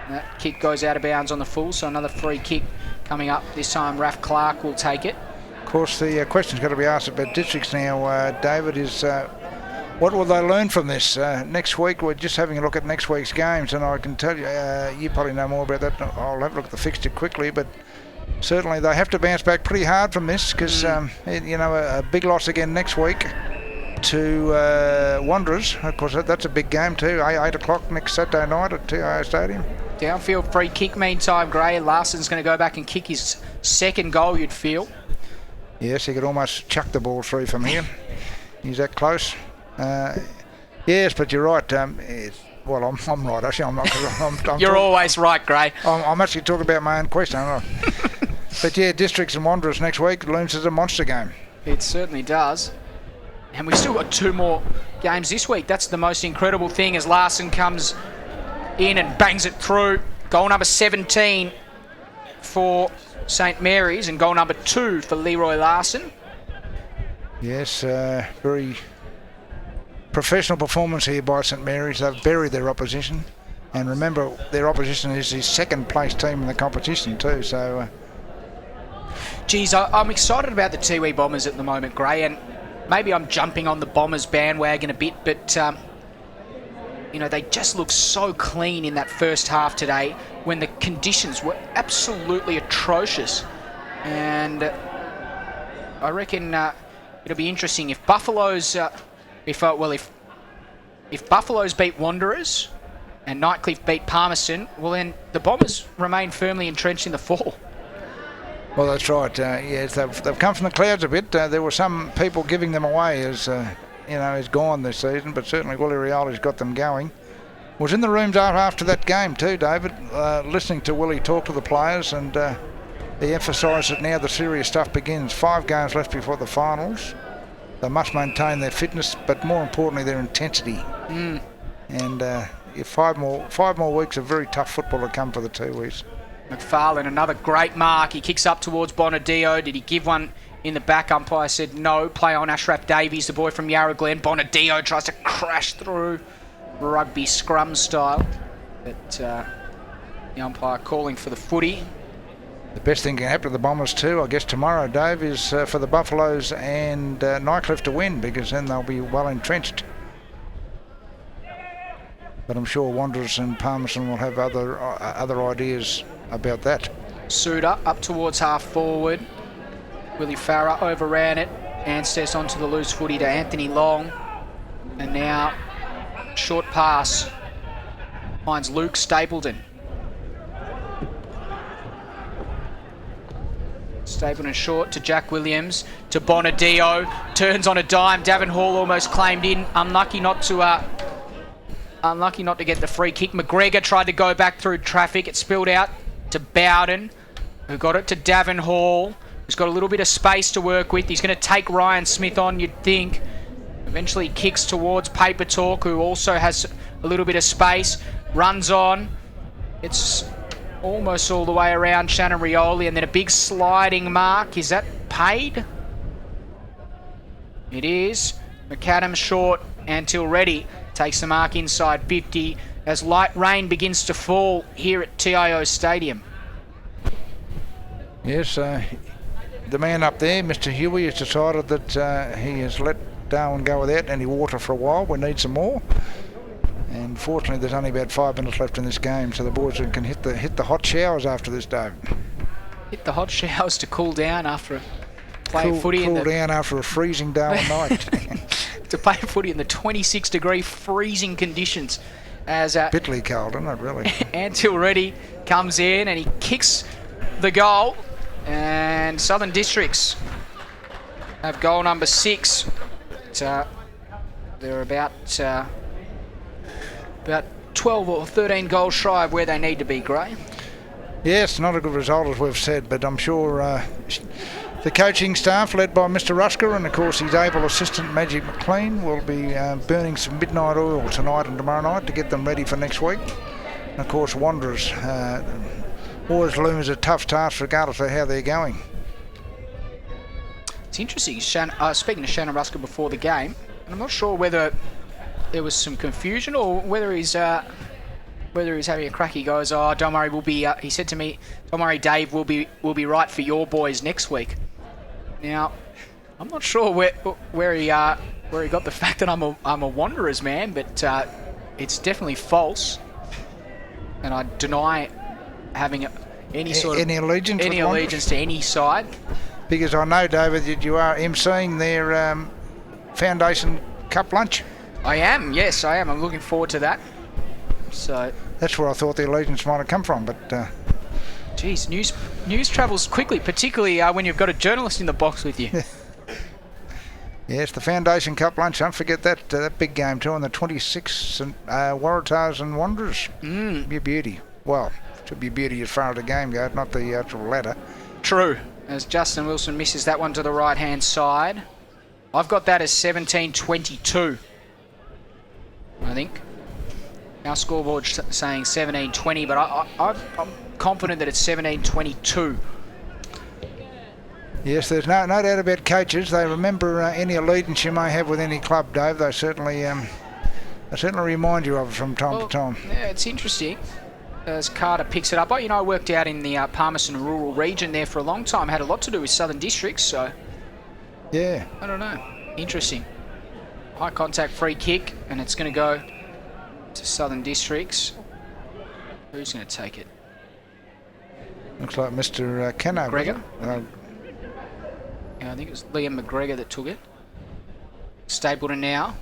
That kick goes out of bounds on the full, so another free kick coming up. This time Raf Clark will take it. Of course, the question's got to be asked about Districts now, David, is what will they learn from this? Next week, we're just having a look at next week's games, and I can tell you, you probably know more about that. I'll have a look at the fixture quickly, but certainly they have to bounce back pretty hard from this because, a big loss again next week to Wanderers. Of course, that's a big game too, 8 o'clock next Saturday night at TIO Stadium. Downfield free kick meantime, Gray. Larson's going to go back and kick his second goal, you'd feel. Yes, he could almost chuck the ball through from here. He's that close. Yes, but you're right. I'm right, actually. I'm not. You're always right, Gray. I'm actually talking about my own question. But yeah, Districts and Wanderers next week looms as a monster game. It certainly does. And we've still got 2 more games this week. That's the most incredible thing as Larson comes in and bangs it through. Goal number 17 for St Mary's and goal number 2 for Leroy Larson. Yes, very professional performance here by St Mary's. They've buried their opposition. And remember, their opposition is his second place team in the competition too. So, geez, I'm excited about the Tiwi Bombers at the moment, Gray, and maybe I'm jumping on the Bombers bandwagon a bit, but they just look so clean in that first half today when the conditions were absolutely atrocious. And I reckon it'll be interesting if Buffaloes, if Buffaloes beat Wanderers and Nightcliff beat Palmerston, well then the Bombers remain firmly entrenched in the fall. Well, that's right. Yes, they've come from the clouds a bit. There were some people giving them away as he's gone this season, but certainly Willie Rioli's got them going. Was in the rooms after that game too, David, listening to Willie talk to the players, and he emphasised that now the serious stuff begins. 5 games left before the finals. They must maintain their fitness, but more importantly, their intensity. And 5 more weeks of very tough football to come for the Tiwis. McFarlane, another great mark. He kicks up towards Bonadio. Did he give one in the back? Umpire said no. Play on Ashraf Davies, the boy from Yarra Glen. Bonadio tries to crash through rugby scrum style. But the umpire calling for the footy. The best thing can happen to the Bombers too, I guess, tomorrow, Dave, is for the Buffaloes and Nightcliff to win, because then they'll be well entrenched. But I'm sure Wanderers and Palmerston will have other ideas about that. Suda up towards half forward. Willie Farah overran it. Anstess onto the loose footy to Anthony Long. And now, short pass finds Luke Stapleton. Stapleton short to Jack Williams, to Bonadio. Turns on a dime. Davin Hall almost claimed in. Unlucky not to get the free kick. McGregor tried to go back through traffic. It spilled out to Bowden, who got it to Davin Hall, who's got a little bit of space to work with. He's going to take Ryan Smith on, you'd think. Eventually kicks towards Paper Talk, who also has a little bit of space. Runs on. It's almost all the way around Shannon Rioli, and then a big sliding mark. Is that paid? It is. McAdam short until ready. Takes the mark inside 50 as light rain begins to fall here at TIO Stadium. Yes, the man up there, Mr. Huey, has decided that he has let Darwin go without any water for a while. We need some more. And fortunately, there's only about 5 minutes left in this game, so the boys can hit the hot showers after this, Dave. Hit the hot showers to cool down after cool down after a freezing Darwin night. To play footy in the 26-degree freezing conditions. As bitterly cold, isn't it, really? Antil Reddy comes in and he kicks the goal, and Southern Districts have goal number 6. But, they're about 12 or 13 goals shy of where they need to be, Gray. Yes, not a good result, as we've said, but I'm sure the coaching staff, led by Mr. Rusker, and of course his able assistant Magic McLean, will be burning some midnight oil tonight and tomorrow night to get them ready for next week. And of course Wanderers always loom as a tough task regardless of how they're going. It's interesting, speaking to Shannon Rusker before the game, and I'm not sure whether there was some confusion or whether he's having a crack. He goes, "Oh, don't worry, we'll be." He said to me, "Don't worry, Dave, we'll be right for your boys next week." Now, I'm not sure where he got the fact that I'm a Wanderers man, but it's definitely false, and I deny having any allegiance to any side. Because I know, David, that you are emceeing their Foundation Cup lunch. I am, yes, I am. I'm looking forward to that. So that's where I thought the allegiance might have come from, but geez, news travels quickly, particularly when you've got a journalist in the box with you. Yes, the Foundation Cup lunch. Don't forget that big game too on the 26th, Waratahs and Wanderers. Be a beauty. Well, it should be a beauty as far as the game goes, not the actual ladder. True. As Justin Wilson misses that one to the right hand side. I've got that as 17-22. I think. Our scoreboard's saying 17-20, but I'm confident that it's 17-22. Yes, there's no doubt about coaches. They remember any allegiance you may have with any club, Dave. They certainly remind you of it from time to time. Yeah, it's interesting. As Carter picks it up. I worked out in the Palmerston rural region there for a long time. Had a lot to do with Southern Districts, so... Yeah. I don't know. Interesting. High contact free kick, and it's going to go to Southern Districts. Who's going to take it? Looks like Mr. Cano. McGregor? Yeah, I think it was Liam McGregor that took it. Stapleton now.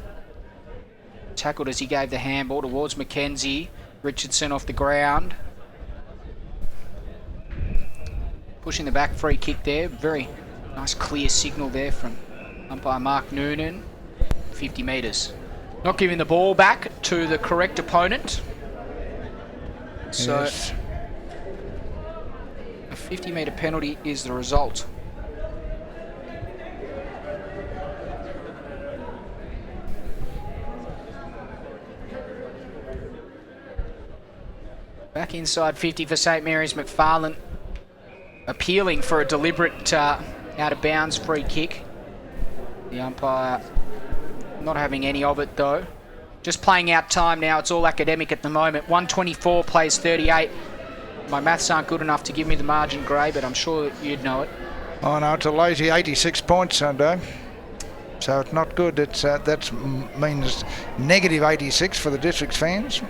Tackled as he gave the handball towards Mackenzie. Richardson off the ground. Pushing the back free kick there. Very nice clear signal there from umpire Mark Noonan. 50 metres. Not giving the ball back to the correct opponent. So yes. A 50-metre penalty is the result. Back inside 50 for St Mary's. McFarlane appealing for a deliberate out-of-bounds free kick. The umpire not having any of it though. Just playing out time now. It's all academic at the moment. 124 plays 38. My maths aren't good enough to give me the margin, Gray, but I'm sure you'd know it. Oh no, it's a lazy 86 points, Dave. So it's not good. That means negative 86 for the Districts fans.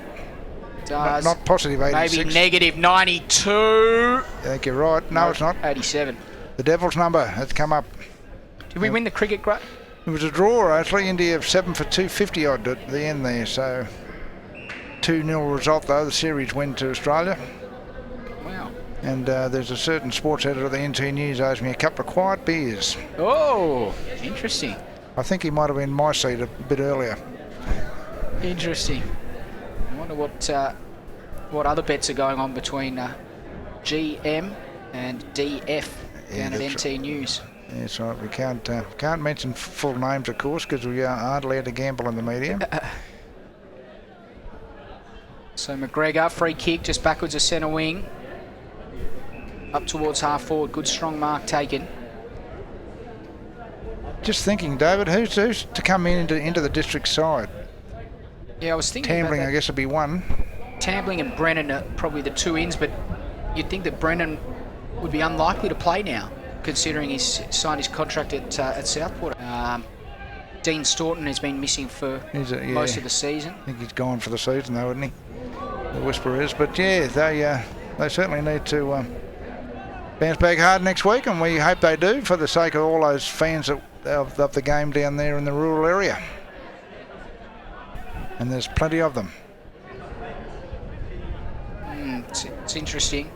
Not positive 86. Maybe negative 92. I think you're right. No, it's not. 87. The Devil's number has come up. Did we win the cricket, Gray? It was a draw, actually. India 7 for 250 odd at the end there. So 2-0 result, though. The series win to Australia. Wow. And there's a certain sports editor of the NT News owes me a couple of quiet beers. Oh, interesting. I think he might have been in my seat a bit earlier. Interesting. I wonder what other bets are going on between GM and DF down at NT right. News. That's right. We can't mention full names, of course, because we aren't allowed to gamble in the media. So McGregor, free kick, just backwards of centre wing. Up towards half forward. Good strong mark taken. Just thinking, David, who's to come into the District side? Yeah, I was thinking Tambling, about that. I guess, would be one. Tambling and Brennan are probably the two ins, but you'd think that Brennan would be unlikely to play now, considering he's signed his contract at Southport. Dean Staunton has been missing for most of the season. I think he's gone for the season, though, isn't he? The whisper is. But yeah, they certainly need to bounce back hard next week, and we hope they do for the sake of all those fans of the game down there in the rural area. And there's plenty of them. It's interesting.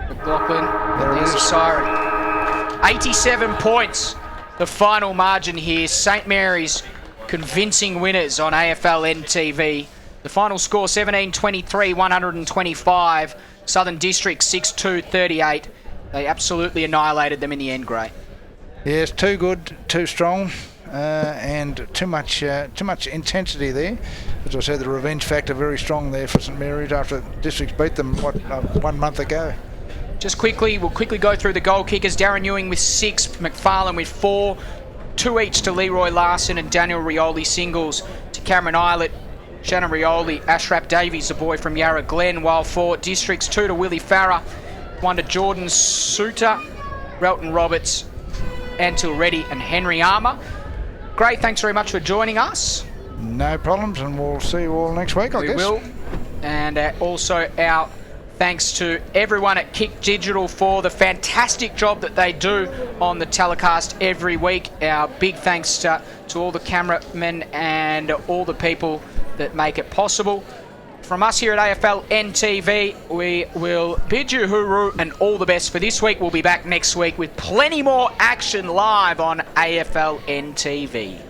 McLaughlin, there's a siren. 87 points, the final margin here. St Mary's convincing winners on AFL NTV. The final score 17-23, 125. Southern District 6-2, 38. They absolutely annihilated them in the end, Gray. Yes, too good, too strong. And too much intensity there. As I said, the revenge factor very strong there for St Mary's after Districts beat them 1 month ago. Just quickly, we'll quickly go through the goal kickers. Darren Ewing with 6, McFarlane with 4, 2 each to Leroy Larson and Daniel Rioli singles to Cameron Eilert, Shannon Rioli, Ashraf Davies, the boy from Yarra Glen, while 4 Districts, 2 to Willie Farah, 1 to Jordan Suter, Relton Roberts, Antil Reddy and Henry Armour. Great, thanks very much for joining us. No problems, and we'll see you all next week, I guess. We will. And also our thanks to everyone at Kick Digital for the fantastic job that they do on the telecast every week. Our big thanks to all the cameramen and all the people that make it possible. From us here at AFL NTV, we will bid you hooroo and all the best for this week. We'll be back next week with plenty more action live on AFL NTV.